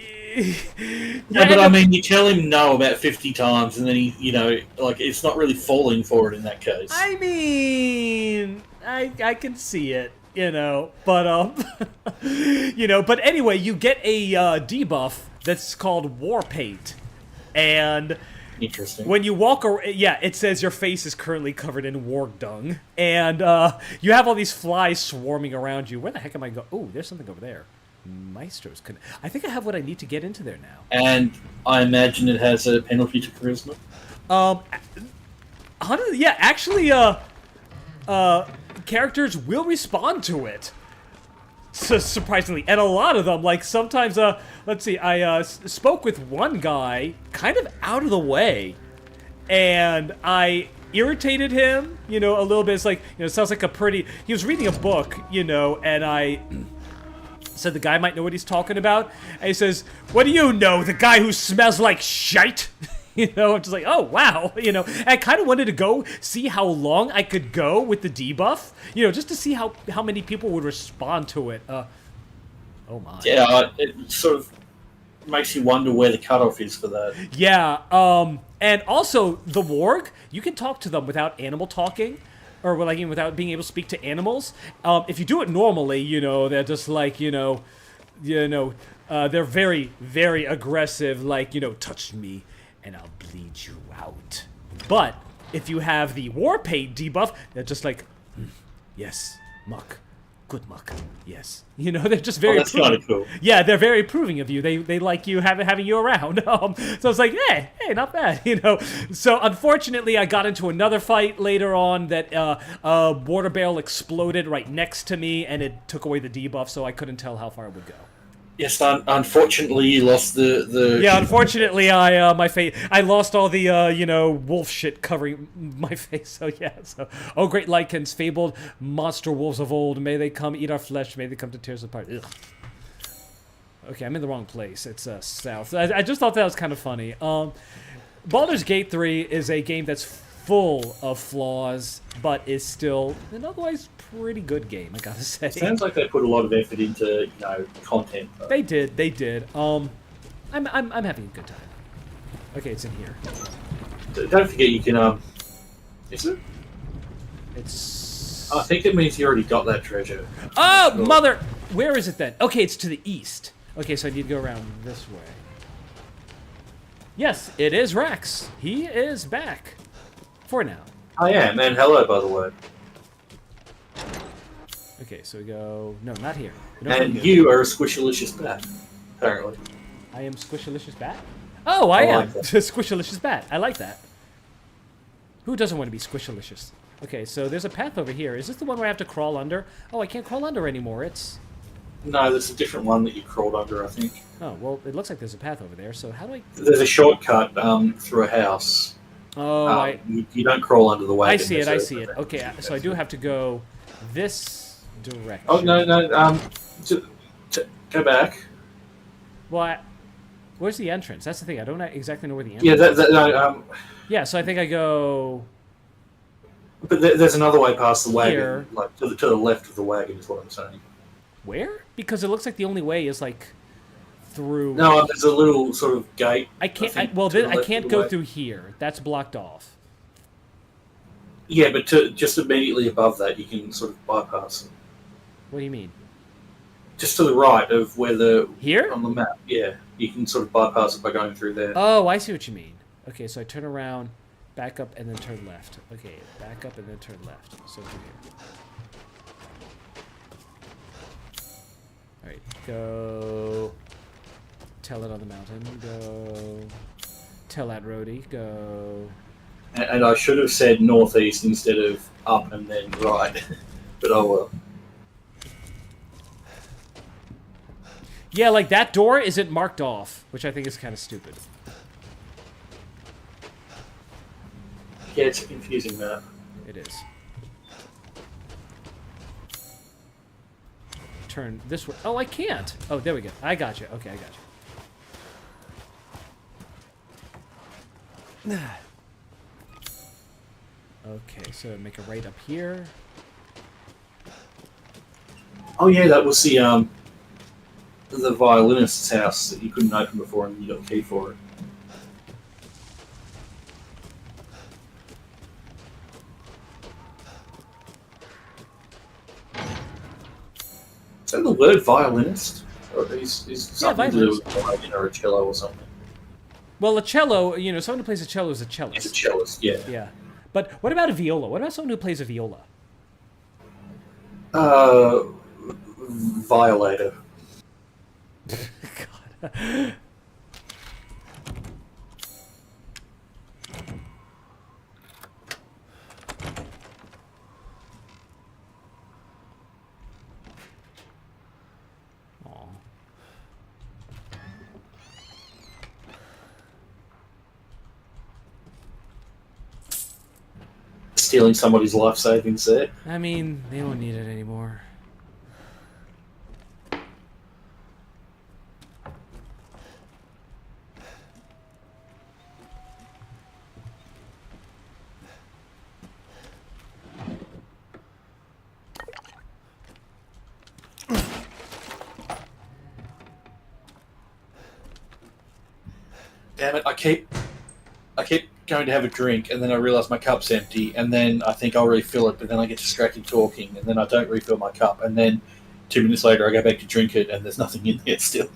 No, but I mean, you tell him no about 50 times, and then he, it's not really falling for it in that case. I mean, I can see it, but, but anyway, you get a debuff that's called War Paint, and... Interesting. When you walk around, it says your face is currently covered in warg dung, and you have all these flies swarming around you. Where the heck am I going? Oh, there's something over there. Maestro's. I think I have what I need to get into there now. And I imagine it has a penalty to charisma. Actually, characters will respond to it. So, surprisingly, and a lot of them, like sometimes, let's see, I spoke with one guy kind of out of the way, and I irritated him, a little bit. It's like, it sounds like he was reading a book, and I said the guy might know what he's talking about, and he says, what do you know, the guy who smells like shite? I'm just like, oh, wow, and I kind of wanted to go see how long I could go with the debuff, just to see how many people would respond to it. Oh, my. Yeah, it sort of makes you wonder where the cutoff is for that. Yeah, and also the warg, you can talk to them without animal talking, or like without being able to speak to animals. If you do it normally, you know, they're just like, they're very, very aggressive, like, touch me and I'll bleed you out. But if you have the war paint debuff, they're just like, yes, muck. Good muck. Yes. They're just very. That's kind of cool. Yeah, they're very approving of you. They like you having you around. So it's like, hey, not bad. So unfortunately, I got into another fight later on that a water barrel exploded right next to me, and it took away the debuff, so I couldn't tell how far it would go. Yes, unfortunately, you lost the. Yeah, unfortunately, I lost all the wolf shit covering my face. So yeah, oh great Lycans, fabled monster wolves of old, may they come eat our flesh, may they come to tear us apart. Ugh. Okay, I'm in the wrong place. It's south. I just thought that was kind of funny. Baldur's Gate 3 is a game that's full of flaws, but is still an otherwise pretty good game, I gotta say. Sounds like they put a lot of effort into content. Though. They did. I'm having a good time. Okay, it's in here. Don't forget you can is it? It's. I think it means you already got that treasure. Oh, mother! Where is it then? Okay, it's to the east. Okay, so I need to go around this way. Yes, it is Rex. He is back. For now. I am, and hello, by the way. Okay, so we go... No, not here. And you are a squishalicious bat, apparently. I am Squishalicious Bat? Oh, I am. Like that. Squishalicious Bat. I like that. Who doesn't want to be Squishalicious? Okay, so there's a path over here. Is this the one where I have to crawl under? Oh, I can't crawl under anymore. It's... No, there's a different one that you crawled under, I think. Oh, well, it looks like there's a path over there, so how do I... There's a shortcut through a house. Oh, you don't crawl under the wagon. I see it. Okay, so I do have to go this direction. Oh, no, go back. Well, where's the entrance? That's the thing. I don't exactly know where the entrance is. Yeah, Yeah, so I think I go... But there's another way past the wagon, Here. like to the left of the wagon is what I'm saying. Where? Because it looks like the only way is, like, through... No, there's a little sort of gate. I can't... think, I can't go through here. That's blocked off. Yeah, but just immediately above that, you can sort of bypass it. What do you mean? Just to the right of where the... Here? On the map, yeah. You can sort of bypass it by going through there. Oh, I see what you mean. Okay, so I turn around, back up, and then turn left. Okay, back up and then turn left. So through here. Alright, go... Tell it on the mountain. Go... Tell that roadie. Go... And I should have said northeast instead of up and then right. But oh well. Yeah, like that door isn't marked off, which I think is kind of stupid. Yeah, it's a confusing map. It is. Turn this way. Oh, I can't. Oh, there we go. I got you. Okay, I got you. Okay, so make a right up here. Oh yeah, that was the violinist's house that you couldn't open before and you got a key for it. Is that the word violinist? Or is something to do with a violin or a cello or something? Well, a cello, someone who plays a cello is a cellist. It's a cellist, yeah. Yeah. But what about a viola? What about someone who plays a viola? Violator. God. Stealing somebody's life savings there. I mean, they don't need it anymore. Damn it! I keep going to have a drink, and then I realise my cup's empty, and then I think I'll refill it, but then I get distracted talking, and then I don't refill my cup, and then 2 minutes later I go back to drink it, and there's nothing in there still.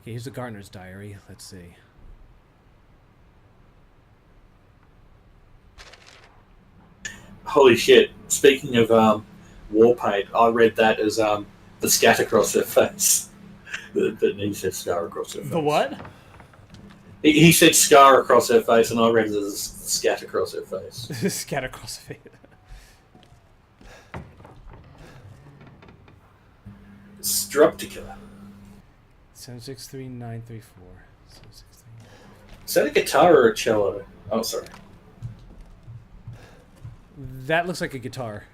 Okay, here's the gardener's diary. Let's see. Holy shit! Speaking of war paint, I read that as the scat across her face. But he said scar across her face. The what? He said scar across her face, and I read it as scat across her face. Scat across the face. Struptica. 763934. Is that a guitar or a cello? Oh, sorry. That looks like a guitar.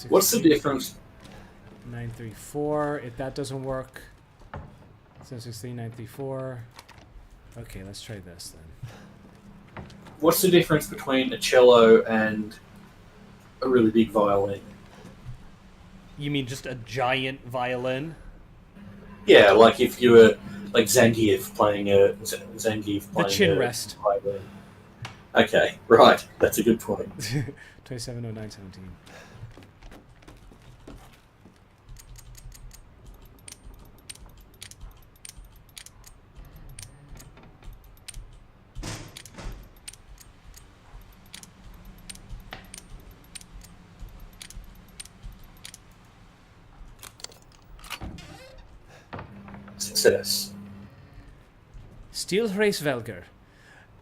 What's the difference? 934. If that doesn't work, 763934. Okay, let's try this then. What's the difference between a cello and a really big violin? You mean just a giant violin? Yeah, like if you were like Zangief playing The chin rest. Violin. Okay, right. That's a good point. 270917. Success. Steel Hraesvelgr.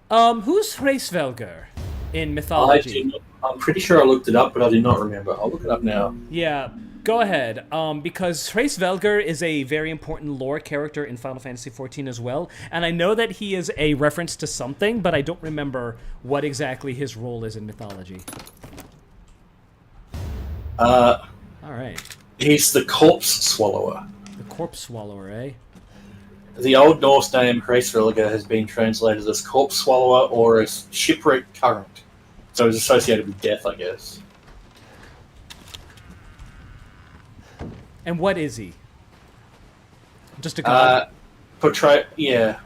Who's Hraesvelgr in mythology? I'm pretty sure I looked it up, but I do not remember. I'll look it up now. Yeah, go ahead. Because Hraesvelgr is a very important lore character in Final Fantasy XIV as well, and I know that he is a reference to something, but I don't remember what exactly his role is in mythology. All right. He's the corpse swallower. The corpse swallower, eh? The Old Norse name Hraesvelgr has been translated as corpse swallower or as shipwreck current. So it's associated with death, I guess. And what is he? Just a god? Yeah.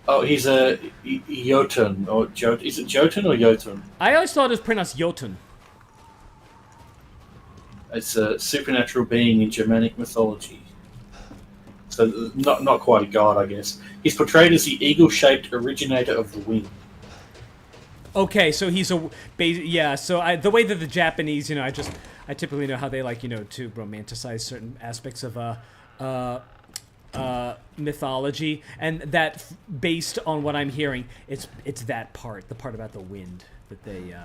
Oh, he's a Jotun, or Jotun. Is it Jotun or Jotun? I always thought it was pronounced Jotun. It's a supernatural being in Germanic mythology. So not quite a god, I guess. He's portrayed as the eagle-shaped originator of the wind. Okay, so he's a yeah. So the way that the Japanese, I typically know how they like, to romanticize certain aspects of mythology, and that based on what I'm hearing, it's that part, the part about the wind that they.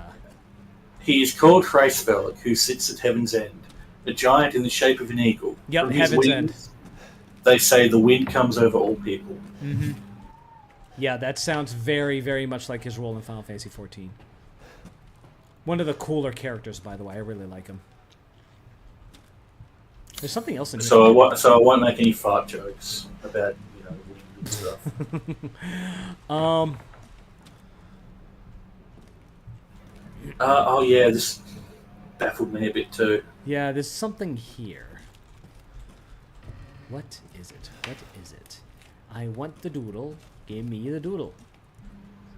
He is called Hraesvelg, who sits at Heaven's End, a giant in the shape of an eagle. Yep, From his Heaven's wings, End. They say the wind comes over all people. Mm-hmm. Yeah, that sounds very, very much like his role in Final Fantasy XIV. One of the cooler characters, by the way. I really like him. There's something else in here. So I won't make any fart jokes about wind and stuff. Oh yeah, this baffled me a bit too. Yeah, there's something here. What is it? What is it? I want the doodle. Give me the doodle.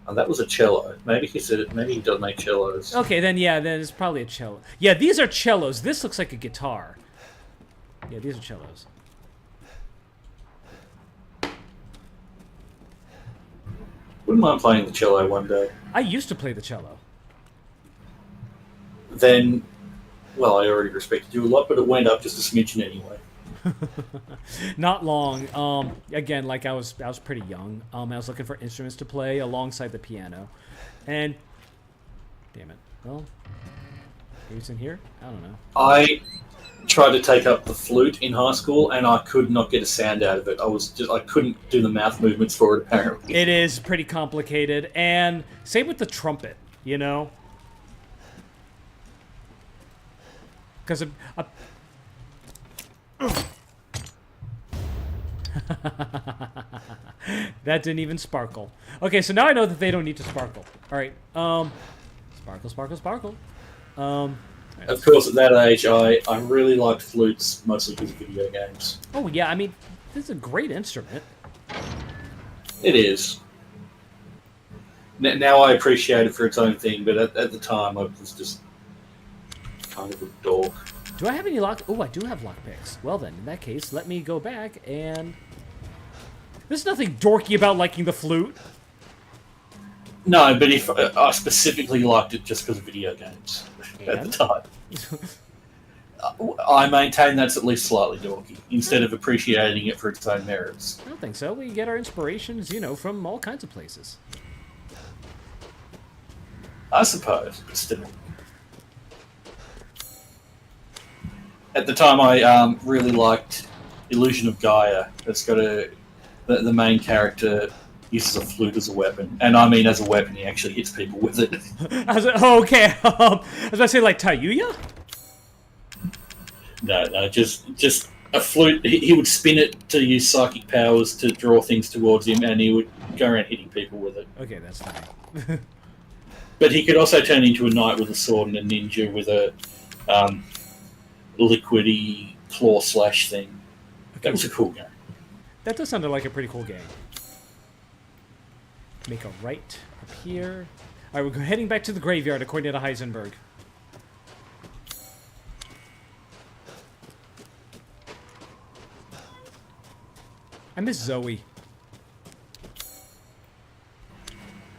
Oh, that was a cello. Maybe he does make cellos. Okay, then it's probably a cello. Yeah, these are cellos. This looks like a guitar. Yeah, these are cellos. Wouldn't mind playing the cello one day. I used to play the cello. Then, well, I already respected you a lot, but it went up just a smidgen anyway. Not long. Again, like I was pretty young. I was looking for instruments to play alongside the piano, and damn it. Well, Who's in here? I don't know. I tried to take up the flute in high school, and I could not get a sound out of it. I couldn't do the mouth movements for it. Apparently, It is pretty complicated, and same with the trumpet. You know, because that didn't even sparkle. Okay, so now I know that they don't need to sparkle. All right, sparkle, sparkle, sparkle. of course, at that age, I really liked flutes mostly because of video games. Oh yeah, I mean, this is a great instrument. It is. Now I appreciate it for its own thing, but at the time I was just kind of a dork. Do I have any lock? Oh, I do have lockpicks. Well then, in that case, let me go back and... There's nothing dorky about liking the flute. No, but if I specifically liked it just because of video games at the time. I maintain that's at least slightly dorky, instead of appreciating it for its own merits. I don't think so. We get our inspirations, you know, from all kinds of places. I suppose, but still. At the time, I really liked Illusion of Gaia. It's got the main character uses a flute as a weapon, and I mean as a weapon, he actually hits people with it. Okay. I was about to say like Tayuya. No, just a flute. He would spin it to use psychic powers to draw things towards him, and he would go around hitting people with it. Okay, that's fine. But he could also turn into a knight with a sword and a ninja with a liquidy claw slash thing. That was a cool game. That does sound like a pretty cool game. Make a right up here. All right, we're heading back to the graveyard according to Heisenberg. I miss Zoe.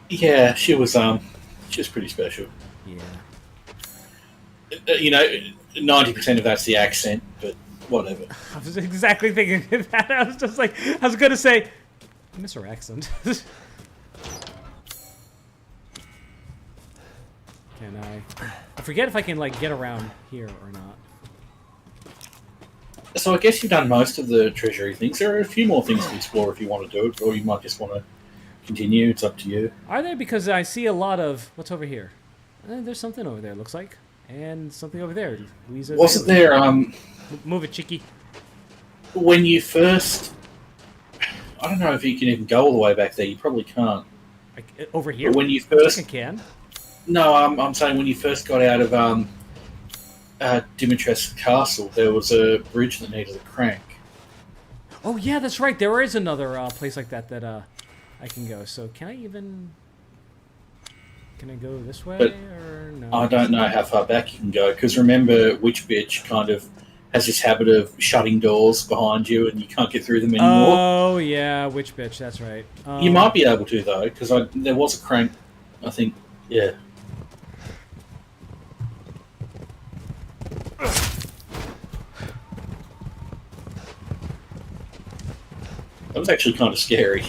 Yeah, she was pretty special. Yeah. You know, 90% of that's the accent, but whatever. I was exactly thinking that. I was just like, I was gonna say, I miss her accent. Can I forget if I can like get around here or not. So I guess you've done most of the treasury things. There are a few more things to explore if you want to do it, or you might just want to continue. It's up to you. Are there? Because I see a lot of what's over here. There's something over there. Looks like, and something over there. Wasn't there? Move it, Chicky. When you first, I don't know if you can even go all the way back there. You probably can't. Like, over here. But when you first, I can. No, I'm saying when you first got out of Dimitrescu Castle, there was a bridge that needed a crank. Oh yeah, that's right. There is another place like that that I can go. So can I even? Can I go this way But or no? I don't know how far back you can go, because remember, Witch Bitch kind of has this habit of shutting doors behind you, and you can't get through them anymore. Oh yeah, Witch Bitch. That's right. You might be able to though, because there was a crank. I think, yeah. That was actually kind of scary.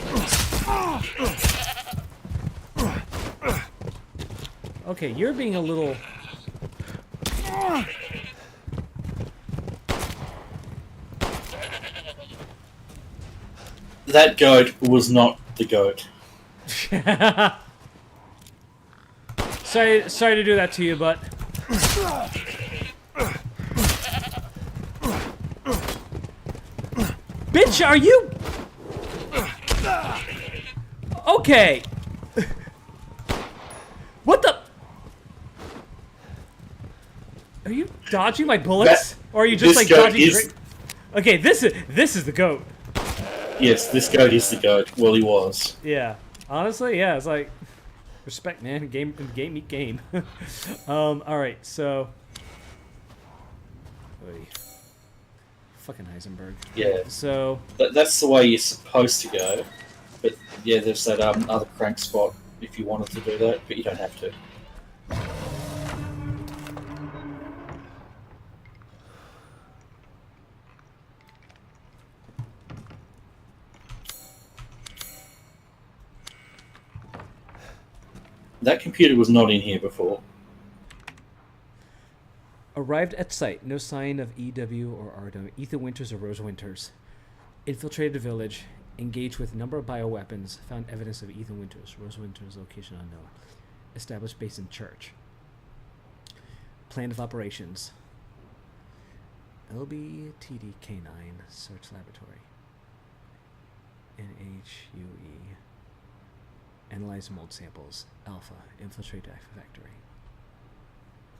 Okay, you're being a little. That goat was not the goat. Sorry to do that to you, but. Bitch, are you? Okay. What the? Are you dodging my bullets, or are you just like dodging? Okay, this is the goat. Yes, this goat is the goat. Well, he was. Yeah, honestly, yeah. It's like respect, man. Game meet game. All right, so. Oy. Fucking Heisenberg. Yeah. So. That's the way you're supposed to go. But yeah, there's that other crank spot if you wanted to do that, but you don't have to. That computer was not in here before. Arrived at site, no sign of EW or RW. Ethan Winters or Rose Winters. Infiltrated the village, engaged with a number of bioweapons, found evidence of Ethan Winters. Rose Winters, location unknown. Established base in church. Plan of operations. LBTDK9, search laboratory. NHUE. Analyze mold samples. Alpha. Infiltrate factory.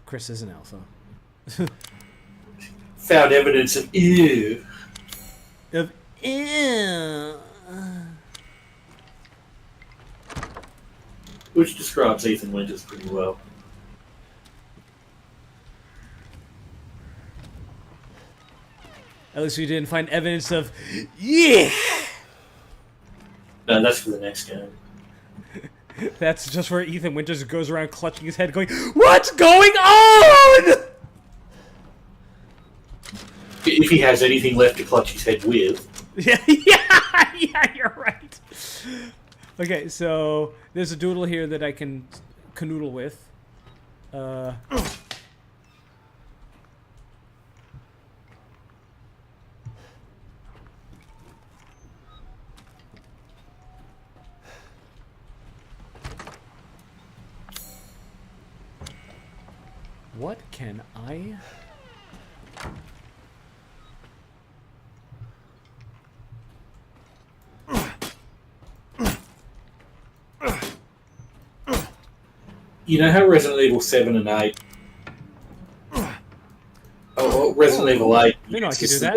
Chris is an alpha. Found evidence of ew. Of ew. Which describes Ethan Winters pretty well. At least we didn't find evidence of yeah. No, that's for the next game. That's just where Ethan Winters goes around clutching his head going, what's going on? If he has anything left to clutch his head with. Yeah, you're right. Okay, so there's a doodle here that I can canoodle with. What can I... You know how Resident Evil 7 and 8... Oh, Resident Evil 8 You know I could do uses that.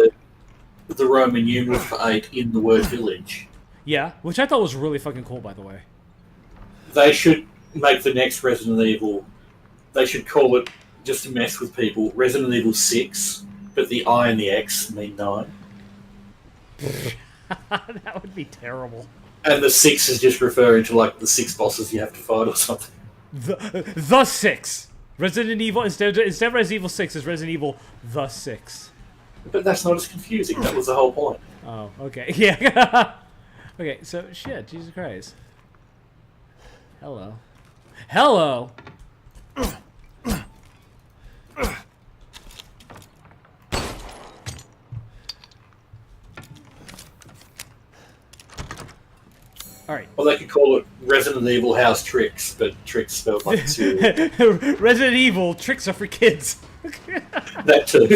the Roman numeral for 8 in the word village. Yeah, which I thought was really fucking cool, by the way. They should make the next Resident Evil... They should call it, just to mess with people, Resident Evil 6, but the I and the X mean 9. That would be terrible. And the 6 is just referring to, like, the 6 bosses you have to fight or something. The 6! Resident Evil, instead of Resident Evil 6, is Resident Evil the 6. But that's not as confusing, that was the whole point. Oh, okay. Yeah. Okay, so, shit, Jesus Christ. Hello. Hello! Alright. Well, they could call it Resident Evil House Tricks, but tricks spelled like two. Resident Evil, tricks are for kids. That too.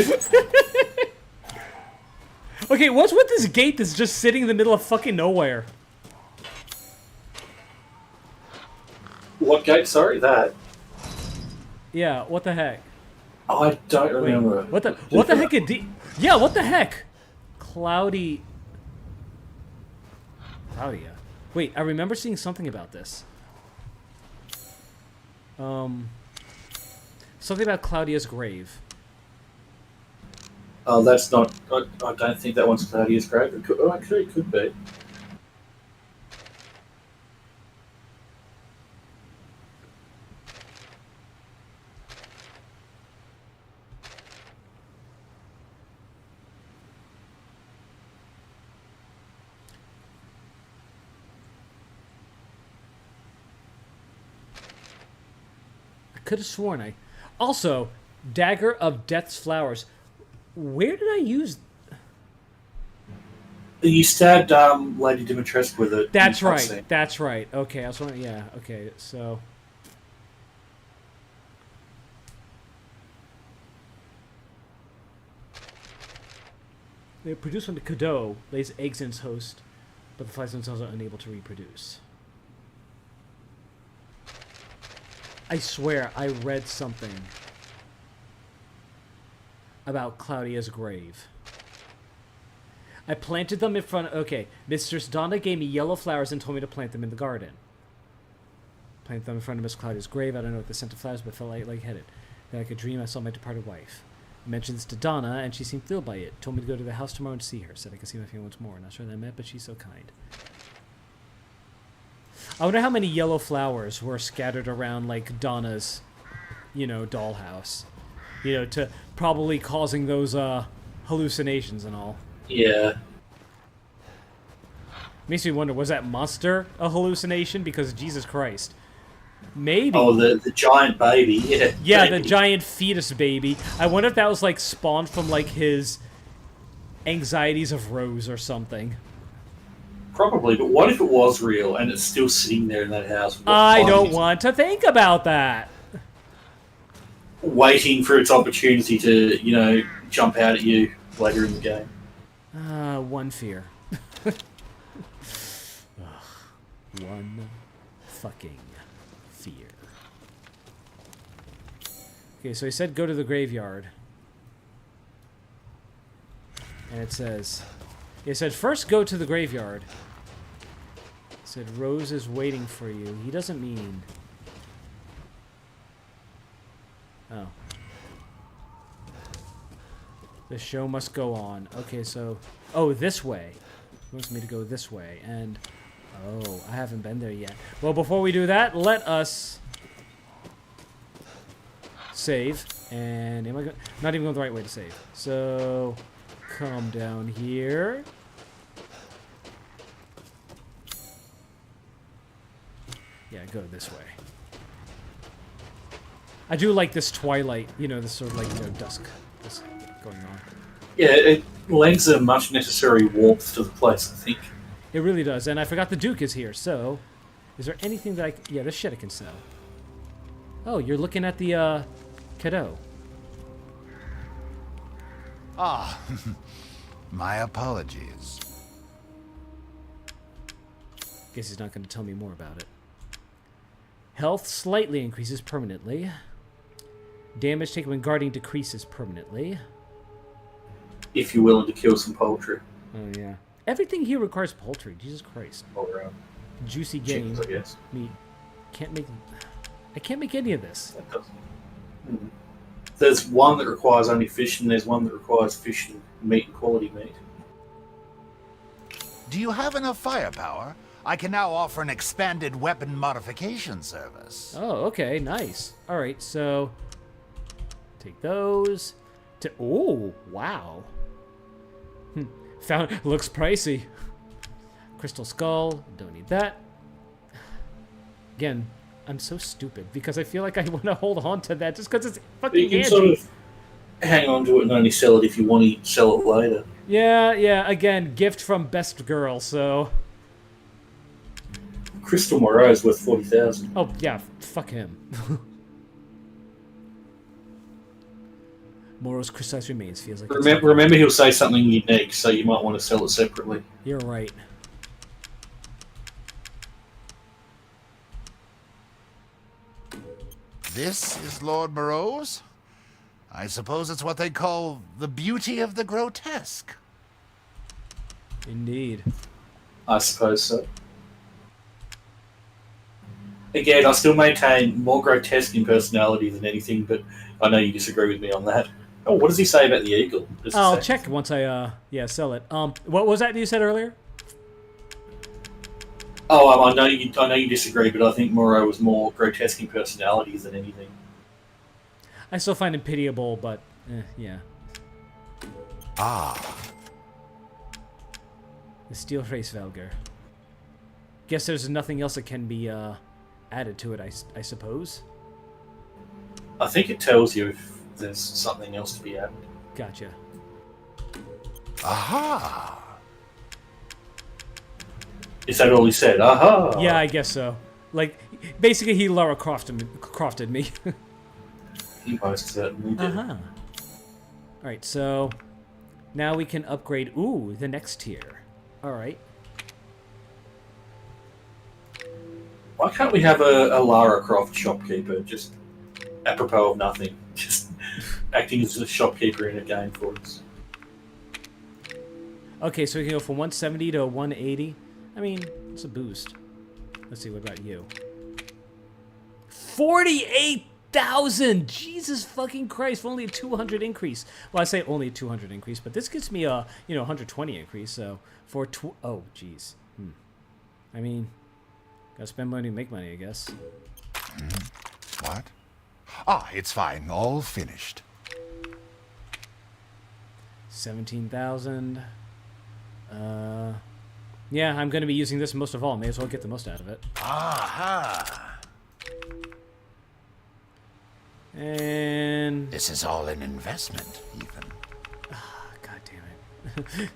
Okay, what's with this gate that's just sitting in the middle of fucking nowhere? What gate? Sorry, that. Yeah, what the heck? I don't remember. What the heck? Yeah, what the heck? Cloudy. Claudia. Wait, I remember seeing something about this. Something about Claudia's grave. Oh, that's not. I don't think that one's Claudia's grave. Actually, it could be. Could have sworn I... Also, Dagger of Death's Flowers. Where did I use... You stabbed Lady Dimitrescu with it. That's right. That's right. Okay, I was wondering... Yeah, okay, so... They produce when the Cadeau lays eggs in its host, but the flies themselves are unable to reproduce. I swear I read something about Claudia's grave. I planted them in front of... Okay, Mistress Donna gave me yellow flowers and told me to plant them in the garden. Planted them in front of Miss Claudia's grave. I don't know what the scent of flowers, but felt lightheaded. Then I could dream I saw my departed wife. I mentioned this to Donna, and she seemed thrilled by it. Told me to go to the house tomorrow and see her. Said I could see my family once more. Not sure that I met, but she's so kind. I wonder how many yellow flowers were scattered around, like, Donna's, you know, dollhouse. You know, to probably causing those, hallucinations and all. Yeah. Makes me wonder, was that monster a hallucination? Because, Jesus Christ. Maybe. Oh, the giant baby. Yeah. Yeah, baby. the giant fetus baby. I wonder if that was like spawned from like his anxieties of Rose or something. Probably, but what if it was real and it's still sitting there in that house? I don't want to think about that. Waiting for its opportunity to, jump out at you later in the game. One fear. Ugh. One fucking fear. Okay, so he said go to the graveyard. And it said first go to the graveyard. It said Rose is waiting for you. He doesn't mean... Oh. The show must go on. Okay, so... Oh, this way. He wants me to go this way, and... Oh, I haven't been there yet. Well, before we do that, let us... Save. And am I not even going the right way to save. So... Come down here. Yeah, go this way. I do like this twilight, this sort of like, dusk going on. Yeah, it lends a much necessary warmth to the place, I think. It really does, and I forgot the Duke is here, so... Is there anything that I... Yeah, this shit I can sell. Oh, you're looking at the, Cadeau. Ah, my apologies. Guess he's not going to tell me more about it. Health slightly increases permanently. Damage taken when guarding decreases permanently. If you're willing to kill some poultry. Oh, yeah. Everything here requires poultry. Jesus Christ. All around. Juicy game. Chickens, I guess. Meat. I can't make any of this. That doesn't. Mm. There's one that requires only fish, and there's one that requires fish and meat and quality meat. Do you have enough firepower? I can now offer an expanded weapon modification service. Oh, okay. Nice. All right, so... Take those. Oh, wow. Found... Looks pricey. Crystal Skull. Don't need that. Again, I'm so stupid because I feel like I want to hold on to that just because it's But you fucking can sort of hang on to it and only sell it if you want to sell it later. Yeah. Again, gift from best girl, so... Crystal Moreau is worth 40,000. Oh, yeah. Fuck him. Morrow's crystallized remains feels like... Remember he'll say something unique, so you might want to sell it separately. You're right. This is Lord Moreau's? I suppose it's what they call the beauty of the grotesque. Indeed. I suppose so. Again, I still maintain more grotesque in personality than anything, but I know you disagree with me on that. Oh, what does he say about the eagle? I'll check once I, sell it. What was that you said earlier? Oh, I know you disagree, but I think Moreau was more grotesque in personality than anything. I still find him pitiable, but, yeah. Ah. The Steel Face Valgar. Guess there's nothing else that can be, added to it, I suppose. I think it tells you if there's something else to be added. Gotcha. Aha! Is that all he said? Aha! Yeah, I guess so. Like, basically he Lara Crofted me. He most certainly did. Alright, so... Now we can upgrade... Ooh, the next tier. Alright. Why can't we have a Lara Croft shopkeeper, just apropos of nothing, just acting as a shopkeeper in a game for us? Okay, so we can go from 170 to 180. I mean, it's a boost. Let's see, what about you? 48,000! Jesus fucking Christ, for only a 200 increase. Well, I say only a 200 increase, but this gives me a, 120 increase, so for oh, jeez. I mean, gotta spend money to make money, I guess. What? Ah, it's fine. All finished. 17,000. Yeah, I'm going to be using this most of all. May as well get the most out of it. Aha! And This is all an investment, Ethan. God damn it.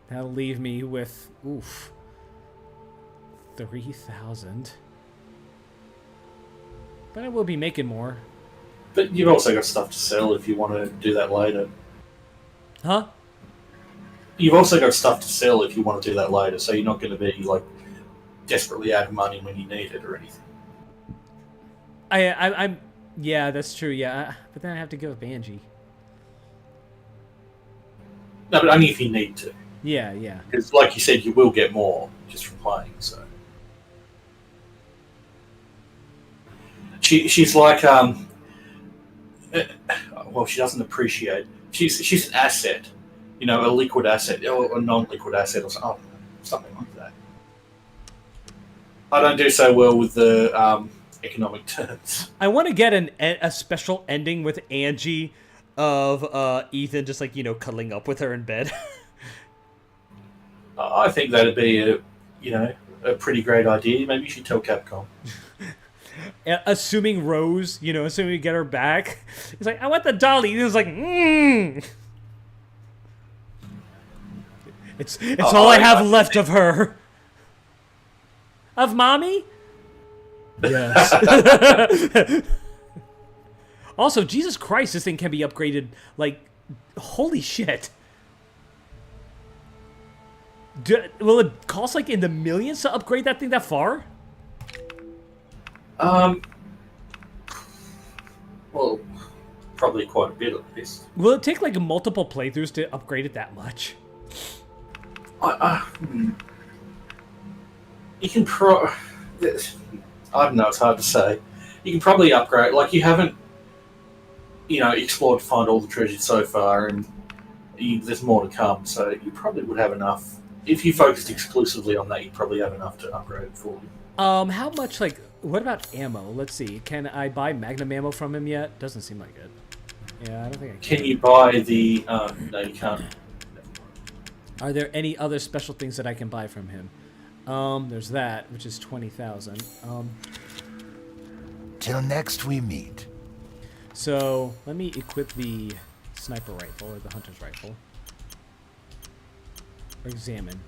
That'll leave me with 3,000. But I will be making more. But you've also got stuff to sell if you want to do that later. Huh? You've also got stuff to sell if you want to do that later, so you're not going to be like desperately out of money when you need it or anything. I'm yeah, that's true. Yeah, but then I have to give up Angie. No, but only if you need to. Yeah, yeah. Because, like you said, you will get more just from playing. So she's like well, she doesn't appreciate. She's an asset, you know, a liquid asset or a non-liquid asset or something like that. I don't do so well with the economic terms. I want to get a special ending with Angie of Ethan just like, you know, cuddling up with her in bed. I think that'd be a pretty great idea. Maybe you should tell Capcom. Assuming Rose, you know, assuming we get her back. He's like, I want the dolly. He was like, It's all I have left of her. Of mommy? Yes. Also, Jesus Christ, this thing can be upgraded, like, holy shit. Will it cost, like, in the millions to upgrade that thing that far? Well, probably quite a bit at least. Will it take, like, multiple playthroughs to upgrade it that much? You can I don't know, it's hard to say. You can probably upgrade, like, you haven't, you know, explored to find all the treasures so far, and there's more to come, so you probably would have enough. If you focused exclusively on that, you'd probably have enough to upgrade it for you. How much, like, what about ammo? Let's see. Can I buy Magnum ammo from him yet? Doesn't seem like it. Yeah, I don't think I can. Can you buy the, no, you can't. Are there any other special things that I can buy from him? There's that, which is 20,000. Till next we meet. So, let me equip the sniper rifle, or the hunter's rifle. Or examine.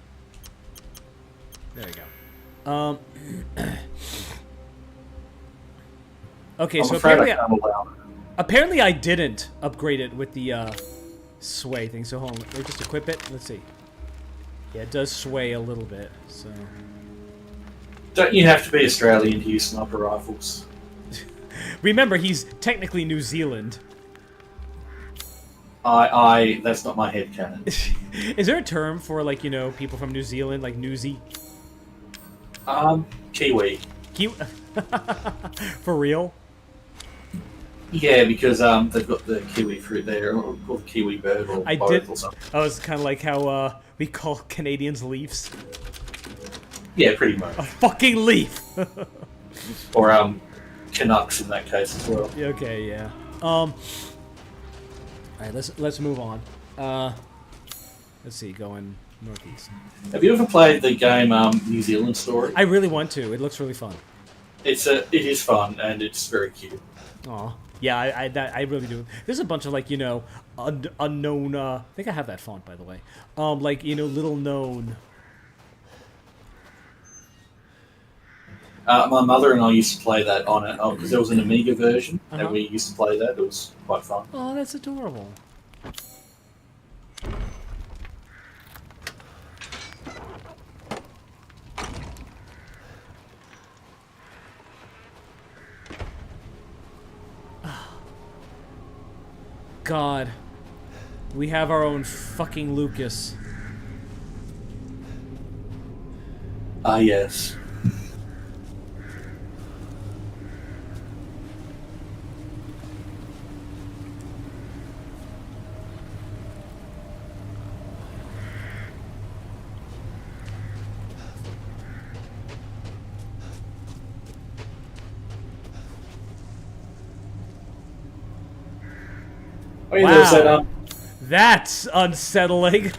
There we go. Okay, so apparently I didn't upgrade it with the sway thing. So hold on, let me just equip it. Let's see. Yeah, it does sway a little bit. So Don't you have to be Australian to use sniper rifles? remember, he's technically New Zealand. That's not my headcanon. Is there a term for, like, you know, people from New Zealand, like newsy? Kiwi. For real? Yeah, because they've got the kiwi fruit there, or the kiwi bird, or both, or something. Oh, it's kind of like how we call Canadians leafs. Yeah, pretty much. A fucking leaf. Or Canucks in that case as well. Okay, yeah. All right, let's move on. Let's see, going northeast. Have you ever played the game New Zealand Story? I really want to. It looks really fun. It is fun and it's very cute. Aw. Yeah, I really do. There's a bunch of, like, you know, unknown. I think I have that font, by the way. Like, you know, little known. My mother and I used to play that on it because there was an Amiga version, and we used to play that. It was quite fun. Oh, that's adorable. God, we have our own fucking Lucas. Ah, yes. Oh, yeah, Wow. there's that That's unsettling.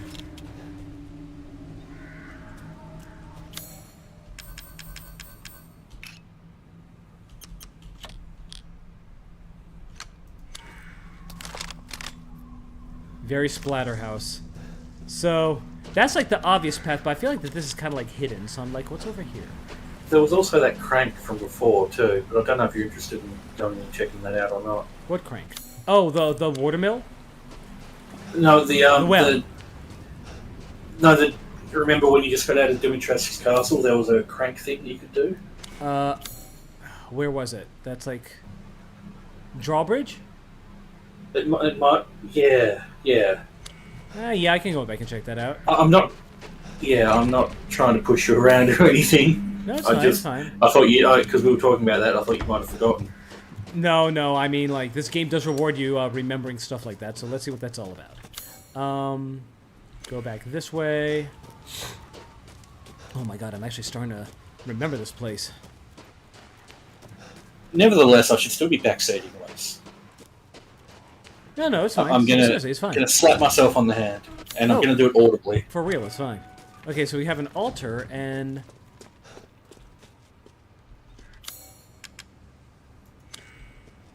Very Splatterhouse. So, that's like the obvious path, but I feel like that this is kind of like hidden, so I'm like, what's over here? There was also that crank from before too, but I don't know if you're interested in going and checking that out or not. What crank? Oh, the watermill? No, the well. remember when you just got out of Dimitrescu's castle, there was a crank thing that you could do? Where was it? That's like... Drawbridge? It might, yeah. Yeah, I can go back and check that out. I'm not trying to push you around or anything. No, it's fine, it's fine. I thought because we were talking about that, I thought you might have forgotten. No, I mean, like, this game does reward you remembering stuff like that, so let's see what that's all about. Go back this way. Oh my god, I'm actually starting to remember this place. Nevertheless, I should still be backseating this. No, it's fine. I'm it's fine. gonna slap myself on the hand, and I'm gonna do it audibly. For real, it's fine. Okay, so we have an altar, and...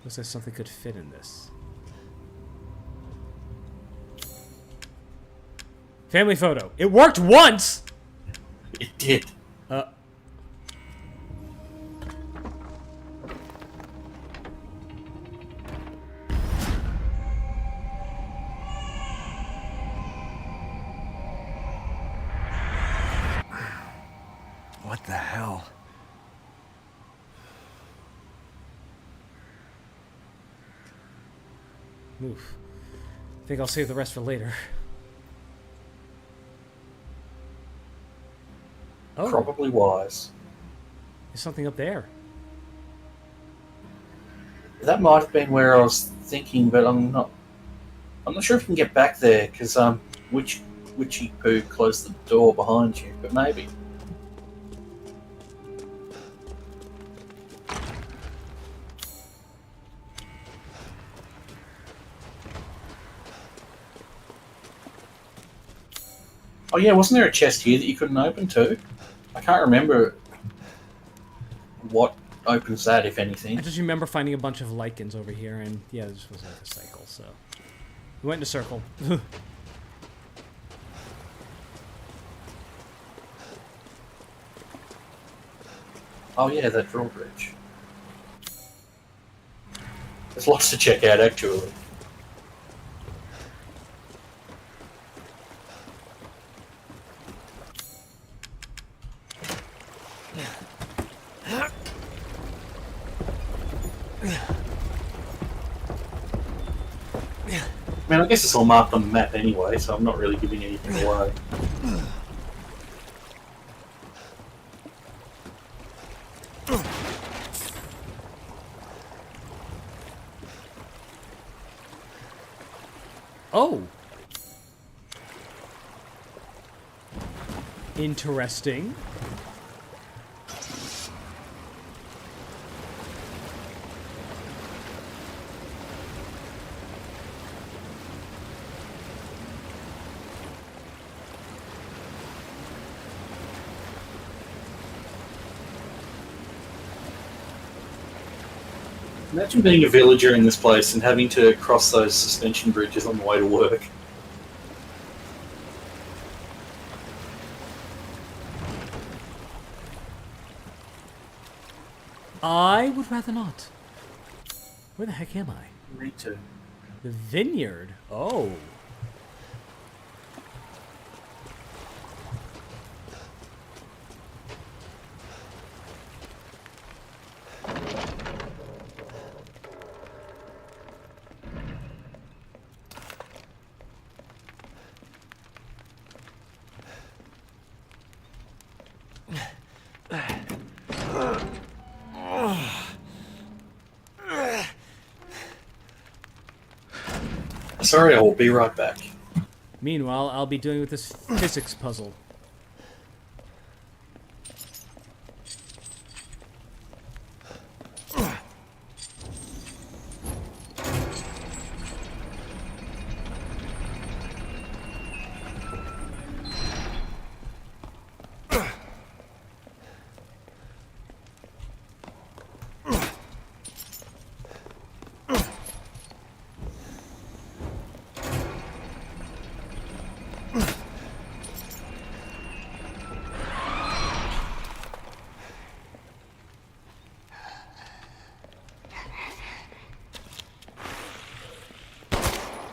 looks like something could fit in this. Family photo. It worked once! It did. What the hell? Oof. I think I'll save the rest for later. Oh, Probably wise. there's something up there. That might have been where I was thinking, but I'm not sure if you can get back there because Witchy Poo closed the door behind you, but maybe. Oh yeah, wasn't there a chest here that you couldn't open too? I can't remember what opens that, if anything. I just remember finding a bunch of lichens over here, and yeah, this was like a cycle, so... we went in a circle. Oh yeah, that drawbridge. There's lots to check out, actually. I mean, I guess it's all marked on the map anyway, so I'm not really giving anything away. Oh! Interesting. Imagine being a villager in this place and having to cross those suspension bridges on the way to work. I would rather not. Where the heck am I? Me too. The vineyard? Oh. Sorry, I will be right back. Meanwhile, I'll be dealing with this physics puzzle.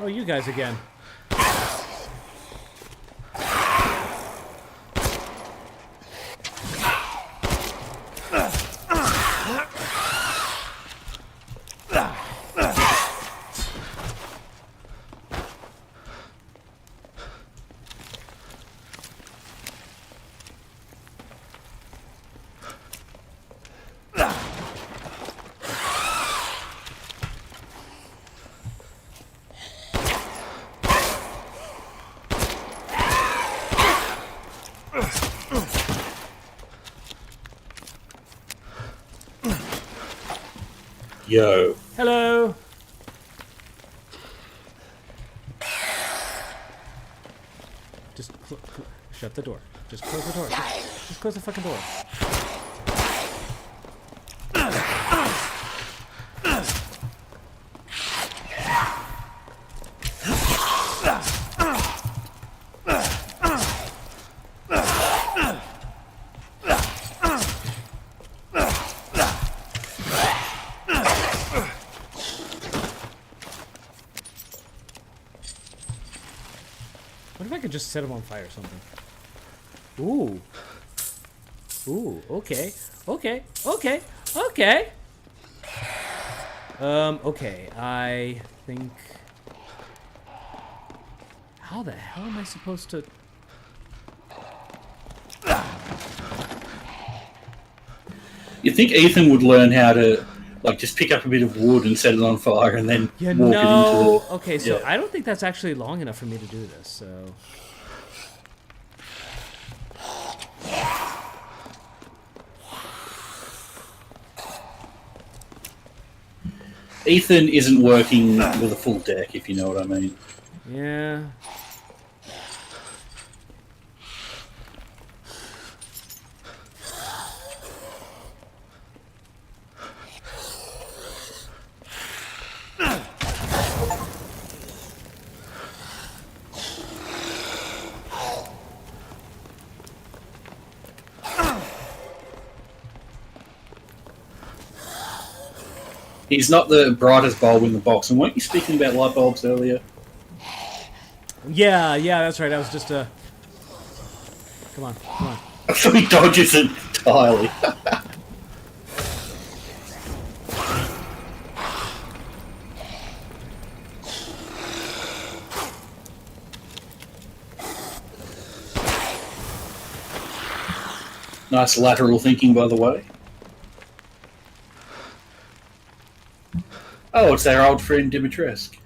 Oh, you guys again. Yo. Hello. Just shut the door. Just close the door. Just close the fucking door. What if I could just set him on fire or something? Ooh. Ooh, okay. Okay. Okay. Okay. Okay. I think... How the hell am I supposed to... You think Ethan would learn how to, like, just pick up a bit of wood and set it on fire and then Yeah, walk it into the... Okay, so Yeah. I don't think that's actually long enough for me to do this, so... Ethan isn't working with a full deck, if you know what I mean. Yeah. He's not the brightest bulb in the box. And weren't you speaking about light bulbs earlier? Yeah, that's right. I was just, Come on, come on. So he dodges it entirely. Nice lateral thinking, by the way. Oh, it's our old friend Dimitrescu.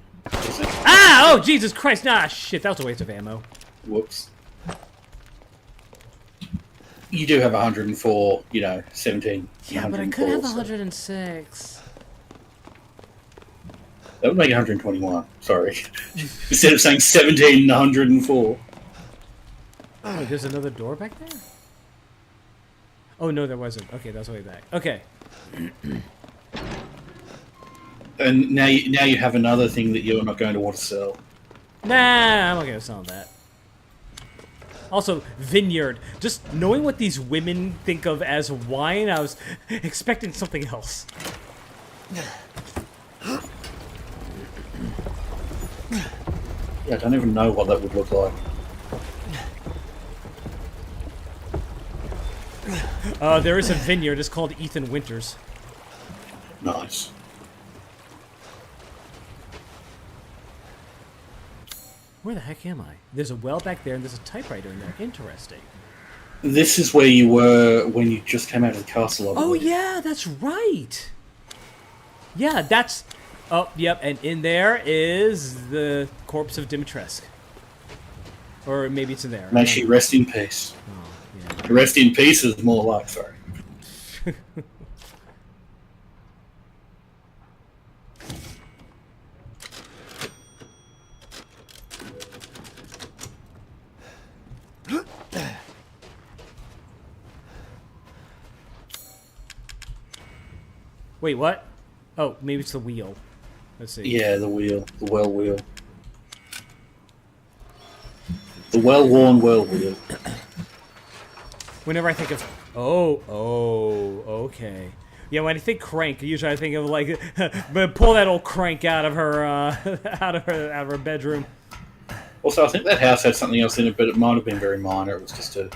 Is it? Ah! Oh, Jesus Christ! Nah, shit, that was a waste of ammo. Whoops. You do have 104, 17. Yeah, but I could have 104, so 106. that would make 121. Sorry. Instead of saying 17 and 104. Oh, there's another door back there? Oh, no, there wasn't. Okay, that's way back. Okay. And now you have another thing that you're not going to want to sell. Nah, I'm not gonna sell that. Also, vineyard. Just knowing what these women think of as wine, I was expecting something else. Yeah, I don't even know what that would look like. There is a vineyard. It's called Ethan Winters. Nice. Where the heck am I? There's a well back there, and there's a typewriter in there. Interesting. This is where you were when you just came out of the castle. I Oh, believe. yeah, that's right. Yeah, that's... Oh, yep, and in there is the corpse of Dimitrescu. Or maybe it's in there. May she rest in peace. Oh, yeah. Rest in peace is more like, sorry. Wait, what? Oh, maybe it's the wheel. Let's see. Yeah, the wheel. The well wheel. The well-worn well wheel. Whenever I think of... Oh, okay. Yeah, when I think crank, usually I think of like, pull that old crank out of her, out of her bedroom. Also, I think that house had something else in it, but it might have been very minor. It was just a,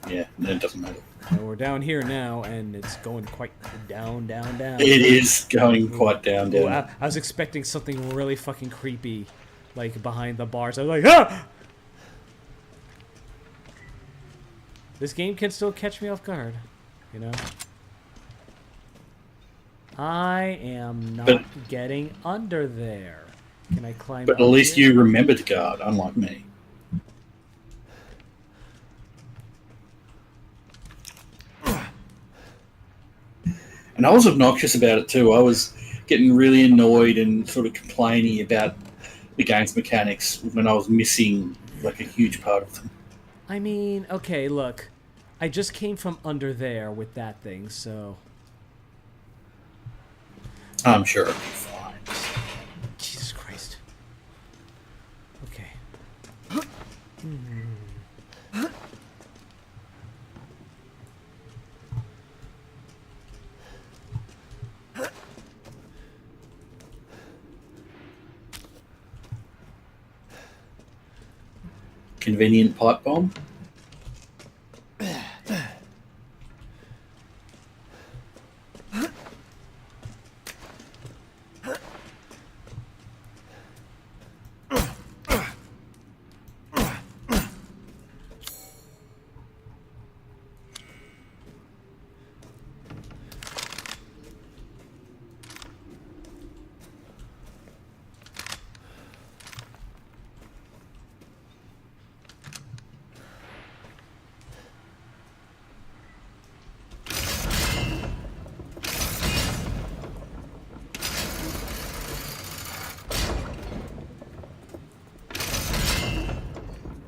yeah, it doesn't matter. And we're down here now, and it's going quite down, down, down. It is going quite down. Ooh, I was expecting something really fucking creepy, like behind the bars. I was like, ah! This game can still catch me off guard, you know? I am not getting under there. Can I climb But up at least here? you remember to guard, unlike me. And I was obnoxious about it too. I was getting really annoyed and sort of complaining about the game's mechanics when I was missing like a huge part of them. I mean, okay, look. I just came from under there with that thing, so... I'm sure it'll be fine. Jesus Christ. Okay. Convenient pipe bomb.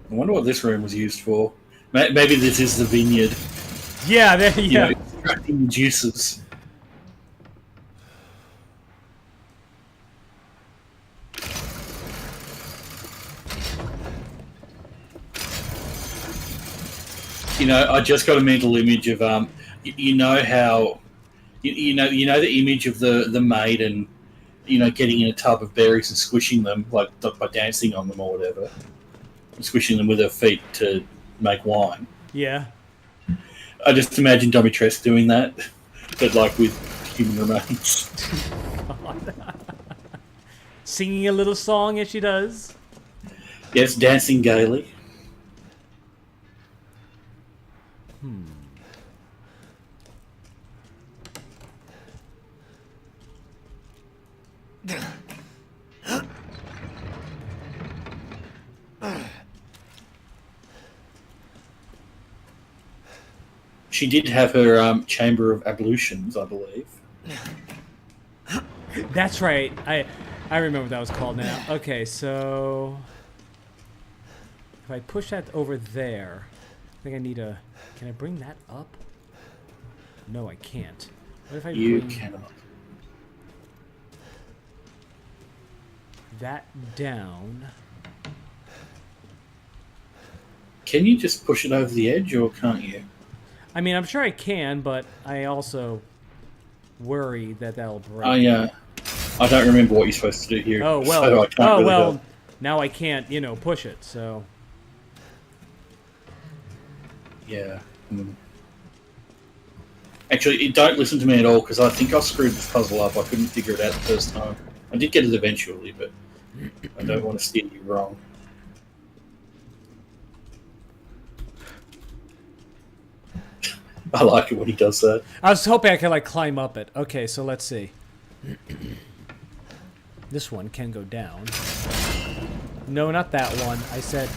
I wonder what this room was used for. Maybe this is the vineyard. Yeah, there, yeah. You know, extracting the juices. You know, I just got a mental image of you know how, you know the image of the maiden, you know, getting in a tub of berries and squishing them like by dancing on them or whatever, squishing them with her feet to make wine. Yeah. I just imagine Dimitrescu doing that, but like with human remains. Singing a little song as she does. Yes, dancing gaily. She did have her chamber of ablutions, I believe. That's right. I remember what that was called now. Okay, so if I push that over there, I think I need a. Can I bring that up? No, I can't. What if I You bring cannot. that down? Can you just push it over the edge, or can't you? I mean, I'm sure I can, but I also worry that that'll break. I don't remember what you're supposed to do here. Oh well. So I can't really help. Now I can't, push it. So. Yeah. Actually, don't listen to me at all, because I think I screwed this puzzle up. I couldn't figure it out the first time. I did get it eventually, but I don't want to steer you wrong. I like it when he does that. I was hoping I could climb up it. Okay, so let's see. This one can go down. No, not that one. I said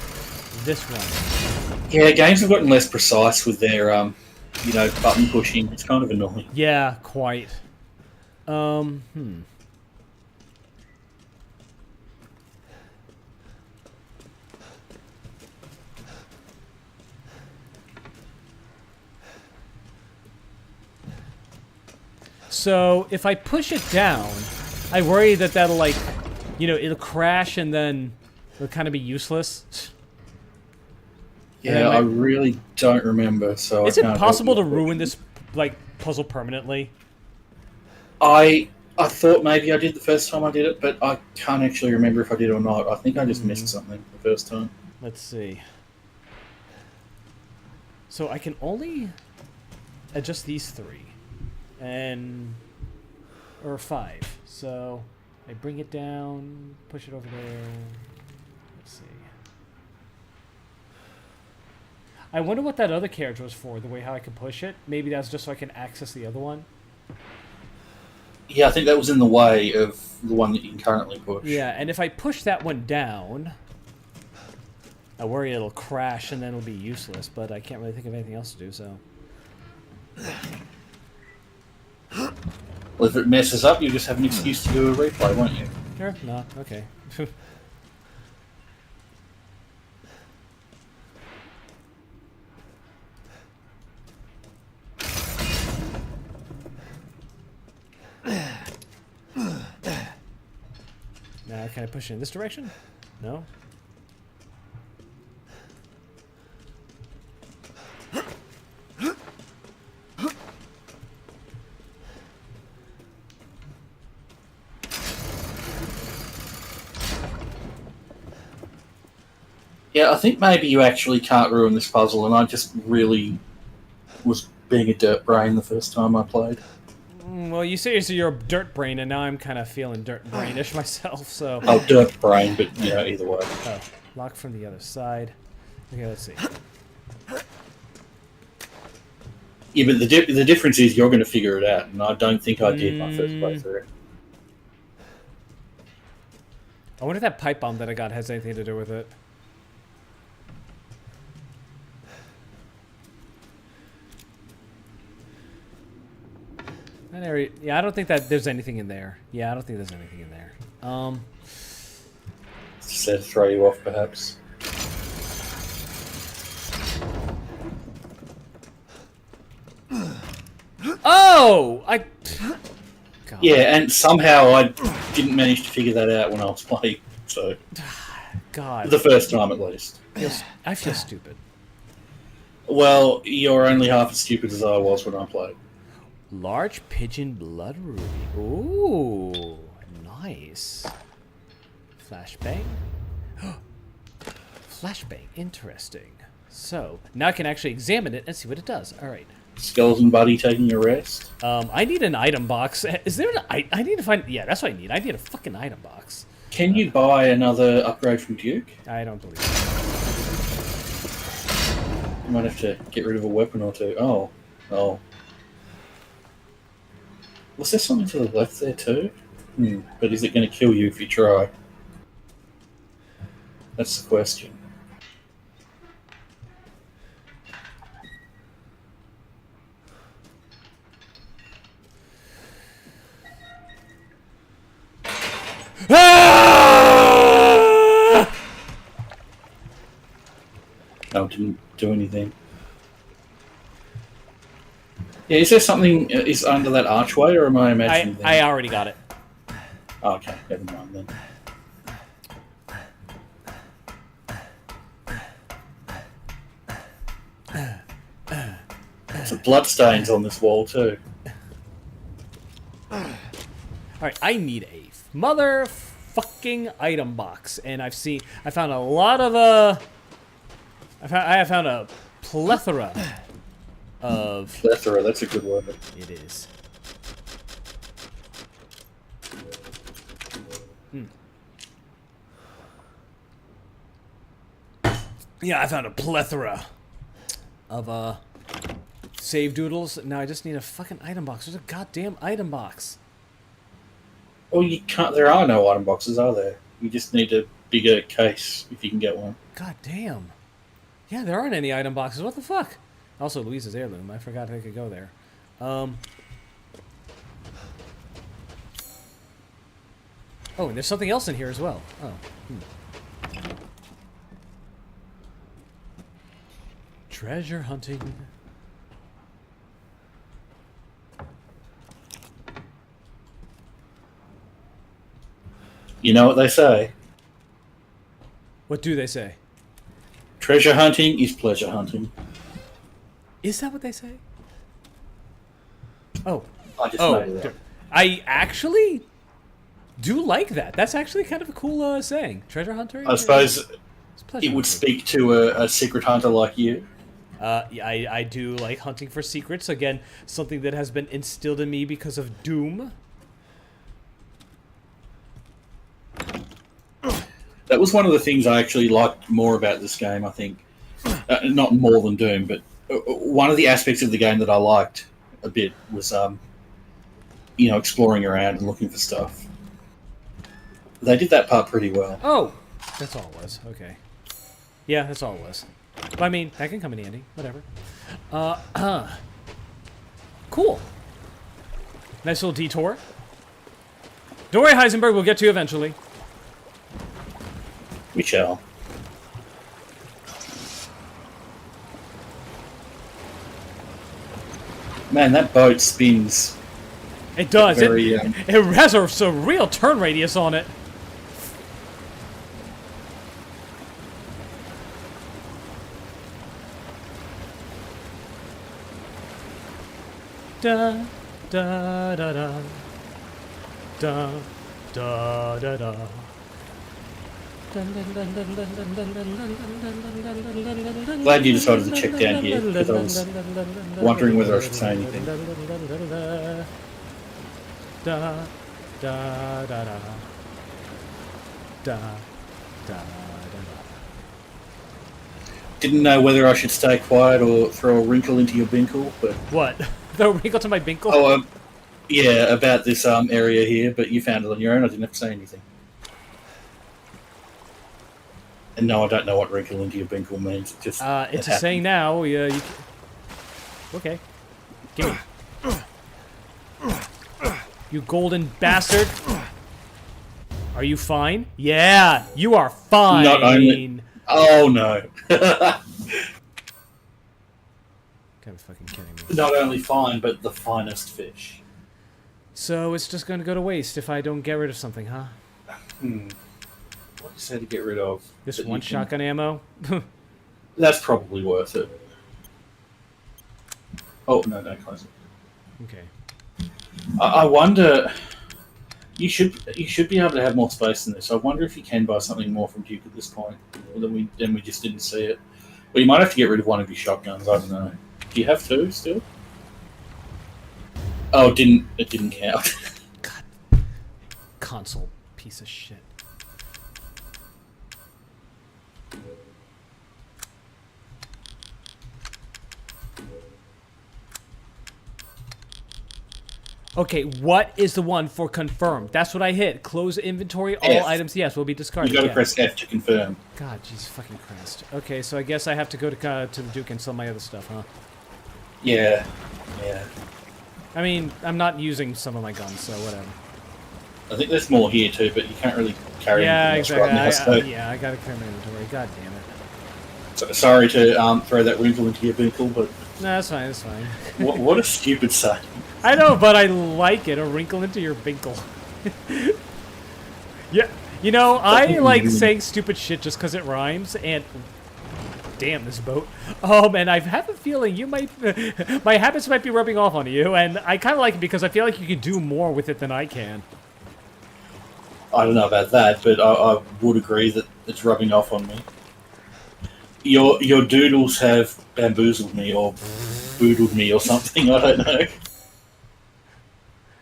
this one. Yeah, games have gotten less precise with their, button pushing. It's kind of annoying. Yeah, quite. So if I push it down, I worry that that'll it'll crash and then it'll kind of be useless. Yeah, I really don't remember. So is I it can't possible to help you. ruin this puzzle permanently? I thought maybe I did the first time I did it, but I can't actually remember if I did or not. I think I just missed something the first time. Let's see. So I can only adjust these 3. Or 5. So I bring it down, push it over there. Let's see. I wonder what that other carriage was for, the way how I can push it. Maybe that's just so I can access the other one. Yeah, I think that was in the way of the one that you can currently push. Yeah, and if I push that one down, I worry it'll crash and then it'll be useless, but I can't really think of anything else to do, so. Well, if it messes up, you just have an excuse to do a replay, won't you? Sure, no, okay. Now, can I push it in this direction? No? Yeah, I think maybe you actually can't ruin this puzzle, and I just really was being a dirt brain the first time I played. Well, you say you're a dirt brain, and now I'm kind of feeling dirt brainish myself, so... Oh, dirt brain, but, you know, either way. Oh, lock from the other side. Okay, let's see. Yeah, but the difference is you're going to figure it out, and I don't think I did my first playthrough. I wonder if that pipe bomb that I got has anything to do with it. That area, yeah, I don't think that there's anything in there. Yeah, I don't think there's anything in there. Just to throw you off, perhaps. Oh! God. Yeah, and somehow I didn't manage to figure that out when I was playing, so... God. The first time, at least. I feel stupid. Well, you're only half as stupid as I was when I played. Large pigeon blood ruby. Ooh, nice. Flashbang. Flashbang, interesting. So, now I can actually examine it and see what it does. Alright. Skeleton buddy taking a rest. I need an item box. Is there an I need to find... Yeah, that's what I need. I need a fucking item box. Can you buy another upgrade from Duke? I don't believe it. You might have to get rid of a weapon or two. Oh. Oh. Was there something to the left there too? But is it going to kill you if you try? That's the question. No, it didn't do anything. Yeah, is there something is under that archway, or am I imagining that? I already got it. Oh, okay, never mind then. There's bloodstains on this wall too. Alright, I need a motherfucking item box, and I found a lot of I have found a plethora of... Plethora, that's a good word. It is. Yeah, I found a plethora of save doodles. Now I just need a fucking item box. There's a goddamn item box. Well, you can't. There are no item boxes, are there? You just need a bigger case if you can get one. God damn. Yeah, there aren't any item boxes. What the fuck? Also, Louise's heirloom. I forgot I could go there. Oh, and there's something else in here as well. Oh. Treasure hunting. You know what they say? What do they say? Treasure hunting is pleasure hunting. Is that what they say? Oh. I just made it up. I actually do like that. That's actually kind of a cool saying. Treasure hunter? I suppose It's pleasure it would hunting. speak to a secret hunter like you. Yeah, I do like hunting for secrets. Again, something that has been instilled in me because of Doom. That was one of the things I actually liked more about this game, I think. Not more than Doom, but one of the aspects of the game that I liked a bit was, exploring around and looking for stuff. They did that part pretty well. Oh! That's all it was. Okay. Yeah, that's all it was. But, I mean, that can come in handy. Whatever. Cool. Nice little detour. Don't worry, Heisenberg. We'll get to you eventually. We shall. Man, that boat spins. It does. Very, It has a real turn radius on it. Da da da da da da da da. Glad you decided to check down here, because I was wondering whether I should say anything. Da da da da da da. Didn't know whether I should stay quiet or throw a wrinkle into your binkle, but... What? Throw a wrinkle to my binkle? Oh, yeah, about this area here, but you found it on your own. I didn't have to say anything. And no, I don't know what wrinkle into your binkle means. It just It's a saying now. You okay. Give me. You golden bastard. Are you fine? Yeah, you are fine. Not only... Oh, no. Gotta be fucking kidding me. Not only fine, but the finest fish. So it's just gonna go to waste if I don't get rid of something, huh? What is there to get rid of? This that one you can- shotgun ammo? That's probably worth it. Oh, no, don't close it. Okay. I wonder... You should be able to have more space than this. I wonder if you can buy something more from Duke at this point. Then we just didn't see it. Well, you might have to get rid of one of your shotguns. I don't know. Do you have two still? Oh, it didn't count. God. Console piece of shit. Okay, what is the one for confirmed? That's what I hit. Close inventory. All F. items, yes, will be discarded. You got to Yeah. press F to confirm. God, Jesus fucking Christ. Okay, so I guess I have to go to the Duke and sell my other stuff, huh? Yeah. I mean, I'm not using some of my guns, so whatever. I think there's more here too, but you can't really carry Yeah, anything else exactly. right now. So, Yeah, I gotta clear my inventory. God damn it. so sorry to throw that wrinkle into your binkle, but No, that's fine. That's fine. what a stupid saying. I know, but I like it. A wrinkle into your binkle. Yeah, you know, I like saying stupid shit just because it rhymes, and... Damn, this boat. And I have a feeling you might... my habits might be rubbing off on you, and I kind of like it because I feel like you can do more with it than I can. I don't know about that, but I would agree that it's rubbing off on me. Your doodles have bamboozled me or boodled me or something, I don't know.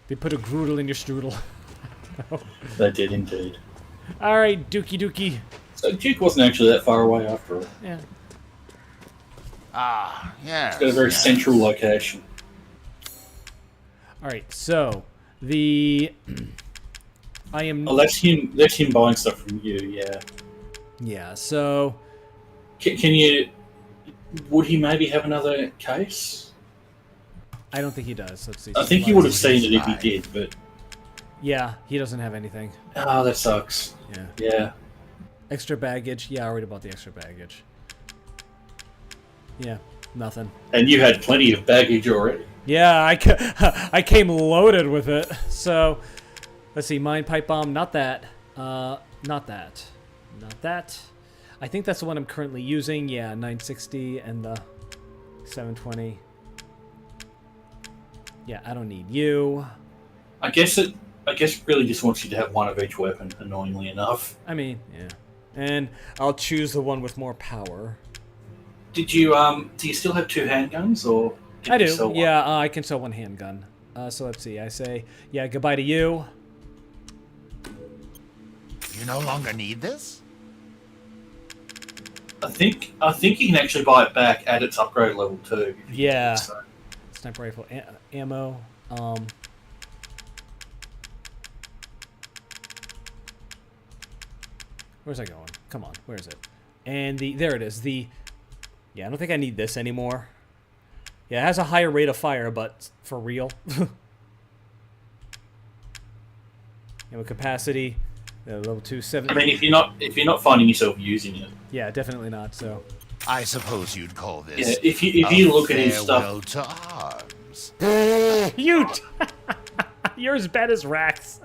They put a groodle in your strudel. They did indeed. Alright, dookie dookie. So Duke wasn't actually that far away after all. Yeah. Ah, yes. It's got a very yes. central location. Alright, so... The... I am... Oh, that's him buying stuff from you, yeah. Yeah, so... Can you... Would he maybe have another case? I don't think he does. Let's see. I think you would have seen it if he did, but... Yeah, he doesn't have anything. Oh, that sucks. Yeah. Yeah. Extra baggage. Yeah, I already bought the extra baggage. Yeah, nothing. And you had plenty of baggage already. Yeah, I came loaded with it. So, let's see. Mine pipe bomb. Not that. Not that. Not that. I think that's the one I'm currently using. Yeah, 960 and the 720. Yeah, I don't need you. I guess it really just wants you to have one of each weapon, annoyingly enough. I mean, yeah. And I'll choose the one with more power. Did you do you still have 2 handguns, or did I you do. sell one? Yeah, I can sell one handgun. So let's see. I say, yeah, goodbye to you. You no longer need this? I think you can actually buy it back at its upgrade level too. Yeah. So. Sniper rifle ammo. Where's that going? Come on, where is it? And there it is. Yeah, I don't think I need this anymore. Yeah, it has a higher rate of fire, but for real. Ammo capacity, level 270. I mean, if you're not finding yourself using it. Yeah, definitely not. So. I suppose you'd call this. Yeah, if you look at his stuff. To arms. You're as bad as Rax.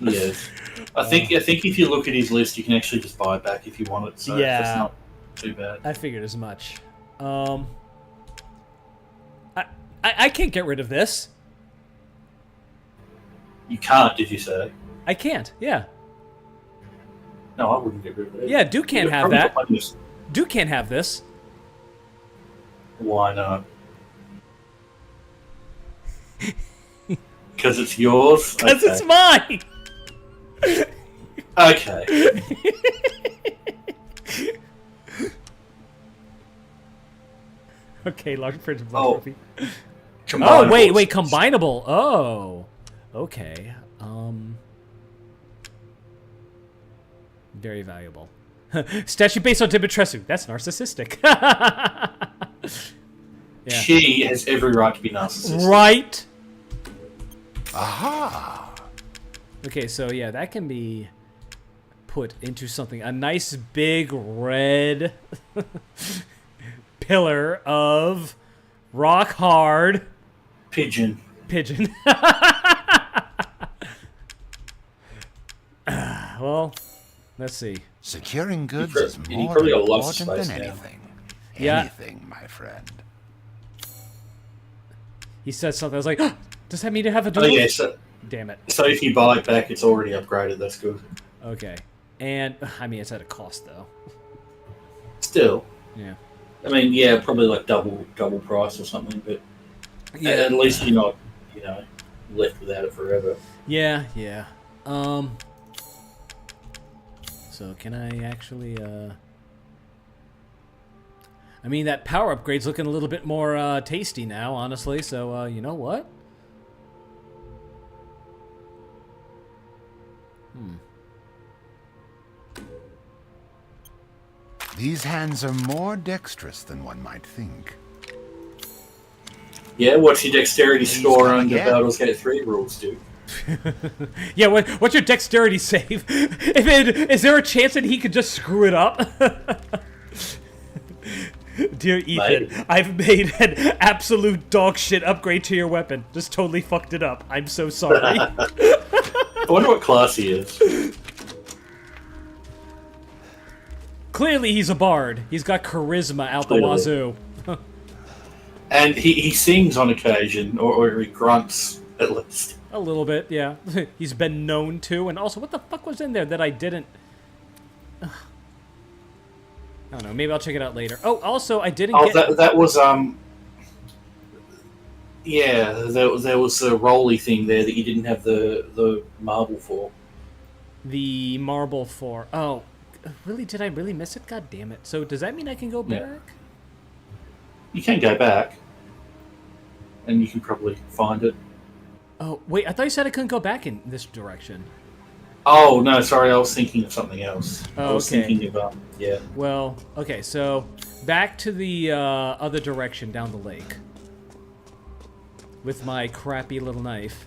Yes. I think if you look at his list, you can actually just buy it back if you want it. So yeah, that's not too bad. I figured as much. I can't get rid of this. You can't, did you say? I can't. Yeah. No, I wouldn't get rid of it. Yeah, Duke can't have that. Duke can't have this. Why not? Because it's yours? Because it's mine! Okay. Okay, large fridge trophy. Oh, wait, combinable. Oh. Okay. Very valuable. Statue based on Dimitrescu. That's narcissistic. Yeah. She has every right to be narcissistic. Right? Aha! Okay, so yeah, that can be put into something. A nice big red pillar of rock hard pigeon. Well, let's see. Securing goods is more probably got lots of important space than now. anything. Yeah. Anything, my friend. He said something. I was like, does that mean to have a door? Oh yeah, so Damn it. if you buy it back, it's already upgraded. That's good. Okay. And, I mean, it's at a cost, though. Still. Yeah. I mean, yeah, probably like double price or something, but Yeah. at least you're not, left without it forever. Yeah. So can I actually, I mean, that power upgrade's looking a little bit more, tasty now, honestly, so, you know what? These hands are more dexterous than one might think. Yeah, what's your dexterity score come under again. Baldur's Gate 3 rules, dude? Yeah, what's your dexterity save? Is there a chance that he could just screw it up? Dear Ethan, Maybe. I've made an absolute dog shit upgrade to your weapon. Just totally fucked it up. I'm so sorry. I wonder what class he is. Clearly he's a bard. He's got charisma out the Clearly. wazoo. And he sings on occasion, or he grunts, at least. A little bit, yeah. He's been known to. And also, what the fuck was in there that I didn't... I don't know. Maybe I'll check it out later. Oh, also, I didn't get... that was, yeah, there was a rolly thing there that you didn't have the marble for. The marble for... Oh, really? Did I really miss it? God damn it. So, does that mean I can go Yeah. back? You can go back, and you can probably find it. Oh, wait. I thought you said I couldn't go back in this direction. Oh, no, sorry, I was thinking of something else. Oh, I was okay. thinking of, yeah. Well, okay, so back to the other direction down the lake. With my crappy little knife.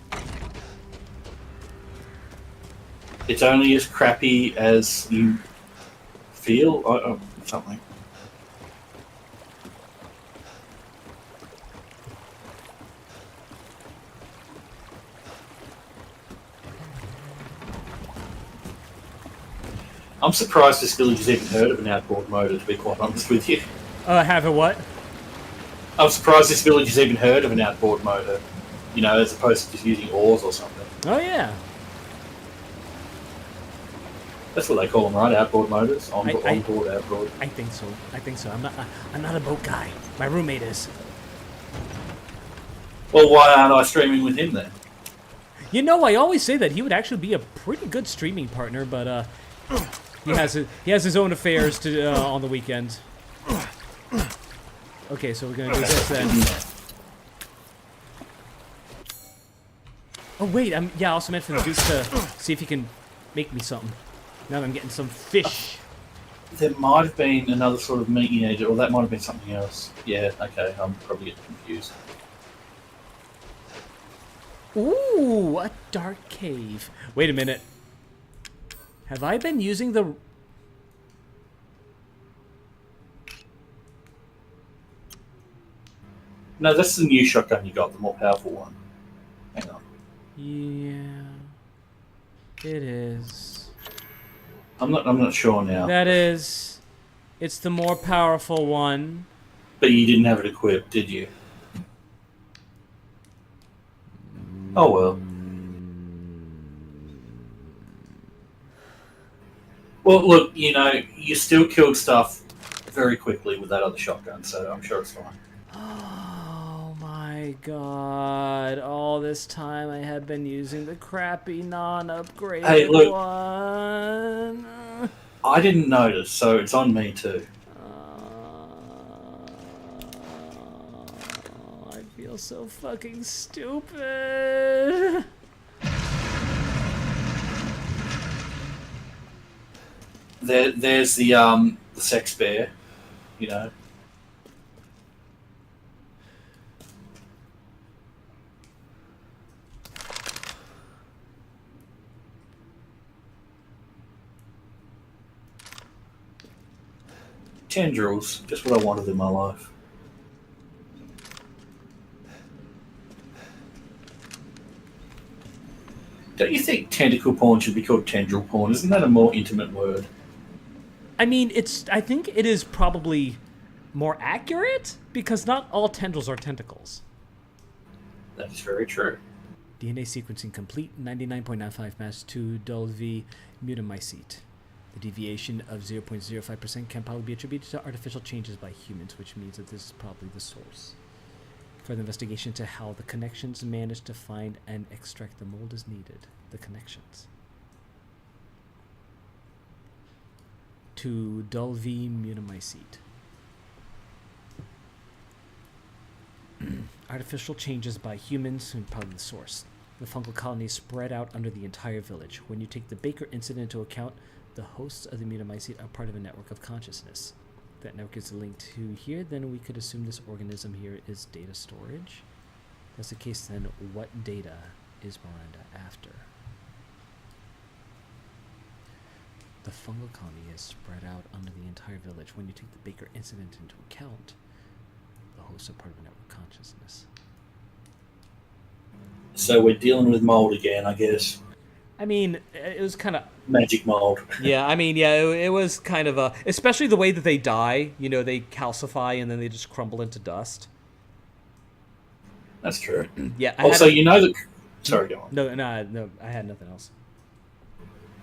It's only as crappy as you feel, something. I'm surprised this village has even heard of an outboard motor, to be quite honest with you. Have a what? I'm surprised this village has even heard of an outboard motor, as opposed to just using oars or something. Oh yeah. That's what they call them, right? Outboard motors. Onboard, outboard. I think so. I'm not a boat guy. My roommate is. Well, why aren't I streaming with him then? You know, I always say that he would actually be a pretty good streaming partner, but he has his own affairs to on the weekends. Okay, so we're gonna do this then. Oh wait, I also meant for the Deuce to see if he can make me something. Now that I'm getting some fish. There might have been another sort of meat you needed, or that might have been something else. Yeah, okay, I'm probably getting confused. Ooh, a dark cave. Wait a minute. Have I been using the... No, that's the new shotgun you got, the more powerful one. Hang on. Yeah. It is. I'm not sure now. That is... It's the more powerful one. But you didn't have it equipped, did you? Oh well. Well, look, you know, you still killed stuff very quickly with that other shotgun, so I'm sure it's fine. Oh my god. All this time I have been using the crappy non-upgraded Hey, look. one. I didn't notice, so it's on me too. I feel so fucking stupid. There's the sex bear, you know. Tendrils, just what I wanted in my life. Don't you think tentacle porn should be called tendril porn? Isn't that a more intimate word? I mean, I think it is probably more accurate because not all tendrils are tentacles. That is very true. DNA sequencing complete, 99.95 match to dull V mutamycete. The deviation of 0.05% can probably be attributed to artificial changes by humans, which means that this is probably the source. Further investigation into how the connections managed to find and extract the mold is needed. The connections. To dull V mutamycete. Artificial changes by humans, and probably the source. The fungal colony is spread out under the entire village. When you take the Baker incident into account, the hosts of the mutamycete are part of a network of consciousness. If that network is linked to here, then we could assume this organism here is data storage. If that's the case, then what data is Miranda after? The fungal colony is spread out under the entire village. When you take the Baker incident into account, the hosts are part of a network of consciousness. So we're dealing with mold again, I guess. I mean, it was kind of... Magic mold. Yeah, I mean, yeah, it was kind of a... Especially the way that they die. You know, they calcify and then they just crumble into dust. That's true. Yeah. Also, you know that... Sorry, go on. No, I had nothing else.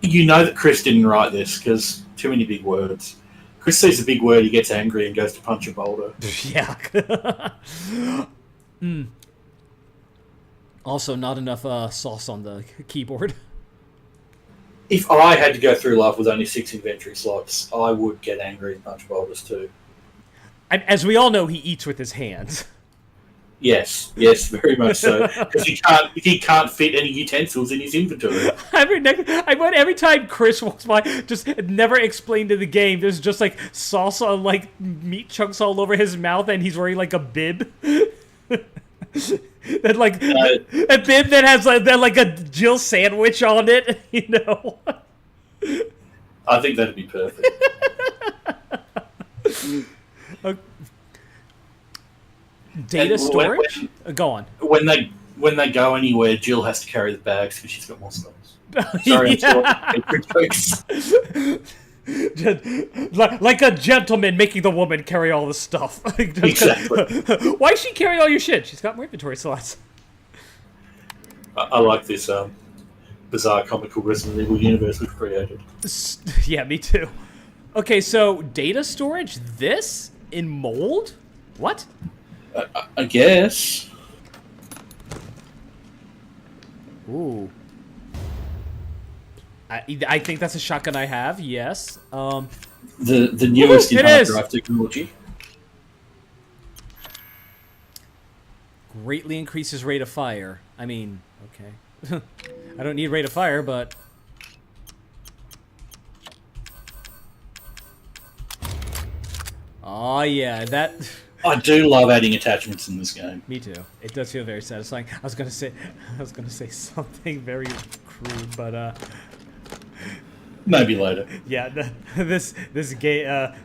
You know that Chris didn't write this because too many big words. Chris sees a big word, he gets angry and goes to punch a boulder. Yeah. Also, not enough sauce on the keyboard. If I had to go through life with only 6 inventory slots, I would get angry and punch boulders too. As we all know, he eats with his hands. Yes, very much so. Because he can't fit any utensils in his inventory. Every time Chris walks by, just never explained in the game. There's just like salsa, like meat chunks all over his mouth, and he's wearing like a bib. That like a bib that has like a Jill sandwich on it, you know. I think that'd be perfect. Data storage? Go on. When they go anywhere, Jill has to carry the bags because she's got more spells. Sorry, I'm still like a gentleman making the woman carry all the stuff. Exactly. Why is she carrying all your shit? She's got more inventory slots. I like this bizarre comical Resident Evil universe we've created. Yeah, me too. Okay, so data storage, this in mold? What? I guess. Ooh. I think that's a shotgun I have, yes. The newest in it hard is! drive technology. Greatly increases rate of fire. I mean, okay. I don't need rate of fire, but... Oh yeah, that... I do love adding attachments in this game. Me too. It does feel very satisfying. I was gonna say something very crude, but Maybe later. yeah, this gay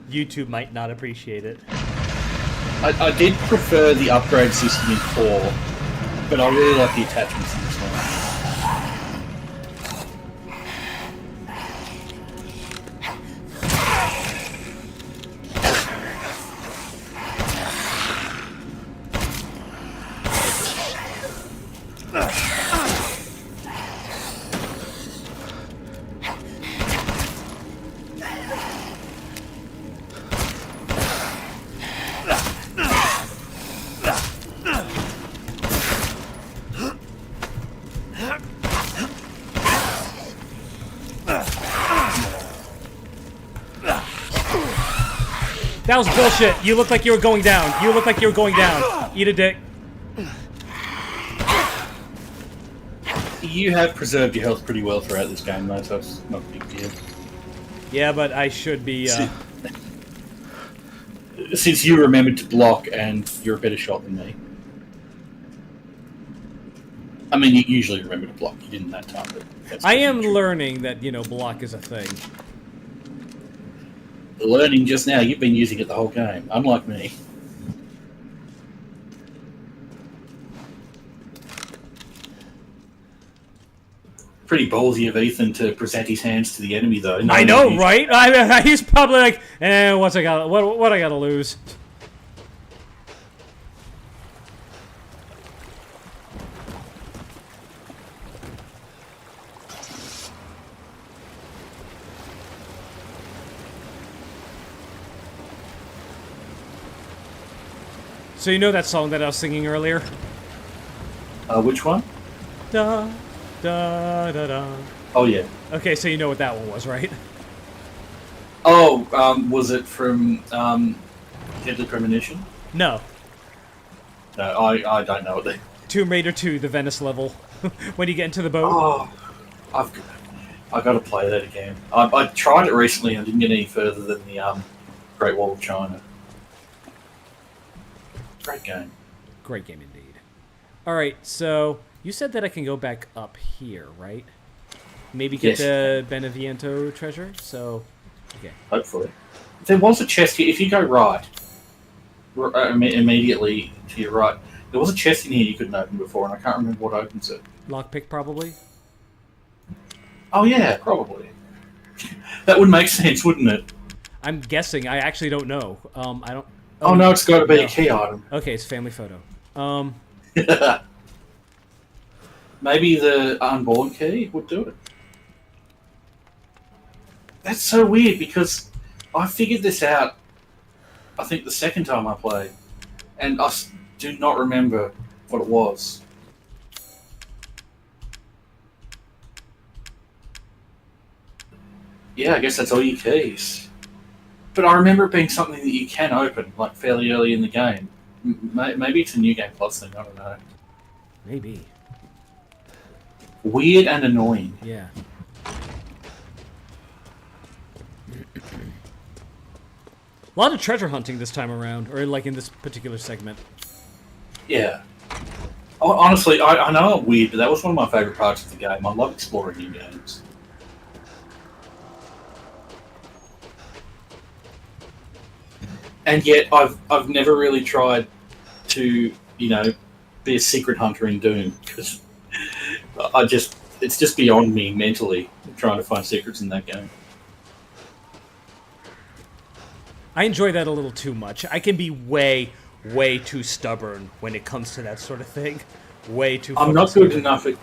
YouTube might not appreciate it. I did prefer the upgrade system in 4, but I really like the attachments in this one. That was bullshit. You look like you were going down. You look like you were going down. Eat a dick. You have preserved your health pretty well throughout this game, though, so it's not a big deal. Yeah, but I should be, Since you remembered to block and you're a better shot than me. I mean, you usually remember to block. You didn't that time, but that's I am learning that, you know, block is a thing. learning just now. You've been using it the whole game, unlike me. Pretty ballsy of Ethan to present his hands to the enemy, though. I know, right? He's probably like, what's I got? What I gotta lose? So you know that song that I was singing earlier? Which one? Da da da da. Oh, yeah. Okay, so you know what that one was, right? Oh, was it from Deadly Premonition? No. No, I don't know it. Tomb Raider 2, the Venice level. When you get into the boat. Oh, I've got to play that again. I tried it recently and I didn't get any further than the Great Wall of China. Great game. Great game indeed. Alright, so you said that I can go back up here, right? Maybe get Yes. the Beneviento treasure, so... Okay. Hopefully. There was a chest here. If you go right, immediately to your right, there was a chest in here you couldn't open before, and I can't remember what opens it. Lockpick, probably? Oh, yeah, probably. That would make sense, wouldn't it? I'm guessing. I actually don't know. I don't... Oh, no, it's got to be no. a key item. Okay, it's family photo. Maybe the unborn key would do it. That's so weird because I figured this out, I think, the second time I played, and I do not remember what it was. Yeah, I guess that's all your keys. But I remember it being something that you can open, like, fairly early in the game. Maybe it's a New Game Plus thing, I don't know. Maybe. Weird and annoying. Yeah. A lot of treasure hunting this time around, or like in this particular segment. Yeah. Honestly, I know I'm weird, but that was one of my favourite parts of the game. I love exploring new games. And yet, I've never really tried to, you know, be a secret hunter in Doom, because it's just beyond me mentally, trying to find secrets in that game. I enjoy that a little too much. I can be way too stubborn when it comes to that sort of thing. Way too. I'm not good enough at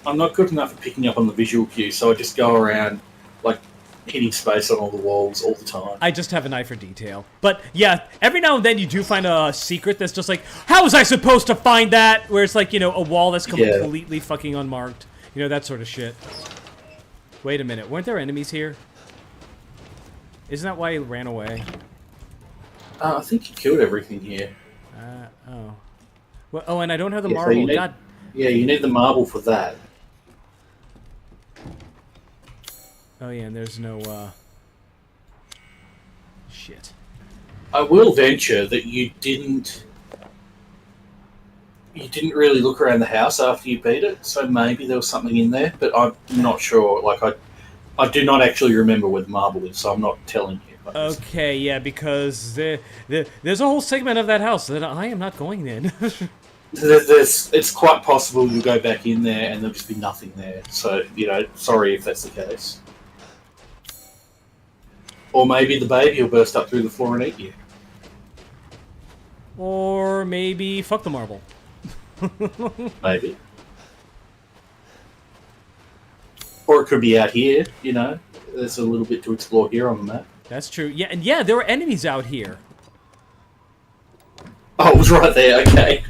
I'm not good enough at picking up on the visual cue, so I just go around, like, hitting space on all the walls all the time. I just have an eye for detail. But yeah, every now and then you do find a secret that's just like, how was I supposed to find that? Where it's like, you know, a wall that's completely fucking unmarked. You know, that sort of shit. Wait a minute, weren't there enemies here? Isn't that why he ran away? I think he killed everything here. Oh. Well, oh, and I don't have the Yeah, so marble. you need- God. Yeah, you need the marble for that. Oh yeah, and there's no, shit. I will venture that you didn't really look around the house after you beat it, so maybe there was something in there, but I'm not sure. Like, I do not actually remember where the marble is, so I'm not telling you. Okay, yeah, because there's a whole segment of that house that I am not going in. It's quite possible you'll go back in there and there'll just be nothing there. So, you know, sorry if that's the case. Or maybe the baby will burst up through the floor and eat you. Or maybe fuck the marble. Maybe. Or it could be out here, you know. There's a little bit to explore here on the map. That's true. Yeah, and yeah, there were enemies out here. Oh, it was right there, okay.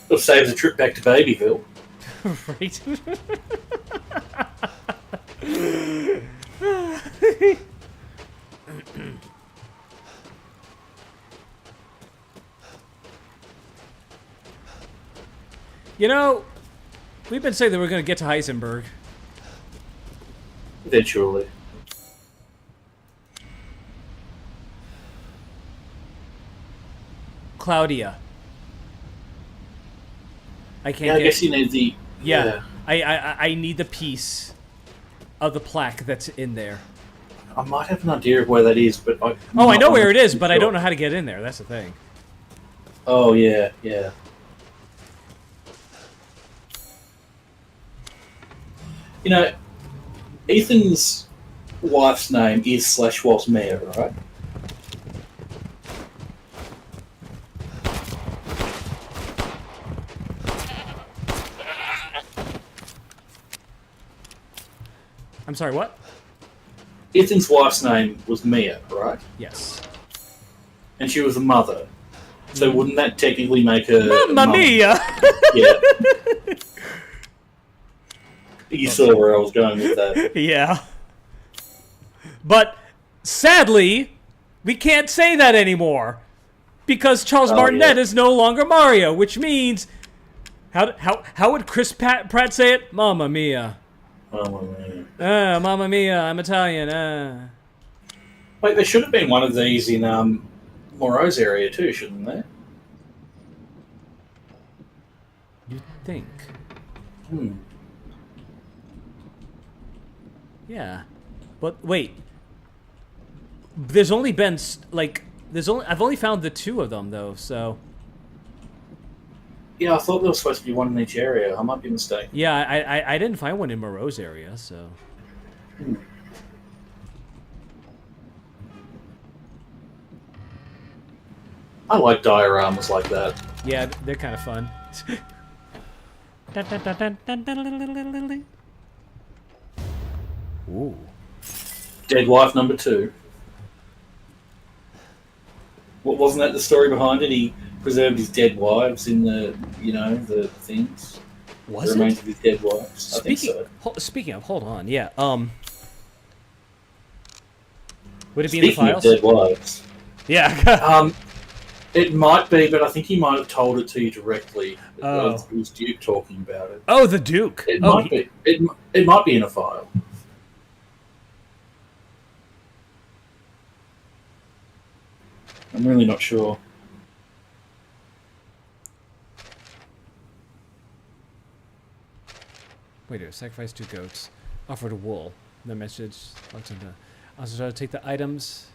It'll save the trip back to Babyville. Right. You know, we've been saying that we're going to get to Heisenberg. Eventually. Claudia. I can't Yeah, I guess you need the... Yeah. I need the piece of the plaque that's in there. I might have an idea of where that is, but I... Oh, I know where it is, but I don't know how to get in there. That's the thing. Oh, yeah, yeah. You know, Ethan's wife's name is /was Mia, right? I'm sorry, what? Ethan's wife's name was Mia, right? Yes. And she was a mother. So wouldn't that technically make her... Mamma mia! Yeah. You saw where I was going with that. Yeah. But, sadly, we can't say that anymore. Because Charles Martinet is no longer Mario, which means... How would Chris Pratt say it? Mamma mia. Mamma mia. Mamma mia, I'm Italian. Wait, there should have been one of these in Moreau's area too, shouldn't there? You'd think. Yeah. But wait. There's only been I've only found the 2 of them though, so Yeah, I thought there was supposed to be one in each area. I might be mistaken. yeah, I didn't find one in Moreau's area, so I like dioramas like that. yeah, they're kind of fun. Ooh. Dead wife number 2. What wasn't that the story behind it? He preserved his dead wives in the, you know, the things. Was the remains of his dead wives. I think so. Speaking of, hold on, yeah. Would it be in the Speaking files? of dead wives. Yeah. It might be, but I think he might have told it to you directly. Oh. It was Duke talking about it. Oh, the Duke. It might be. It might be in a file. I'm really not sure. Wait a sacrifice 2 goats. Offered a wool. The message. I was trying to take the items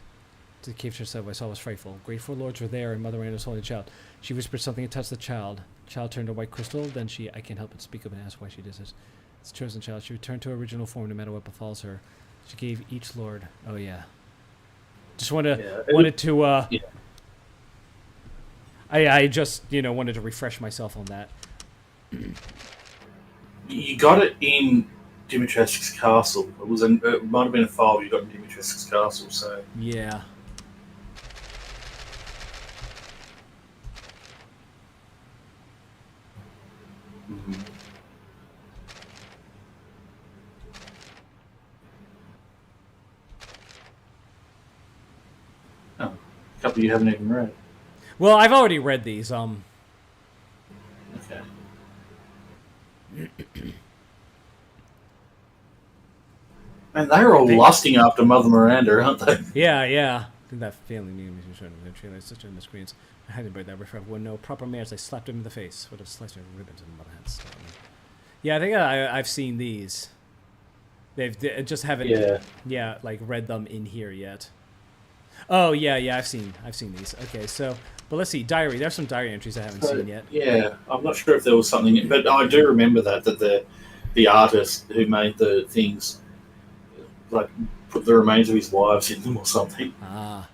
to the cave herself. I saw was frightful. Great four lords were there, and Mother Miranda's holding the child. She whispered something and touched the child. Child turned to white crystal. Then I can't help but speak up and ask why she does this. It's a chosen child. She returned to her original form no matter what befalls her. She gave each lord. Oh yeah. Just wanted Yeah. to. Yeah. I just wanted to refresh myself on that. You got it in Dimitrescu's castle. It might have been a file you got in Dimitrescu's castle. So Yeah. a couple you haven't even read. Well, I've already read these. Okay. And they're all lusting after Mother Miranda, aren't they? Yeah. I think that family meeting was showing the sister in the screens. I hadn't read that riffraff would know proper manners. I slapped him in the face. Would have sliced her ribbons and mother had stabbed me. Yeah, I think I've seen these. They just haven't. Yeah, like read them in here yet. Oh yeah. I've seen these. Okay, so but let's see. Diary. There's some diary entries I haven't seen yet. Yeah, I'm not sure if there was something, but I do remember that the artist who made the things like put the remains of his wives in them or something. Ah.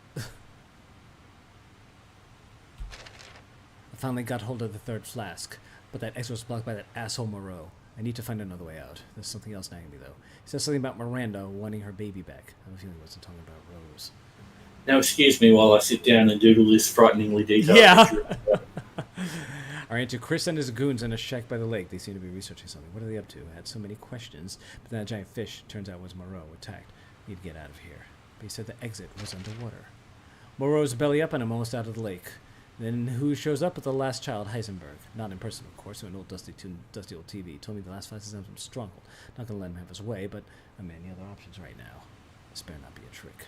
I finally got hold of the third flask, but that exit was blocked by that asshole Moreau. I need to find another way out. There's something else nagging me, though. He says something about Miranda wanting her baby back. I have a feeling he wasn't talking about Rose. Now, excuse me while I sit down and doodle this frighteningly detailed picture. I ran into Chris and his goons in a shack by the lake. They seem to be researching something. What are they up to? I had so many questions, but then a giant fish, turns out was Moreau, attacked. Need to get out of here. But he said the exit was underwater. Moreau's belly up and I'm almost out of the lake. Then who shows up with the last child, Heisenberg? Not in person, of course, so an old dusty old TV. Told me the last 5 seasons from Stronghold. Not gonna let him have his way, but I mean, any other options right now. This better not be a trick.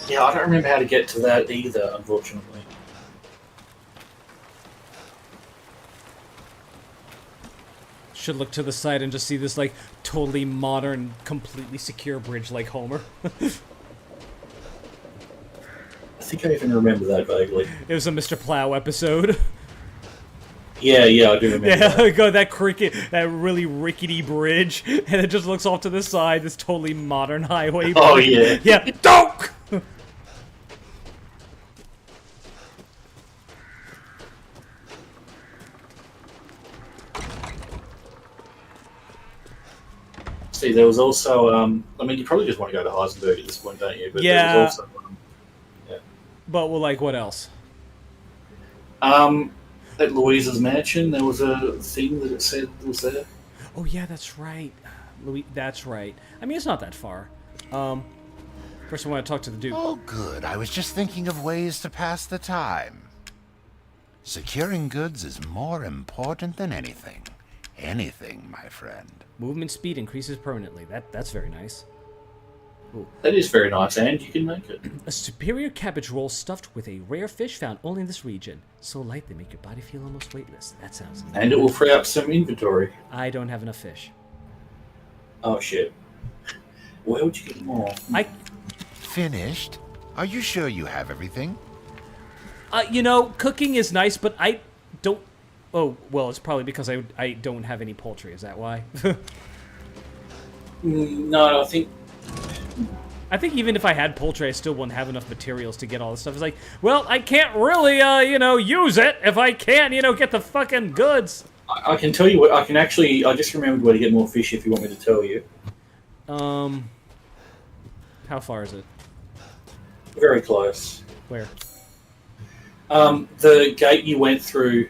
Yeah, I don't remember how to get to that either, unfortunately. Should look to the side and just see this, like, totally modern, completely secure bridge like Homer. I think I even remember that vaguely. It was a Mr. Plow episode. Yeah, I do remember that. Go that really rickety bridge, and it just looks off to the side, this totally modern highway. Oh, yeah. Yeah, donk! See, there was also, I mean, you probably just want to go to Heisenberg at this point, don't you? But Yeah. there was also, But, well, like, what else? at Louisa's mansion, there was a thing that it said was there. Oh, yeah, that's right. That's right. I mean, it's not that far. First I want to talk to the Duke. Oh, good. I was just thinking of ways to pass the time. Securing goods is more important than anything. Anything, my friend. Movement speed increases permanently. That's very nice. Ooh. That is very nice, and you can make it. A superior cabbage roll stuffed with a rare fish found only in this region. So light they make your body feel almost weightless. That sounds nice. And it will free up some inventory. I don't have enough fish. Oh, shit. Where would you get more? Finished? Are you sure you have everything? Cooking is nice, but I don't... Oh, well, it's probably because I don't have any poultry. Is that why? No, I think even if I had poultry, I still wouldn't have enough materials to get all this stuff. It's like, well, I can't really, use it if I can't, get the fucking goods. I can tell you what, I just remembered where to get more fish if you want me to tell you. How far is it? Very close. Where? The gate you went through,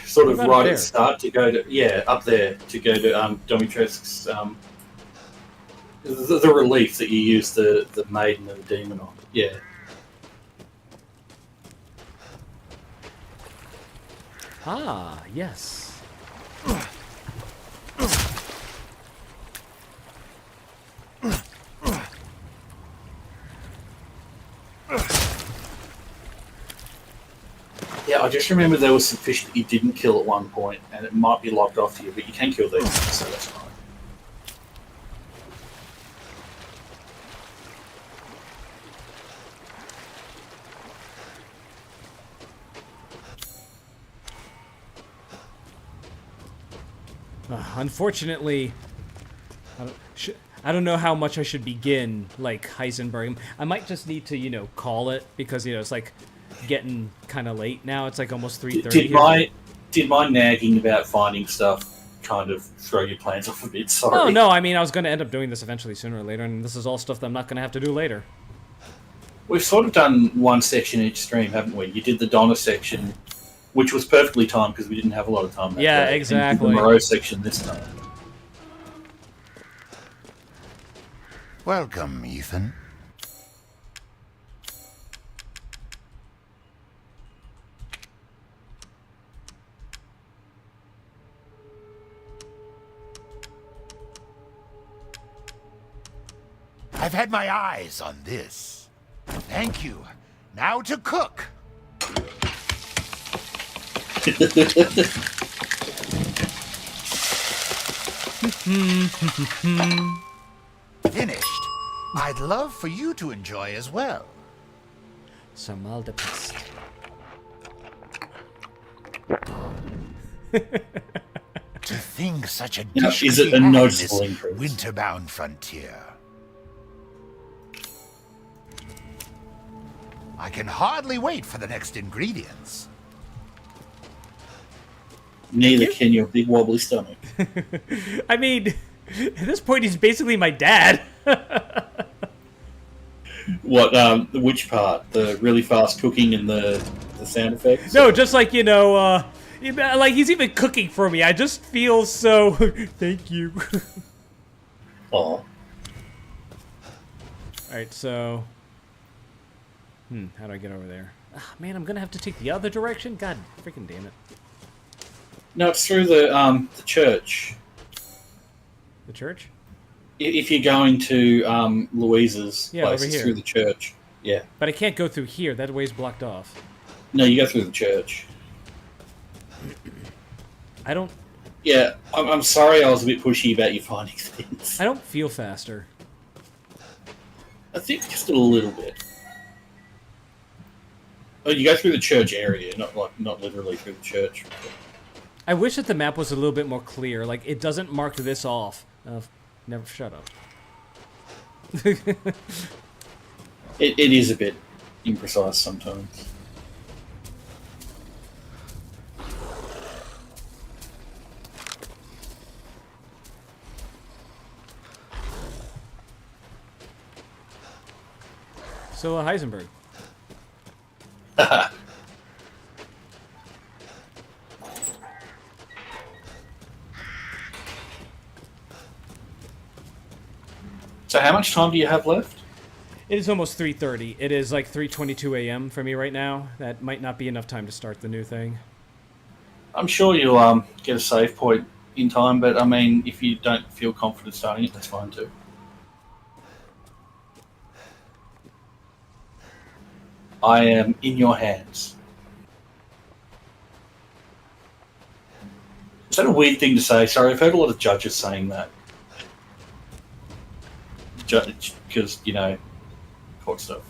sort of What about right up at there? the start to go to, up there, to go to Dimitrescu's, the relief that you use the maiden and the demon on. Yeah. Ah, yes. Yeah, I just remember there was some fish that you didn't kill at one point, and it might be locked off to you, but you can kill these, so that's fine. Unfortunately, I don't know how much I should begin, like, Heisenberg. I might just need to, you know, call it, because, you know, it's, like, getting kind of late now. It's, like, almost 3:30. Did my nagging about finding stuff kind of throw your plans off a bit? Sorry. Oh, no, I mean, I was going to end up doing this eventually sooner or later, and this is all stuff that I'm not going to have to do later. We've sort of done one section each stream, haven't we? You did the Donna section, which was perfectly timed because we didn't have a lot of time that Yeah, day. exactly. And you did the Moreau section this time. Welcome, Ethan. I've had my eyes on this. Thank you. Now to cook. Finished. I'd love for you to enjoy as well. Samal de peste. To think such a Now, dish is could it be a had in noticeable this increase? winter-bound frontier. I can hardly wait for the next ingredients. Neither can your big wobbly stomach. I mean, at this point, he's basically my dad. What? Which part? The really fast cooking and the sound effects? No, just like, you know, like he's even cooking for me. I just feel so... Thank you. Oh, Alright, so... how do I get over there? Ah, man, I'm gonna have to take the other direction? God freaking damn it. no, it's through the church. The church? If you're going to Louisa's Yeah, place, over it's here. through the church. Yeah. But I can't go through here. That way's blocked off. No, you go through the church. I don't... Yeah, I'm sorry I was a bit pushy about you finding things. I don't feel faster. I think just a little bit. Oh, you go through the church area, not literally through the church. I wish that the map was a little bit more clear. Like, it doesn't mark this off. Never shut up. It is a bit imprecise sometimes. So, Heisenberg. So how much time do you have left? It is almost 3:30. It is like 3:22 a.m. for me right now. That might not be enough time to start the new thing. I'm sure you'll get a save point in time, but I mean, if you don't feel confident starting it, that's fine too. I am in your hands. Is that a weird thing to say? Sorry, I've heard a lot of judges saying that. Because, you know, court stuff.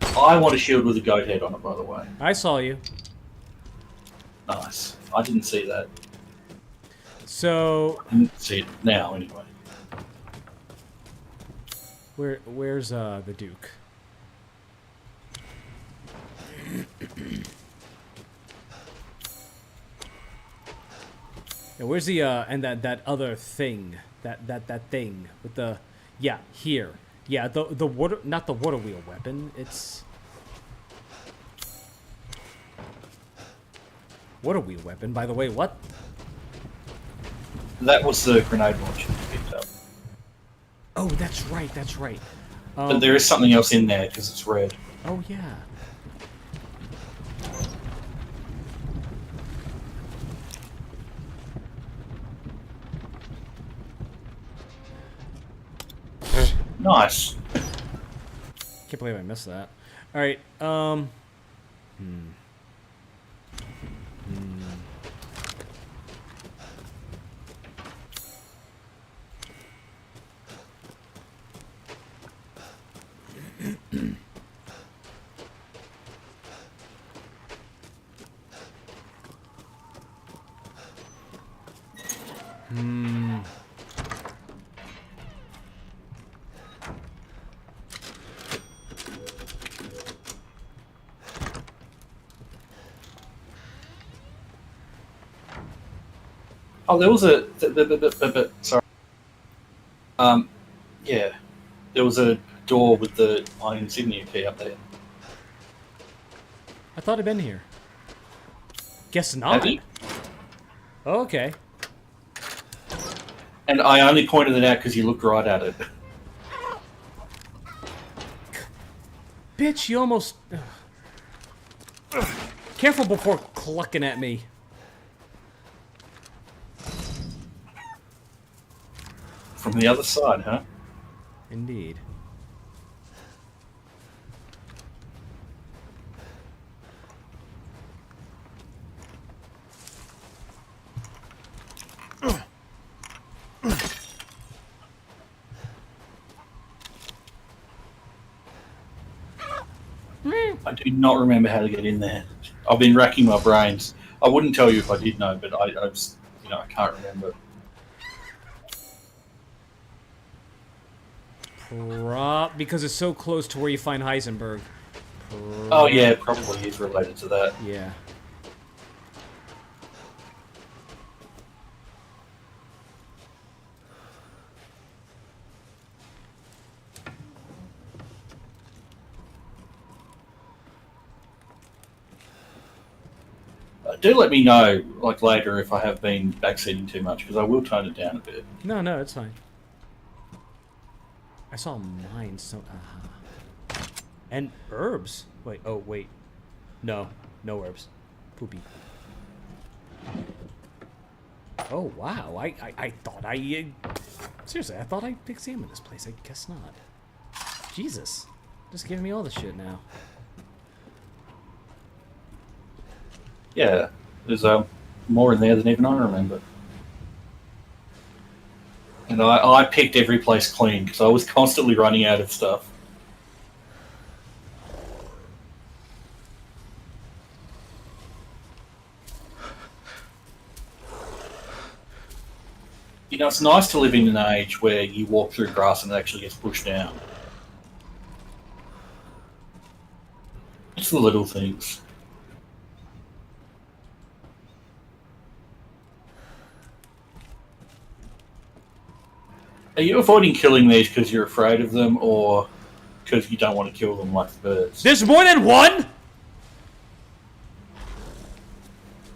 I want a shield with a goat head on it, by the way. I saw you. Nice. I didn't see that. So, I didn't see it now, anyway. where's the Duke? Yeah, where's the and that other thing, that thing with the, yeah, here, yeah, the water, not the water wheel weapon, it's water wheel weapon. By the way, what? That was the grenade launcher you picked up. Oh, that's right, that's right. But there is something else in there because it's red. Oh yeah. Nice. Can't believe I missed that. All right. Oh, there was a. Sorry. Yeah, there was a door with the iron insignia key up there. I thought I'd been here. Guess Have not. you? Okay. And I only pointed it out because you looked right at it. Bitch, you almost... Careful before clucking at me. From the other side, huh? Indeed. I do not remember how to get in there. I've been racking my brains. I wouldn't tell you if I did know, but I just, I can't remember. Because it's so close to where you find Heisenberg. Oh yeah, it probably is related to that. Yeah. Do let me know, like later, if I have been backseating too much, because I will tone it down a bit. No, it's fine. I saw mine, so... And herbs. Wait, oh, wait. No herbs. Poopy. Oh, wow. I thought seriously, I thought I examined this place. I guess not. Jesus. Just giving me all the shit now. Yeah, there's more in there than even I remember. And I picked every place clean, because I was constantly running out of stuff. It's nice to live in an age where you walk through grass and it actually gets pushed down. It's the little things. Are you avoiding killing these because you're afraid of them, or because you don't want to kill them like the birds? There's more than one?!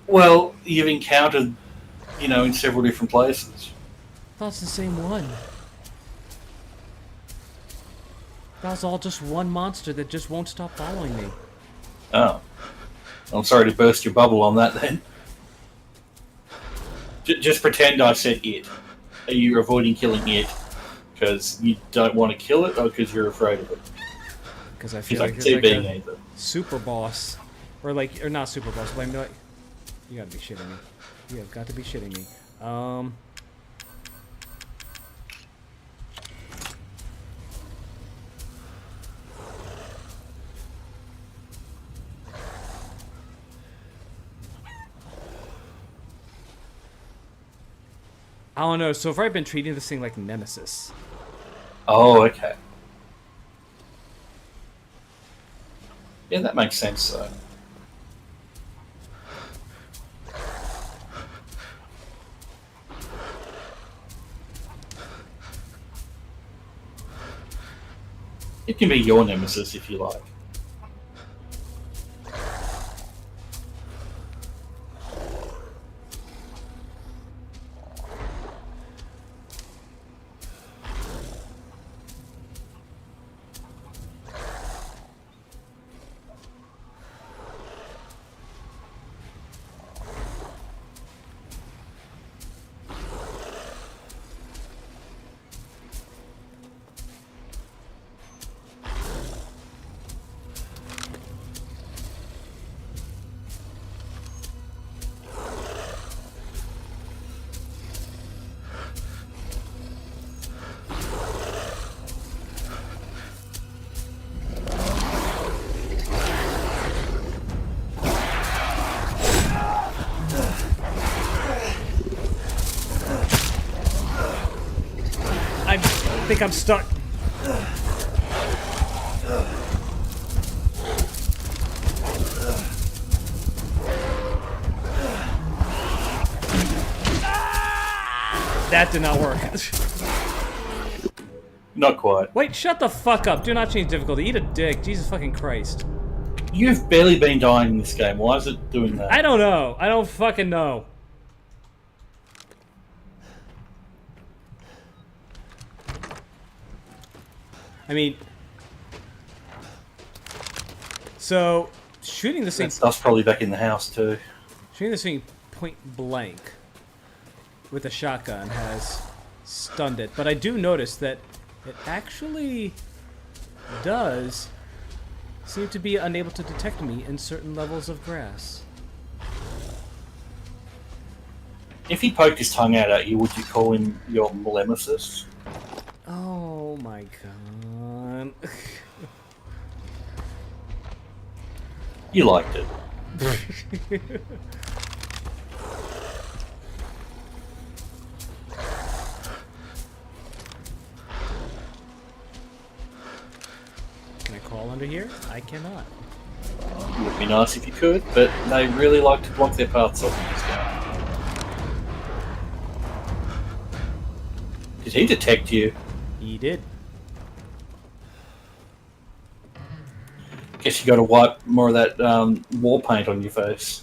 Well, you've encountered, in several different places. I thought it's the same one. That was all just one monster that just won't stop following me. Oh. I'm sorry to burst your bubble on that, then. Just pretend I said it. Are you avoiding killing it because you don't want to kill it, or because you're afraid of it? Because I feel like like it's it's being like either. super boss. Or not super boss, but I'm like... You gotta be shitting me. You have got to be shitting me. I don't know. So far, I've been treating this thing like Nemesis. Oh, okay. Yeah, that makes sense, though. It can be your nemesis if you like. think I'm stuck. That did not work. Not quite. Wait, shut the fuck up. Do not change difficulty. Eat a dick. Jesus fucking Christ. You've barely been dying in this game. Why is it doing that? I don't know. I don't fucking know. I mean... So, shooting this thing... That stuff's probably back in the house, too. Shooting this thing point blank with a shotgun has stunned it. But I do notice that it actually does seem to be unable to detect me in certain levels of grass. If he poked his tongue out at you, would you call him your malemesis? Oh my god. You liked it. Can I crawl under here? I cannot. It would be nice if you could, but they really like to block their paths off in this game. Did he detect you? He did. Guess you got to wipe more of that war paint on your face.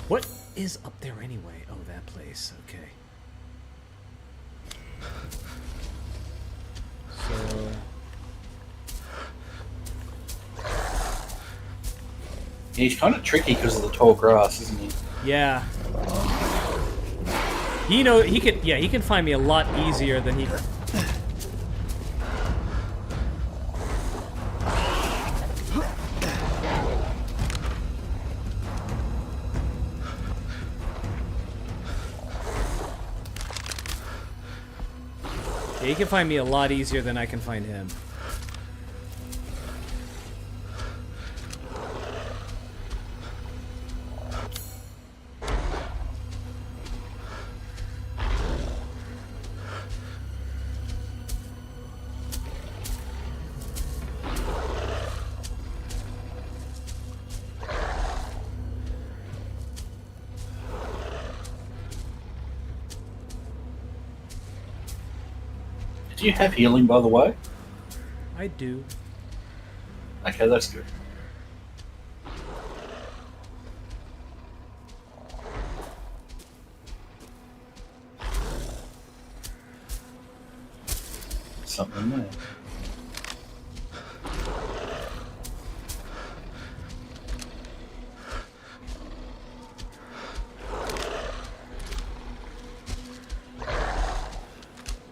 What is up there anyway? Oh, that place. Okay. So... He's kind of tricky because of the tall grass, isn't he? Yeah. He can find me a lot easier than he... Yeah, he can find me a lot easier than I can find him. Do you have healing, by the way? I do. Okay, that's good. Something there.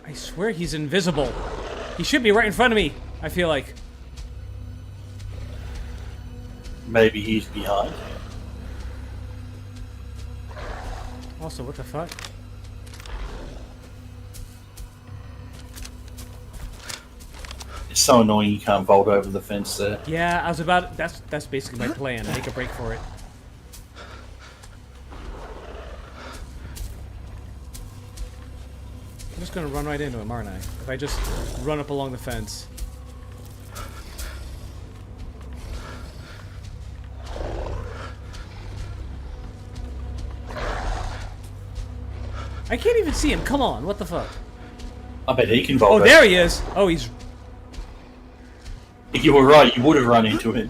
I swear he's invisible. He should be right in front of me, I feel like. Maybe he's behind. Also, what the fuck? It's so annoying you can't vault over the fence there. Yeah, I was about... That's basically my plan. Make a break for it. I'm just gonna run right into him, aren't I? If I just run up along the fence. I can't even see him. Come on, what the fuck? I bet he can vault Oh, over. there he is. Oh, he's... If you were right, you would have run into him.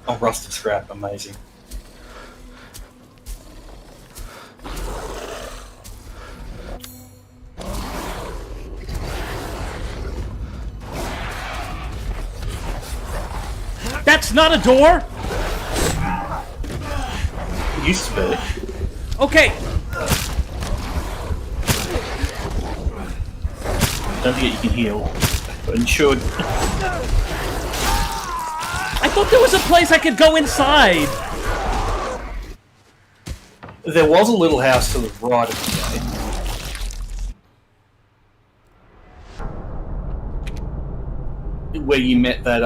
Oh, rusted scrap, amazing. That's not a door? It used to be. Okay. Don't forget you can heal. But you should. I thought there was a place I could go inside. There was a little house to the right of the where you met that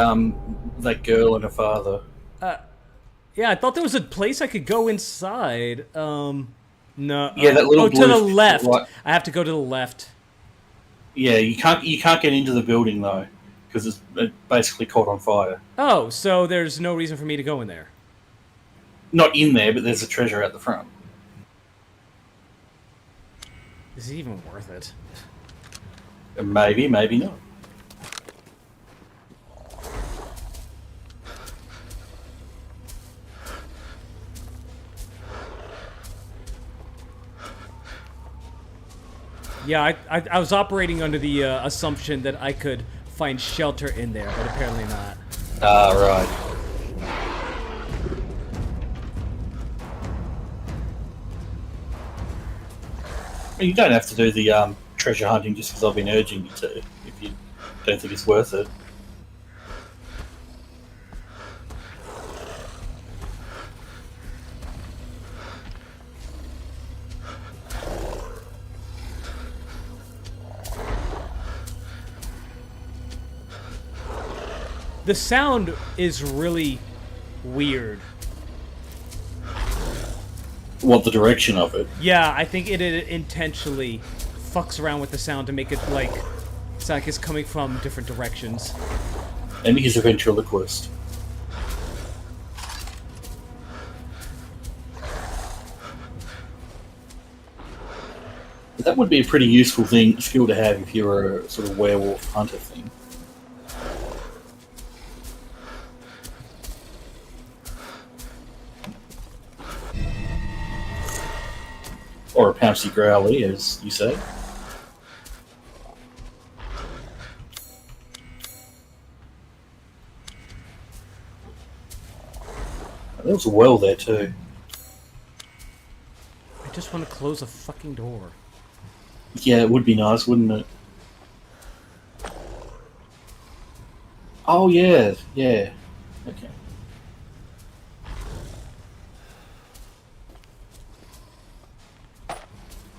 girl and her father. Yeah, I thought there was a place I could go inside. No. Yeah, that little to the blue left. light. I have to go to the left. Yeah, you can't get into the building though, because it's basically caught on fire. Oh, so there's no reason for me to go in there. Not in there, but there's a treasure at the front. Is it even worth it? Maybe, maybe not. Yeah, I was operating under the assumption that I could find shelter in there, but apparently not. Ah, right. You don't have to do the treasure hunting just because I've been urging you to, if you don't think it's worth it. The sound is really weird. What, the direction of it? Yeah, I think it intentionally fucks around with the sound to make it like sound like it's coming from different directions. Maybe he's a ventriloquist. That would be a pretty useful skill to have if you were a sort of werewolf hunter thing. Or a Pouncy Growly, as you say. There was a well there too. I just want to close a fucking door. Yeah, it would be nice, wouldn't it? Oh yeah, yeah. Okay.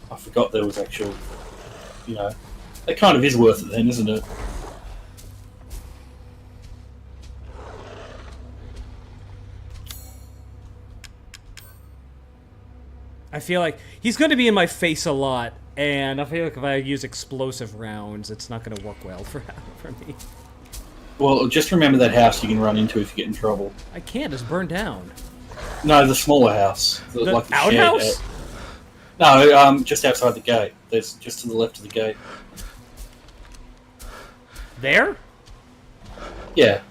I forgot there was actual, that kind of is worth it then, isn't it? I feel like he's going to be in my face a lot, and I feel like if I use explosive rounds, it's not going to work well for me. Well, just remember that house you can run into if you get in trouble. I can't, it's burned down. No, the smaller house. The like the outhouse? No, just outside the gate. There's just to the left of the gate. There? Yeah.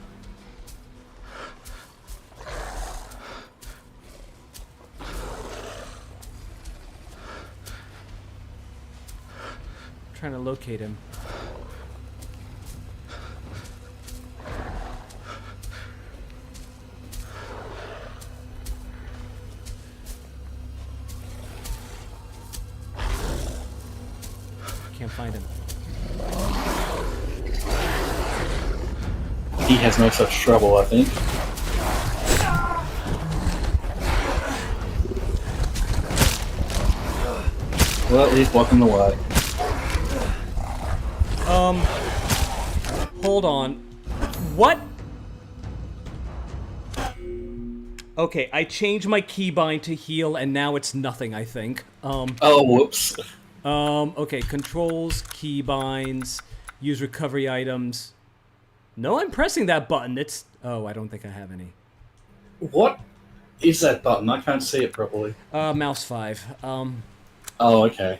Trying to locate him. Can't find him. He has no such trouble, I think. Well, he's blocking the way. Hold on. What? Okay, I changed my keybind to heal, and now it's nothing, I think. Oh, whoops. Okay, controls, keybinds, use recovery items. No, I'm pressing that button. It's... Oh, I don't think I have any. What is that button? I can't see it properly. Mouse 5. Oh, okay.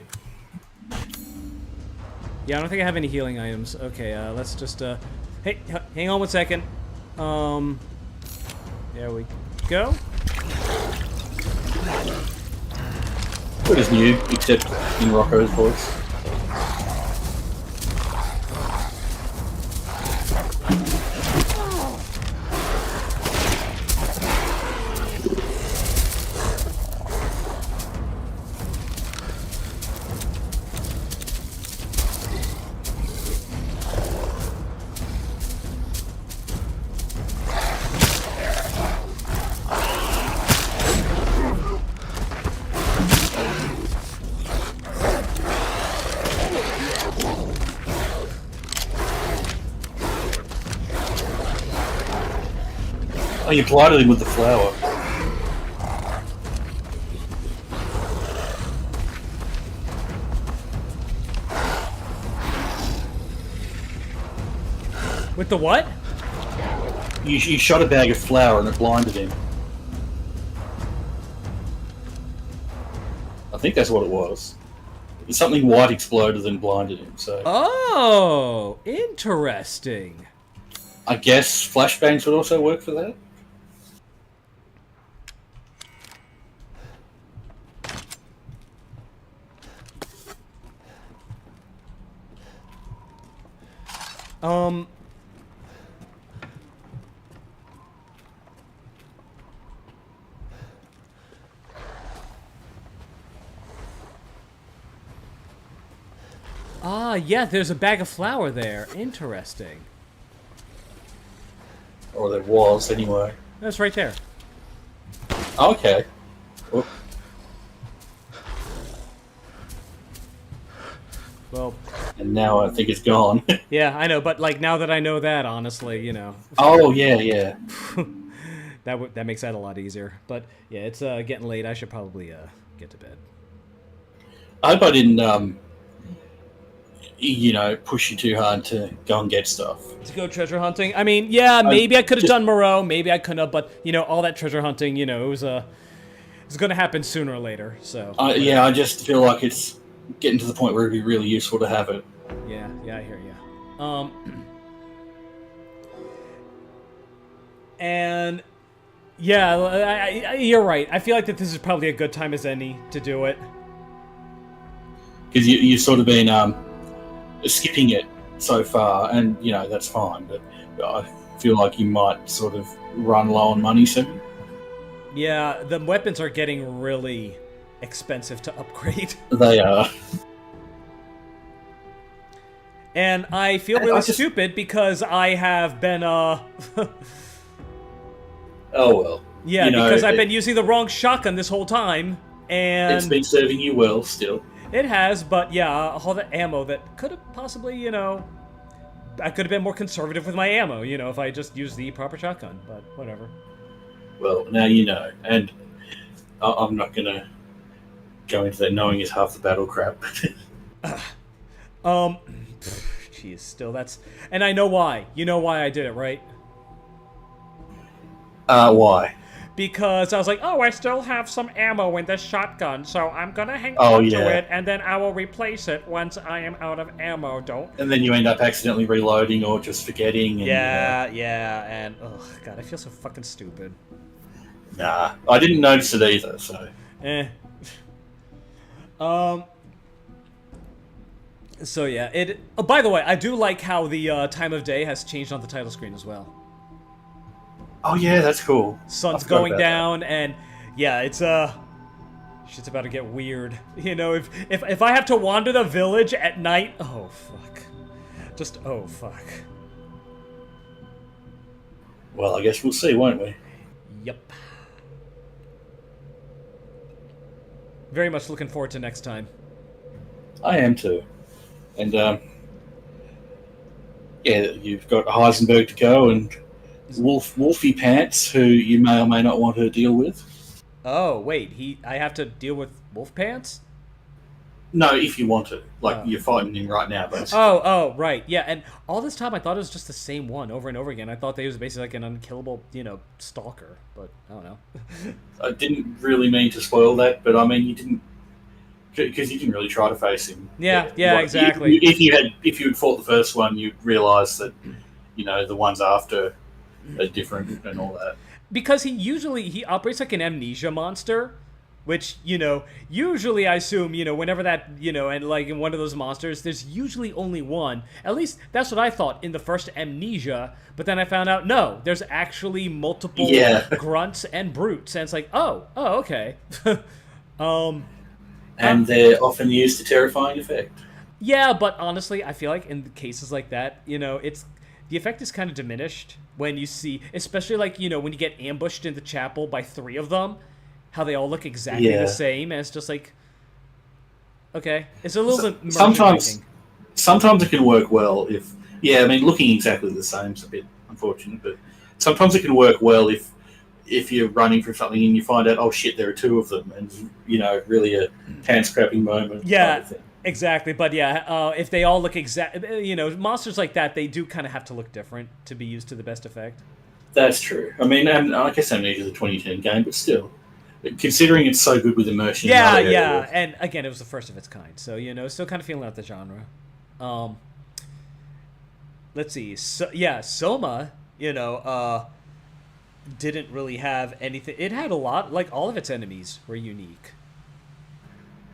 Yeah, I don't think I have any healing items. Okay, let's just, Hey, hang on 1 second. There we go. What is new, except in Rocco's voice? Oh, you blinded him with the flower. With the what? You shot a bag of flour and it blinded him. I think that's what it was. Something white exploded and blinded him, so... Oh, interesting. I guess flashbangs would also work for that? Ah, yeah, there's a bag of flour there. Interesting. Or there was, anyway. That's right there. Okay. Well, Well, and now I think it's gone. yeah, I know, but like now that I know that, honestly, you know, Oh, yeah. that makes that a lot easier. But yeah, it's getting late. I should probably get to bed. I hope I didn't, push you too hard to go and get stuff. To go treasure hunting? I mean, yeah, maybe I could have done Moreau, maybe I couldn't have, but all that treasure hunting, it was going to happen sooner or later. So I just feel like it's getting to the point where it'd be really useful to have it. yeah, I hear you. And yeah, you're right. I feel like that this is probably a good time as any to do it. Because you've sort of been skipping it so far, and that's fine. But I feel like you might sort of run low on money soon. Yeah, the weapons are getting really expensive to upgrade. They are. And I feel really stupid because I have been Oh well. yeah, because I've been using the wrong shotgun this whole time, and it's been serving you well still. It has, but yeah, all the ammo that could have possibly, I could have been more conservative with my ammo, if I just used the proper shotgun, but whatever. Well, now you know, and I'm not gonna go into that. Knowing is half the battle crap. Jeez, still that's, and I know why. You know why I did it, right? Why? Because I was like, oh, I still have some ammo in this shotgun, so I'm gonna hang on to it, and then I will replace it once I am out of ammo. And then you end up accidentally reloading or just forgetting. And, yeah, and oh god, I feel so fucking stupid. Nah, I didn't notice it either. So. So yeah, it. Oh, by the way, I do like how the time of day has changed on the title screen as well. Oh yeah, that's cool. Sun's going down, and yeah, it's shit's about to get weird. If I have to wander the village at night, oh fuck, just oh fuck. Well, I guess we'll see, won't we? Yep. Very much looking forward to next time. I am too, and you've got Heisenberg to go and. Wolfie Pants, who you may or may not want to deal with. Oh, wait, I have to deal with Wolf Pants? No, if you want to. You're fighting him right now, basically. Oh, right, yeah, and all this time I thought it was just the same one over and over again. I thought they was basically like an unkillable, stalker, but I don't know. I didn't really mean to spoil that, but I mean, you didn't... Because you didn't really try to face him. Yeah, exactly. If you had fought the first one, you'd realise that, the ones after... are different and all that. Because he operates like an amnesia monster, which, usually I assume, whenever that, and like in one of those monsters, there's usually only one. At least that's what I thought in the first Amnesia, but then I found out, no, there's actually multiple grunts and brutes, and it's like, oh, okay. And they're often used to terrifying effect. Yeah, but honestly, I feel like in cases like that, the effect is kind of diminished when you see, especially like, when you get ambushed in the chapel by 3 of them, how they all look exactly the same, and it's just like, okay. It's a little bit sometimes it can work well looking exactly the same is a bit unfortunate, but sometimes it can work well if if you're running from something and you find out, oh shit, there are two of them, and really a hand-scrapping moment. Yeah, kind of thing. exactly. But yeah, if they all look monsters like that, they do kind of have to look different to be used to the best effect. That's true. I mean, and I guess Amnesia is a 2010 game, but still, considering it's so good with immersion. Yeah, yeah. And again, it was the first of its kind, so still kind of feeling out the genre. Let's see. So, yeah, Soma, didn't really have anything. It had a lot, like all of its enemies were unique.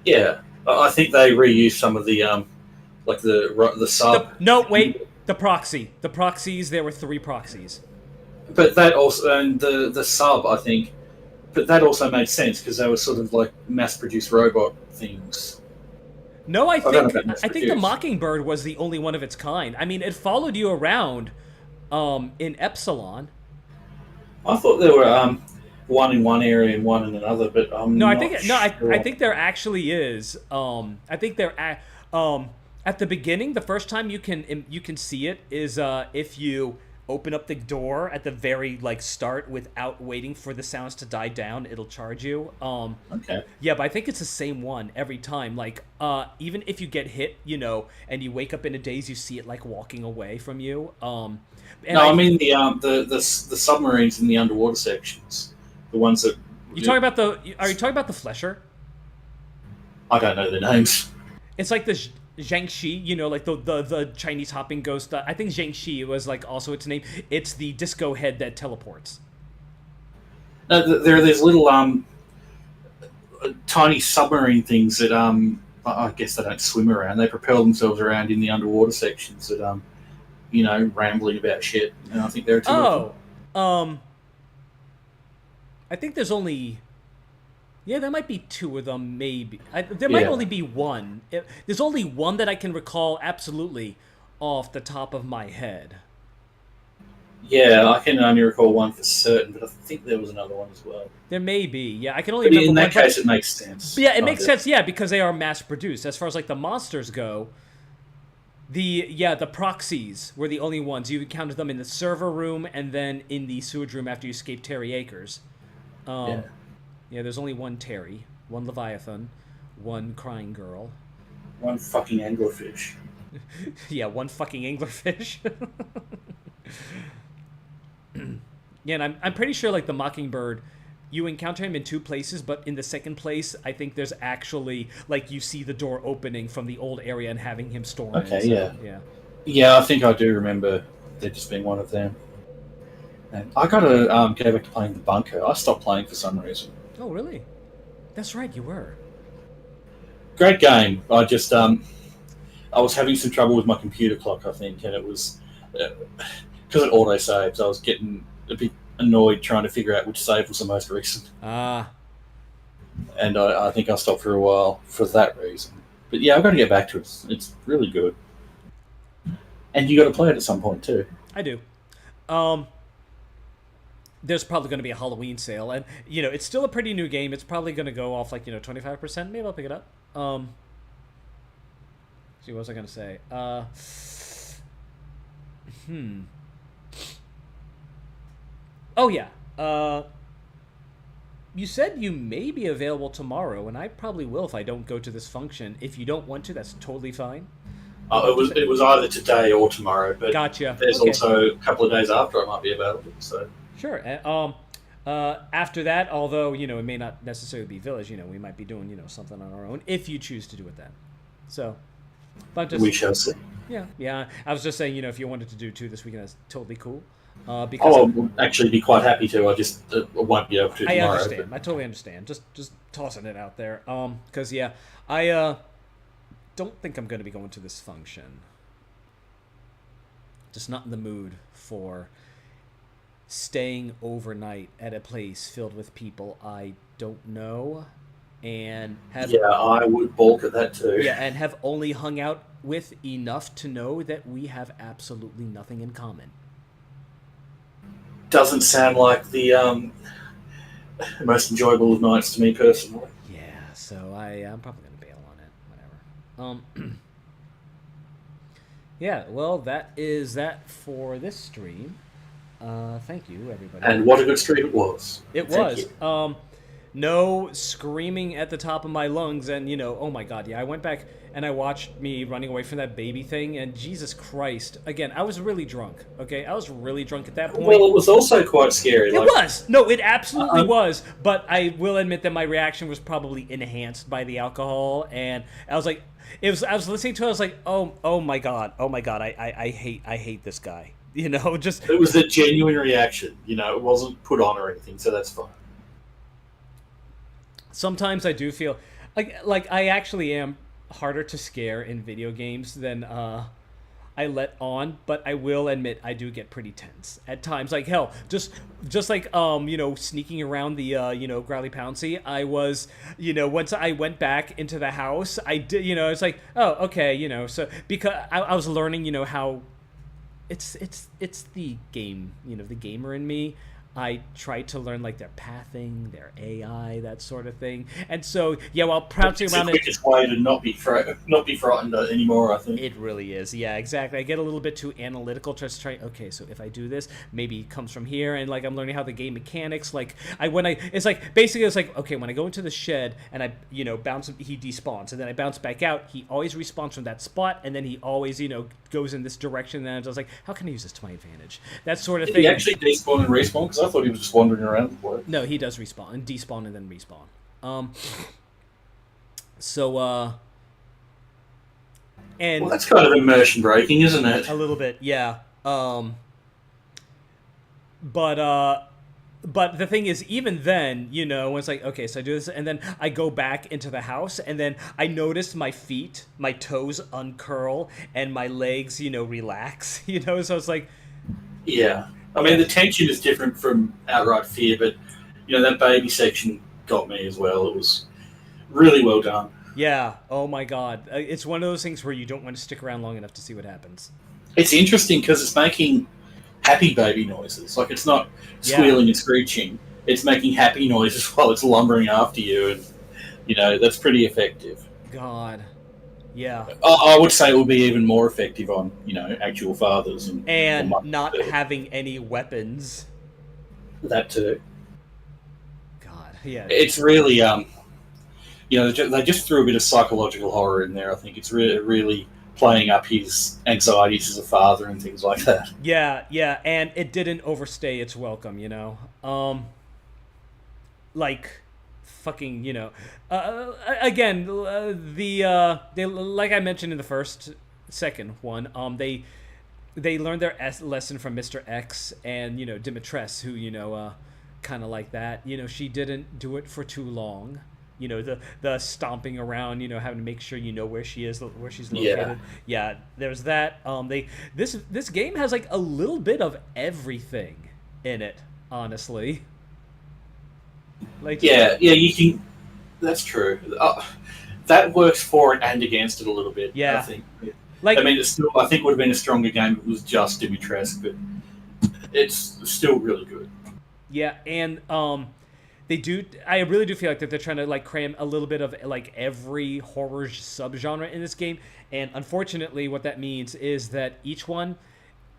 Yeah, I think they reused some of the like the sub. No, wait, the proxy. The proxies. There were 3 proxies. But that also, and the sub, I think, but that also made sense because they were sort of like mass-produced robot things. No, I think the Mockingbird was the only one of its kind. I mean, it followed you around in Epsilon. I thought there were one in one area and one in another, but I think there actually is. I think there at the beginning, the first time you can see it is if you open up the door at the very start without waiting for the sounds to die down, it'll charge you. Okay. Yeah, but I think it's the same one every time. Even if you get hit, and you wake up in a daze, you see it walking away from you. I mean the submarines in the underwater sections, the ones that. Are you talking about the Flesher? I don't know their names. It's like the Zhangxi, the Chinese hopping ghost. I think Zhangxi was also its name. It's the disco head that teleports. No, there are these little tiny submarine things that I guess they don't swim around. They propel themselves around in the underwater sections that rambling about shit. And I think there are 2 of them. I think there's only. Yeah, there might be 2 of them, maybe. There might only be 1. There's only 1 that I can recall absolutely off the top of my head. Yeah, I can only recall 1 for certain, but I think there was another one as well. There may be. Yeah, I can only but remember in that one, case, it makes sense. Yeah, it makes sense. Yeah, because they are mass-produced. As far as the monsters go, the proxies were the only ones. You encountered them in the server room and then in the sewage room after you escaped Terry Akers. Yeah, there's only 1 Terry, 1 Leviathan, 1 Crying Girl. 1 fucking anglerfish. Yeah, 1 fucking anglerfish. Yeah, and I'm pretty sure the Mockingbird, you encounter him in 2 places, but in the second place, I think there's actually you see the door opening from the old area and having him storm in. Okay, So, yeah. Yeah, I think I do remember there just being 1 of them. And I gotta go back to playing the bunker. I stopped playing for some reason. Oh, really? That's right, you were. Great game. I just I was having some trouble with my computer clock, I think, and it was because it auto saves. I was getting a bit annoyed trying to figure out which save was the most recent. And I think I stopped for a while for that reason. But yeah, I've got to get back to it. It's really good. And you got to play it at some point too. I do. There's probably going to be a Halloween sale, and it's still a pretty new game. It's probably going to go off 25%. Maybe I'll pick it up. See, what was I going to say? Oh yeah. You said you may be available tomorrow, and I probably will if I don't go to this function. If you don't want to, that's totally fine. It was either today or tomorrow, but gotcha. There's also a couple of days after I might be available. So. Sure. After that, although it may not necessarily be Village, we might be doing something on our own if you choose to do it then. So, but we shall see. Yeah. I was just saying, if you wanted to do 2 this weekend, that's totally cool. Because I'll actually be quite happy to. I just won't be able to tomorrow. I understand. I totally understand. Just tossing it out there. Because I don't think I'm going to be going to this function. Just not in the mood for staying overnight at a place filled with people I don't know and have... Yeah, I would balk at that too. Yeah, and have only hung out with enough to know that we have absolutely nothing in common. Doesn't sound like the most enjoyable of nights to me personally. Yeah, so I'm probably going to bail on it. Whatever. Yeah, well, that is that for this stream. Thank you, everybody. And what a good stream it was. It Thank was. you. No screaming at the top of my lungs, and oh my god, yeah, I went back and I watched me running away from that baby thing, and Jesus Christ, again, I was really drunk. Okay, I was really drunk at that point. Well, it was also quite scary. It was. No, it absolutely was. But I will admit that my reaction was probably enhanced by the alcohol, and I was like, I was listening to it. I was like, oh my god, I hate this guy. Just it was a genuine reaction. It wasn't put on or anything, so that's fine. Sometimes I do feel like I actually am harder to scare in video games than I let on, but I will admit I do get pretty tense at times. Like hell, just like sneaking around the Growly Pouncy. I was once I went back into the house, I did it's like, oh okay, so because I was learning how it's the game, the gamer in me. I tried to learn like their pathing, their AI, that sort of thing, and so while pouncing around, it's the quickest way to not be frightened anymore. I think it really is. Yeah, exactly. I get a little bit too analytical, just trying. Okay, so if I do this, maybe it comes from here, and like I'm learning how the game mechanics. Like it's like basically it's like okay, when I go into the shed and I bounce, he despawns, and then I bounce back out. He always respawns from that spot, and then he always goes in this direction. And I was like, how can I use this to my advantage? That sort of thing. Did he actually despawn and respawn? Because I thought he was just wandering around the place. No, he does respawn and despawn and then respawn. And well, that's kind of immersion breaking, isn't it? A little bit, yeah. But the thing is, even then, when it's like, okay, so I do this, and then I go back into the house, and then I notice my feet, my toes uncurl, and my legs, relax, so it's like... Yeah. I mean, the tension is different from outright fear, but, that baby section got me as well. It was really well done. Yeah, oh my god. It's one of those things where you don't want to stick around long enough to see what happens. It's interesting because it's making happy baby noises. Like, it's not squealing and screeching. It's making happy noises while it's lumbering after you, and, that's pretty effective. God. Yeah. I would say it would be even more effective on, actual fathers. And not having any weapons. That too. God, yeah. It's really, they just threw a bit of psychological horror in there. I think it's really playing up his anxieties as a father and things like that. Yeah, and it didn't overstay its welcome, like... fucking again they like I mentioned in the second one, they learned their lesson from Mr. X and Dimitrescu, who kind of like that, she didn't do it for too long, the stomping around, having to make sure where she is, where she's located. Yeah, there's that. This game has like a little bit of everything in it, honestly. Like, you can. That's true. That works for it and against it a little bit. Yeah, I think. Like, I mean, it's still. I think it would have been a stronger game if it was just Dimitrescu, but it's still really good. Yeah, and they do. I really do feel like that they're trying to like cram a little bit of like every horror subgenre in this game, and unfortunately, what that means is that each one,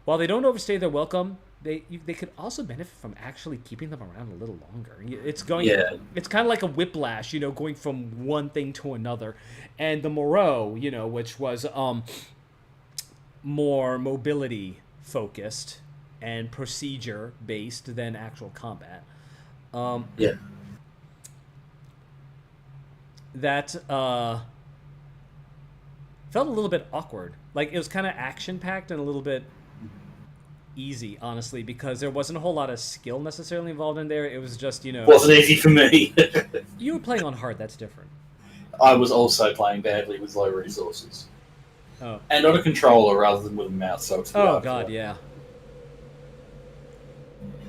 while they don't overstay their welcome, they could also benefit from actually keeping them around a little longer. It's going. Yeah. It's kind of like a whiplash, going from one thing to another. And the Moreau, which was more mobility focused and procedure based than actual combat. That felt a little bit awkward. Like it was kind of action packed and a little bit easy, honestly, because there wasn't a whole lot of skill necessarily involved in there. It was just, wasn't easy for me. You were playing on hard, that's different. I was also playing badly with low resources. Oh. And on a controller rather than with a mouse, so it's yeah.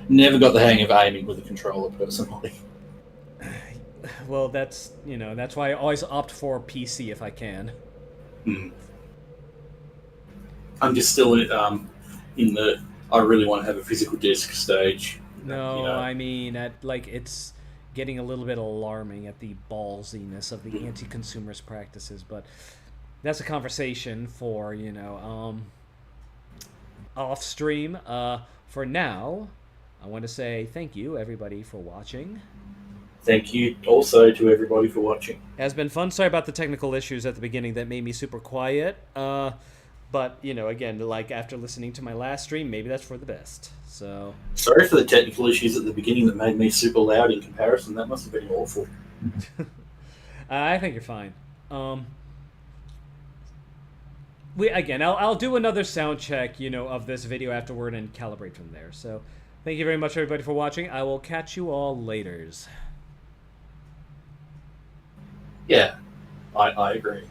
Never got the hang of aiming with a controller, personally. Well, that's why I always opt for PC if I can. I'm just still in the I really want to have a physical disc stage. No, I mean, it's getting a little bit alarming at the ballsiness of the anti-consumerist practices, but that's a conversation for, off stream. for now, I want to say thank you, everybody, for watching. Thank you also to everybody for watching. It has been fun. Sorry about the technical issues at the beginning that made me super quiet. But, you know, again, like after listening to my last stream, maybe that's for the best. So Sorry for the technical issues at the beginning that made me super loud in comparison. That must have been awful. I think you're fine. I'll do another sound check, you know, of this video afterward and calibrate from there. So thank you very much, everybody, for watching. I will catch you all laters. Yeah, I agree.